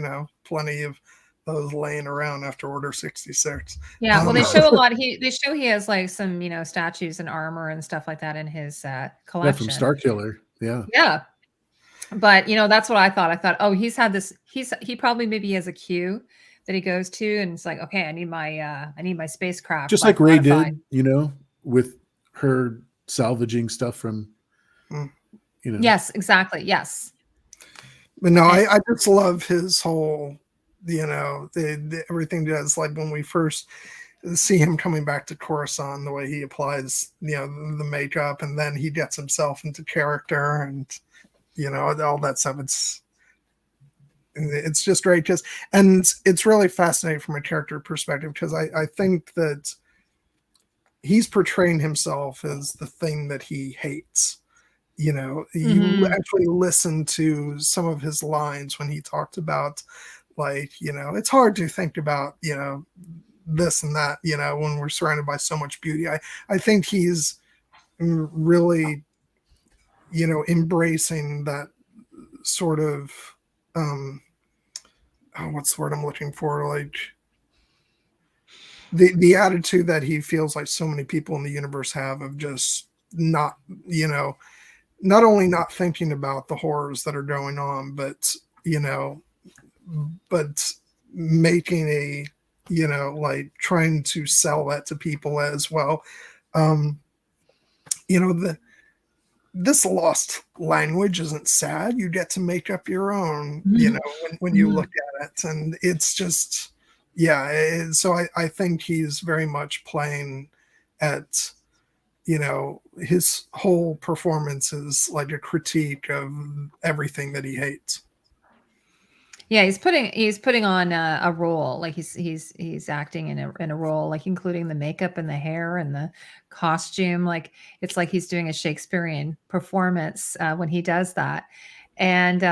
plenty of those laying around after Order 66. Yeah, well, they show a lot. They show he has like some statues and armor and stuff like that in his collection. Yeah, from Starkiller. Yeah. Yeah. But that's what I thought. I thought, oh, he's had this. He probably maybe has a queue that he goes to, and it's like, okay, I need my spacecraft. Just like Rey did, with her salvaging stuff from, Yes, exactly. Yes. But no, I just love his whole, everything he does. Like when we first see him coming back to Coruscant, the way he applies, the makeup, and then he gets himself into character, and all that stuff. It's just great and it's really fascinating from a character perspective, because I think that he's portraying himself as the thing that he hates. You actually listen to some of his lines when he talked about, like, it's hard to think about, this and that, when we're surrounded by so much beauty. I think he's really, embracing that sort of, what's the word I'm looking for? Like the attitude that he feels like so many people in the universe have, of just not, not only not thinking about the horrors that are going on, but making a, like trying to sell that to people as well. This lost language isn't sad. You get to make up your own, when you look at it. And it's just, so I think he's very much playing at, his whole performance is like a critique of everything that he hates. Yeah, he's putting on a role, like he's acting in a role, like including the makeup and the hair and the costume. Like it's like he's doing a Shakespearean performance when he does that. And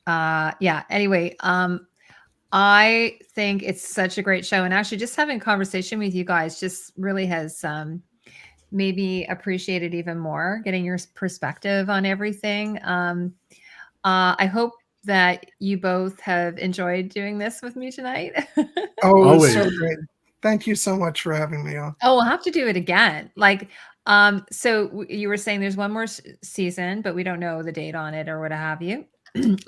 anyway, I think it's such a great show, and actually just having a conversation with you guys just really has made me appreciate it even more, getting your perspective on everything. I hope that you both have enjoyed doing this with me tonight. Oh, it was so great. Thank you so much for having me on. Oh, we'll have to do it again. Like, so you were saying there's one more season, but we don't know the date on it or what have you.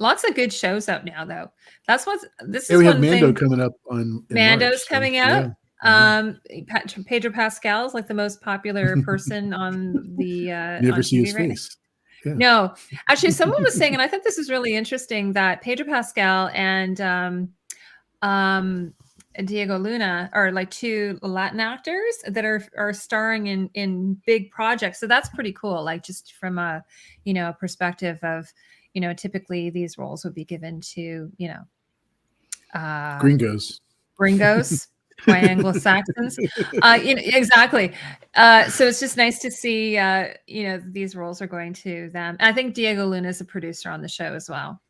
Lots of good shows out now, though. That's this is we one have Mando thing. coming up on Mando's March, coming out. Pedro Pascal is like the most popular person on the never on see TV his right face. Yeah. No, actually, someone was saying, and I thought this was really interesting, that Pedro Pascal and Diego Luna are like two Latin actors that are starring in big projects. So that's pretty cool. Like just from a perspective of typically these roles would be given to Gringos. Why Anglo-Saxons? Exactly. So it's just nice to see, these roles are going to them. I think Diego Luna is a producer on the show as well.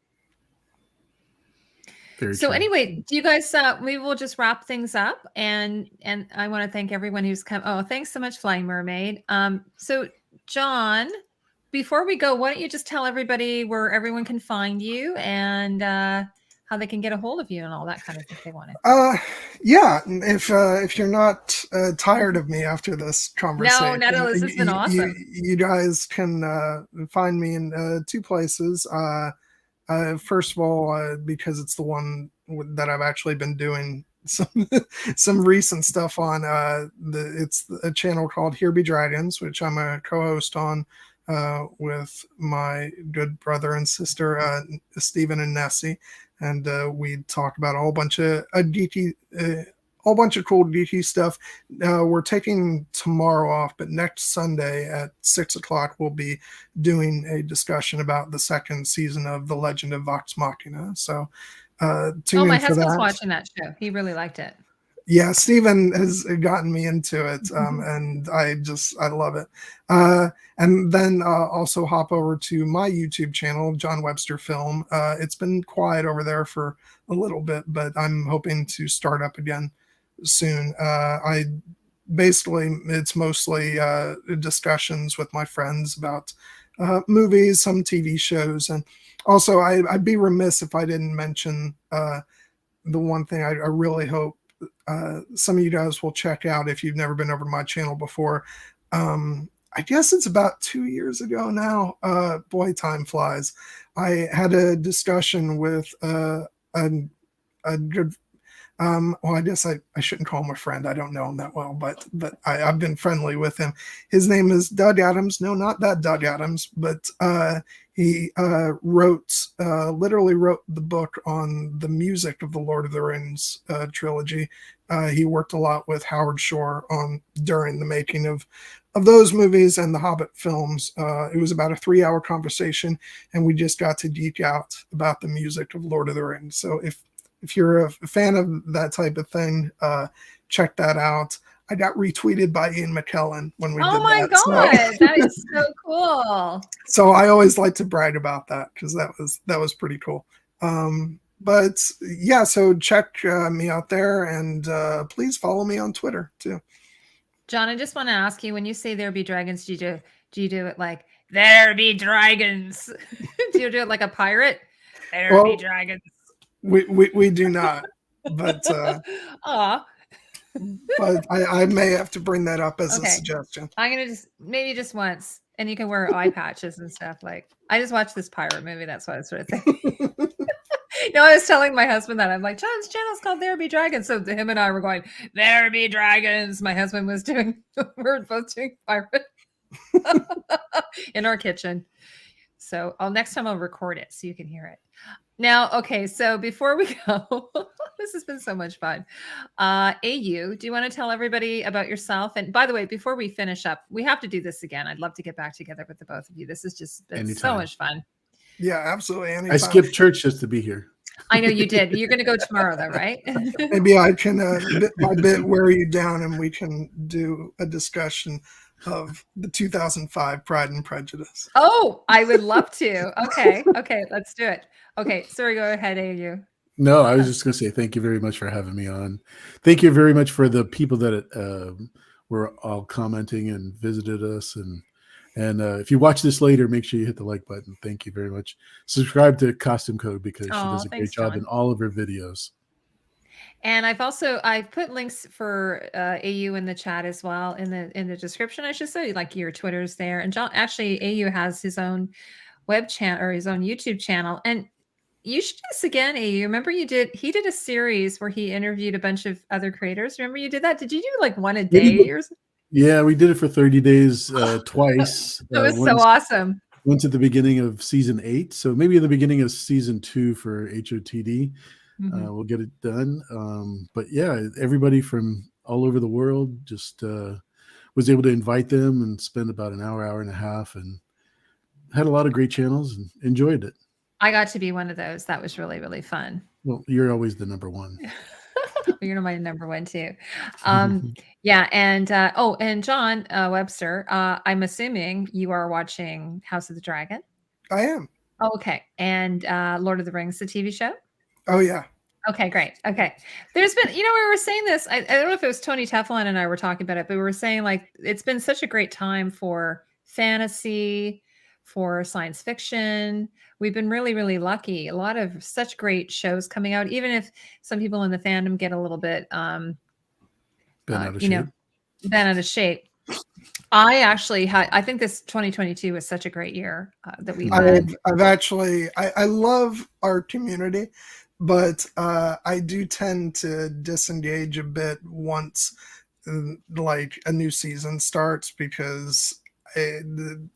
Very So true. anyway, do you guys? We will just wrap things up, and I want to thank everyone who's come. Oh, thanks so much, Flying Mermaid. So John, before we go, why don't you just tell everybody where everyone can find you and how they can get a hold of you and all that kind of thing if they want to. Yeah, if you're not tired of me after this conversation, no, this has been awesome. You guys can find me in two places. First of all, because it's the one that I've actually been doing some recent stuff on. It's a channel called Here Be Dragons, which I'm a co-host on with my good brother and sister Stephen and Nessie, and we talk about a whole bunch of geeky. Whole bunch of cool geeky stuff. We're taking tomorrow off, but next Sunday at 6:00 we'll be doing a discussion about the second season of The Legend of Vox Machina. So tune in my for husband's that. watching that show. He really liked it. Yeah, Steven has gotten me into it, and I love it. And then also hop over to my YouTube channel, John Webster Film. It's been quiet over there for a little bit, but I'm hoping to start up again soon. It's mostly discussions with my friends about movies, some TV shows, and also I'd be remiss if I didn't mention the one thing I really hope some of you guys will check out if you've never been over to my channel before. I guess it's about 2 years ago now. Boy, time flies. I had a discussion with a good. Well, I guess I shouldn't call him a friend. I don't know him that well, but I've been friendly with him. His name is Doug Adams. No, not that Doug Adams, but he literally wrote the book on the music of the Lord of the Rings trilogy. He worked a lot with Howard Shore during the making of those movies and the Hobbit films. It was about a 3-hour conversation, and we just got to geek out about the music of Lord of the Rings. So if you're a fan of that type of thing, check that out. I got retweeted by Ian McKellen when we did that. Oh my God, that is so cool. So I always like to brag about that because that was pretty cool. But yeah, so check me out there, and please follow me on Twitter too. John, I just want to ask you, when you say there be dragons, do you do it like there be dragons? Do you do it like a pirate? There be dragons. We do not, but but I may have to bring that up as a suggestion. I'm gonna maybe just once, and you can wear eye patches and stuff. Like, I just watched this pirate movie. That's what I was sort of thinking. I was telling my husband that I'm like, John's channel's called There Be Dragons. So him and I were going, There Be Dragons. My husband was we're both doing pirate in our kitchen. So next time I'll record it so you can hear it. Now, okay, so before we go, this has been so much fun. AU, do you want to tell everybody about yourself? And by the way, before we finish up, we have to do this again. I'd love to get back together with the both of you. This has just been so much fun. Yeah, absolutely. Anytime. I skipped church just to be here. I know you did. You're going to go tomorrow, though, right? Maybe I can bit by bit wear you down, and we can do a discussion of the 2005 Pride and Prejudice. Oh, I would love to. Okay, let's do it. Okay, sorry, go ahead, AU. No, I was just going to say thank you very much for having me on. Thank you very much for the people that were all commenting and visited us. And if you watch this later, make sure you hit the like button. Thank you very much. Subscribe to Costume Code because she does a great job in all of her videos. And I've put links for AU in the chat as well in the description. I should say, like, your Twitter's there. And John, actually, AU has his own web channel or his own YouTube channel. And you should do this again, AU. Remember he did a series where he interviewed a bunch of other creators. Remember you did that? Did you do like one a day or something? Yeah, we did it for 30 days twice. That was so awesome. Once at the beginning of season 8. So maybe at the beginning of season 2 for HOTD. We'll get it done. But yeah, everybody from all over the world just was able to invite them and spend about an hour and a half, and had a lot of great channels and enjoyed it. I got to be one of those. That was really, really fun. Well, you're always the number one. You're my number one too. Yeah, and and John Webster, I'm assuming you are watching House of the Dragon. I am. Oh, okay, and Lord of the Rings, the TV show. Oh yeah. Okay, great. Okay, there's been, we were saying this. I don't know if it was Tony Teflon and I were talking about it, but we were saying like it's been such a great time for fantasy, for science fiction. We've been really, really lucky. A lot of such great shows coming out, even if some people in the fandom get a little bit, Been out of shape. bent out of shape. I actually had, I think this 2022 was such a great year that we've had. I've actually, I love our community, but I do tend to disengage a bit once like a new season starts, because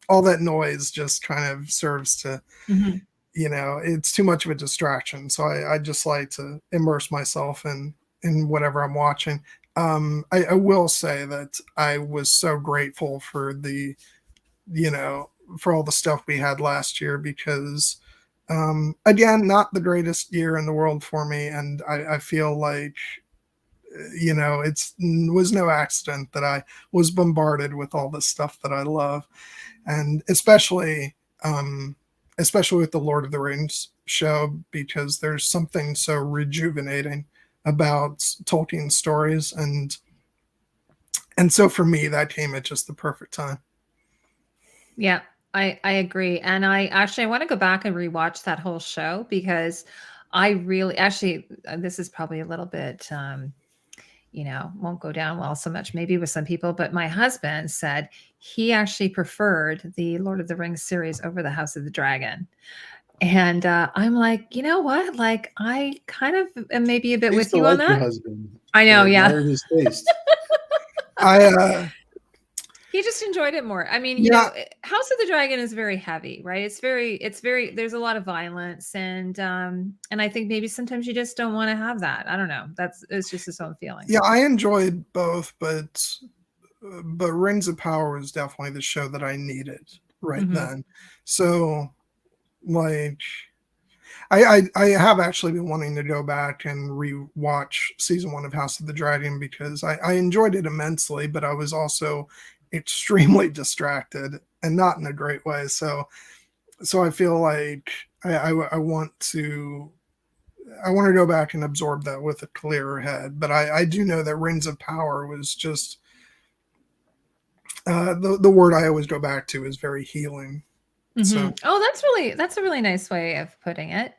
all that noise just kind of serves to, it's too much of a distraction. So I just like to immerse myself in whatever I'm watching. I will say that I was so grateful for the, for all the stuff we had last year, because again, not the greatest year in the world for me. And I feel like, it was no accident that I was bombarded with all this stuff that I love. And especially with the Lord of the Rings show, because there's something so rejuvenating about Tolkien's stories, and so for me that came at just the perfect time. Yeah, I agree. And I want to go back and rewatch that whole show, because I really actually, this is probably a little bit won't go down well so much maybe with some people, but my husband said he actually preferred the Lord of the Rings series over the House of the Dragon. And I'm like, you know what? Like, I kind of am maybe a bit with you on that. Your husband. I know, yeah. His taste. He just enjoyed it more. I mean, House of the Dragon is very heavy, right? It's very, there's a lot of violence, and I think maybe sometimes you just don't want to have that. I don't know. It's just his own feeling. Yeah, I enjoyed both, but Rings of Power was definitely the show that I needed right then. So, like, I have actually been wanting to go back and rewatch season 1 of House of the Dragon, because I enjoyed it immensely, but I was also extremely distracted, and not in a great way. So I feel like I want to go back and absorb that with a clearer head. But I do know that Rings of Power was just the word I always go back to is very healing. So that's a really nice way of putting it.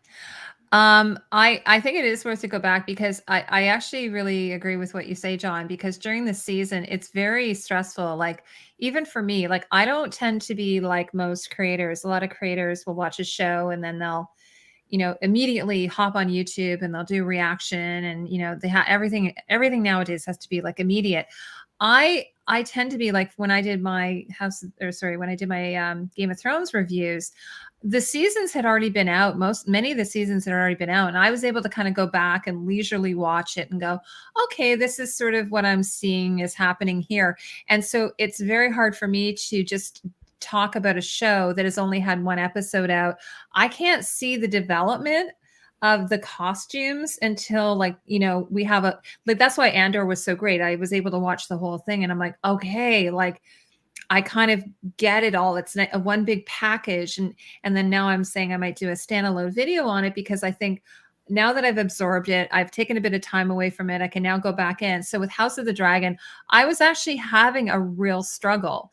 I think it is worth to go back, because I actually really agree with what you say, John, because during the season, it's very stressful. Like, even for me, like, I don't tend to be like most creators. A lot of creators will watch a show and then they'll, immediately hop on YouTube and they'll do reaction, and, they have everything nowadays has to be like immediate. I tend to be like, when I did my Game of Thrones reviews, the seasons had already been out. Many of the seasons had already been out, and I was able to kind of go back and leisurely watch it and go, okay, this is sort of what I'm seeing is happening here. And so it's very hard for me to just talk about a show that has only had one episode out. I can't see the development of the costumes until, like, we have that's why Andor was so great. I was able to watch the whole thing, and I'm like, okay, like, I kind of get it all. It's a one big package. And then now I'm saying I might do a standalone video on it, because I think now that I've absorbed it, I've taken a bit of time away from it, I can now go back in. So with House of the Dragon, I was actually having a real struggle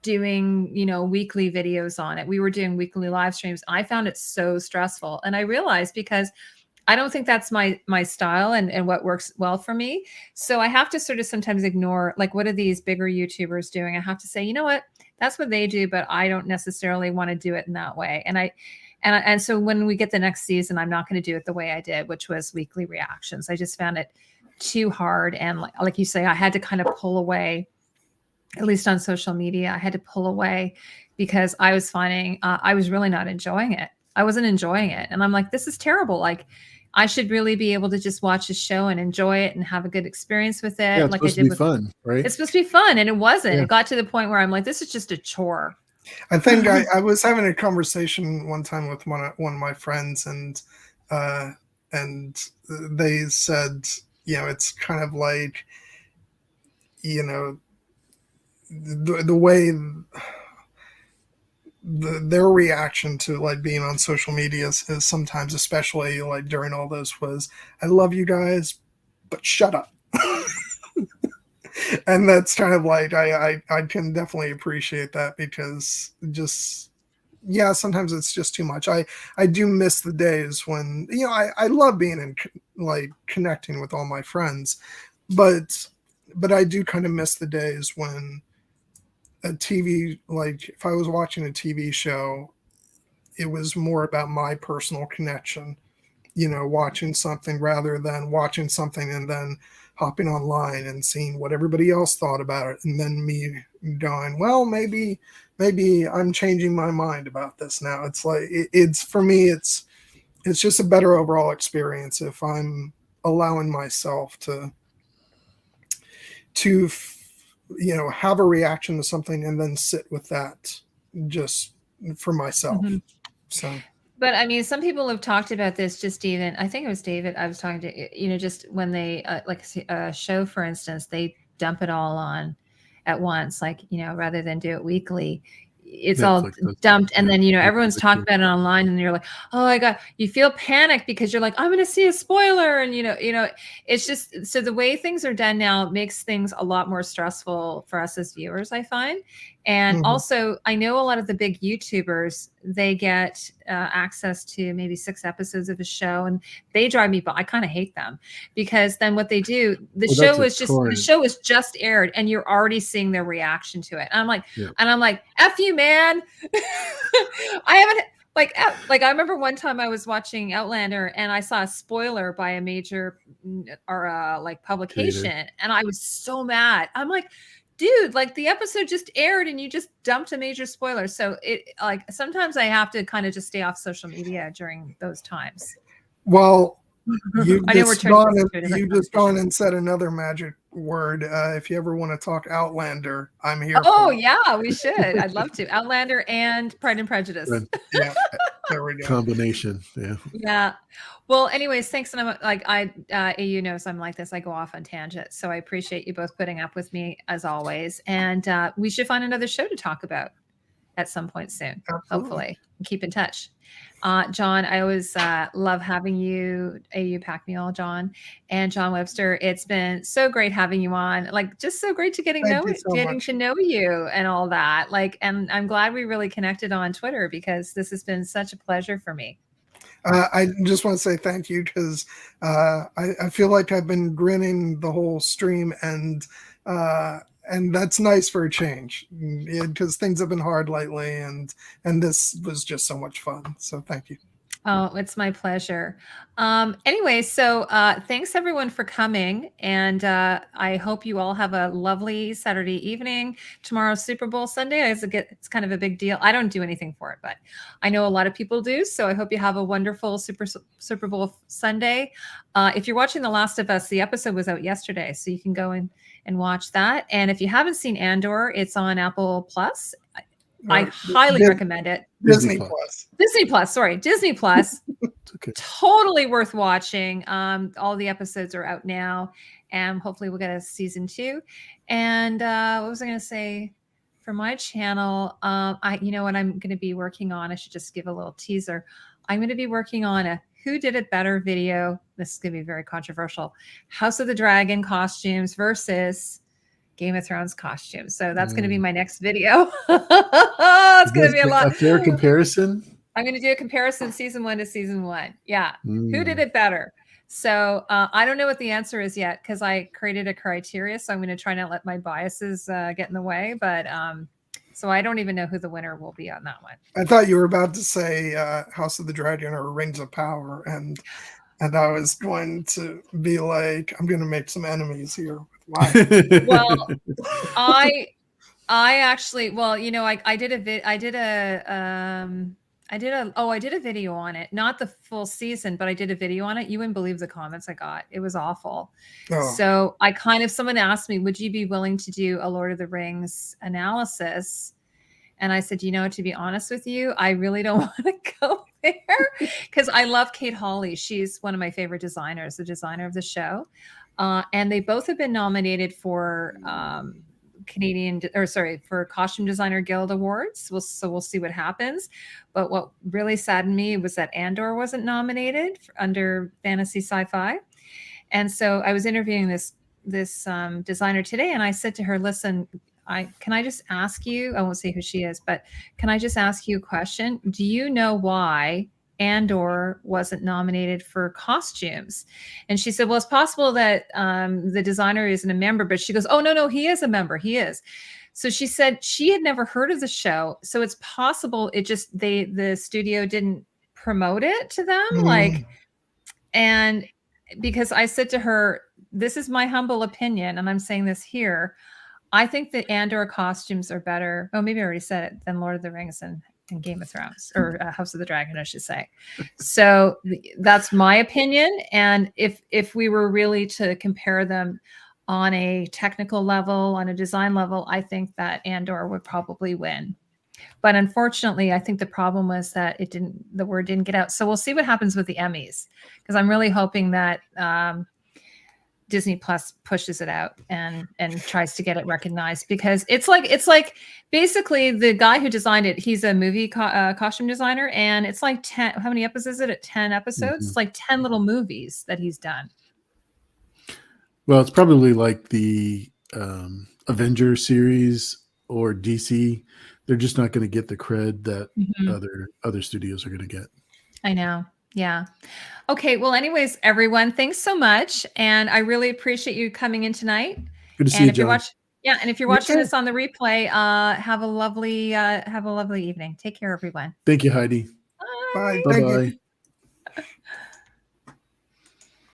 doing, weekly videos on it. We were doing weekly live streams. I found it so stressful. And I realized, because I don't think that's my style and what works well for me. So I have to sort of sometimes ignore, like, what are these bigger YouTubers doing? I have to say, you know what, that's what they do, but I don't necessarily want to do it in that way. And so when we get the next season, I'm not going to do it the way I did, which was weekly reactions. I just found it too hard. And like you say, I had to kind of pull away, at least on social media. I had to pull away, because I was finding I was really not enjoying it. I wasn't enjoying it. And I'm like, this is terrible. Like, I should really be able to just watch a show and enjoy it and have a good experience with it. Yeah, it's like supposed to be fun, right? It's supposed to be fun. And it wasn't. Yeah. It got to the point where I'm like, this is just a chore. I think I was having a conversation one time with one of my friends, and and they said, it's kind of like, the way their reaction to like being on social media is sometimes, especially like during all this, was, I love you guys, but shut up. And that's kind of like, I can definitely appreciate that, because just, sometimes it's just too much. I do miss the days when, I love being in, like, connecting with all my friends, but I do kind of miss the days when a TV, like if I was watching a TV show, it was more about my personal connection, watching something rather than watching something and then hopping online and seeing what everybody else thought about it. And then me going, well, maybe I'm changing my mind about this now. It's like, it's for me, it's just a better overall experience if I'm allowing myself to have a reaction to something and then sit with that just for myself. Mm-hmm. So, but I mean, some people have talked about this, just even, I think it was David I was talking to, just when they, like a show, for instance, they dump it all on at once, like, rather than do it weekly. It's Netflix all dumped, and then everyone's talking about it online, and you're like, oh my god, you feel panic because you're like, I'm going to see a spoiler, and it's just, so the way things are done now makes things a lot more stressful for us as viewers, I find. And also, I know a lot of the big YouTubers, they get access to maybe 6 episodes of a show, and they drive me, but I kind of hate them, because then what they do, the show is just aired, and you're already seeing their reaction to it. And I'm like, F you, man. I haven't, like I remember one time I was watching Outlander, and I saw a spoiler by a major or like publication, and I was so mad. I'm like, dude, like the episode just aired and you just dumped a major spoiler. So it, like, sometimes I have to kind of just stay off social media during those times. Well, you just gone and said another magic word. If you ever want to talk Outlander, I'm here. Oh yeah, we should. I'd love to. Outlander and Pride and Prejudice. Yeah, there we go. Combination. Yeah. Yeah. Well, anyways, thanks. And I'm like, AU knows I'm like this. I go off on tangents. So I appreciate you both putting up with me as always. And we should find another show to talk about at some point soon. Absolutely. Hopefully. Keep in touch. John, I always love having you, AU Packmule, John, and John Webster. It's been so great having you on. Like, just so great to getting to know you and all that. Like, and I'm glad we really connected on Twitter, because this has been such a pleasure for me. I just want to say thank you, because I feel like I've been grinning the whole stream, and that's nice for a change, because things have been hard lately, and this was just so much fun. So thank you. Oh, it's my pleasure. Anyway, so thanks everyone for coming, and I hope you all have a lovely Saturday evening. Tomorrow's Super Bowl Sunday. It's kind of a big deal. I don't do anything for it, but I know a lot of people do. So I hope you have a wonderful Super Bowl Sunday. If you're watching The Last of Us, the episode was out yesterday, so you can go and watch that. And if you haven't seen Andor, it's on Apple Plus. I highly recommend it. Disney Plus. Okay. Totally worth watching. All the episodes are out now, and hopefully we'll get a season 2. And what was I going to say? For my channel, what I'm going to be working on, I should just give a little teaser. I'm going to be working on a Who Did It Better video. This is going to be very controversial. House of the Dragon costumes versus Game of Thrones costumes. So that's going to be my next video. It's going to be a fair comparison. I'm going to do a comparison season 1 to season 1. Yeah. Who did it better? So I don't know what the answer is yet, because I created a criteria. So I'm going to try not let my biases get in the way. But so I don't even know who the winner will be on that one. I thought you were about to say House of the Dragon or Rings of Power. And I was going to be like, I'm going to make some enemies here. Well, I actually, I did a video on it, not the full season, but I did a video on it. You wouldn't believe the comments I got. It was awful. Oh. So someone asked me, would you be willing to do a Lord of the Rings analysis? And I said, you know, to be honest with you, I really don't want to go there because I love Kate Hawley. She's one of my favorite designers, the designer of the show. And they both have been nominated for for Costume Designer Guild Awards. So we'll see what happens. But what really saddened me was that Andor wasn't nominated under fantasy sci-fi. And so I was interviewing this designer today, and I said to her, listen, can I just ask you, I won't say who she is, but can I just ask you a question? Do you know why Andor wasn't nominated for costumes? And she said, well, it's possible that the designer isn't a member, but she goes, oh, no, he is a member. He is. So she said she had never heard of the show. So it's possible the studio didn't promote it to them. And because I said to her, this is my humble opinion, and I'm saying this here, I think the Andor costumes are better. Oh, maybe I already said it, than Lord of the Rings and Game of Thrones, or House of the Dragon, I should say. So that's my opinion. And if we were really to compare them on a technical level, on a design level, I think that Andor would probably win. But unfortunately, I think the problem was that the word didn't get out. So we'll see what happens with the Emmys, because I'm really hoping that Disney Plus pushes it out and tries to get it recognized, because it's like basically the guy who designed it, he's a movie costume designer, and it's like 10. How many episodes is it? 10 episodes. It's like 10 little movies that he's done. Well, it's probably like the Avenger series or DC. They're just not going to get the cred that other studios are going to get. I know. Yeah. Okay. Well, anyways, everyone, thanks so much. And I really appreciate you coming in tonight. Good to see you, John. And if you're watching this on the replay, have a lovely evening. Take care, everyone. Thank you, Heidi. Bye. Bye-bye.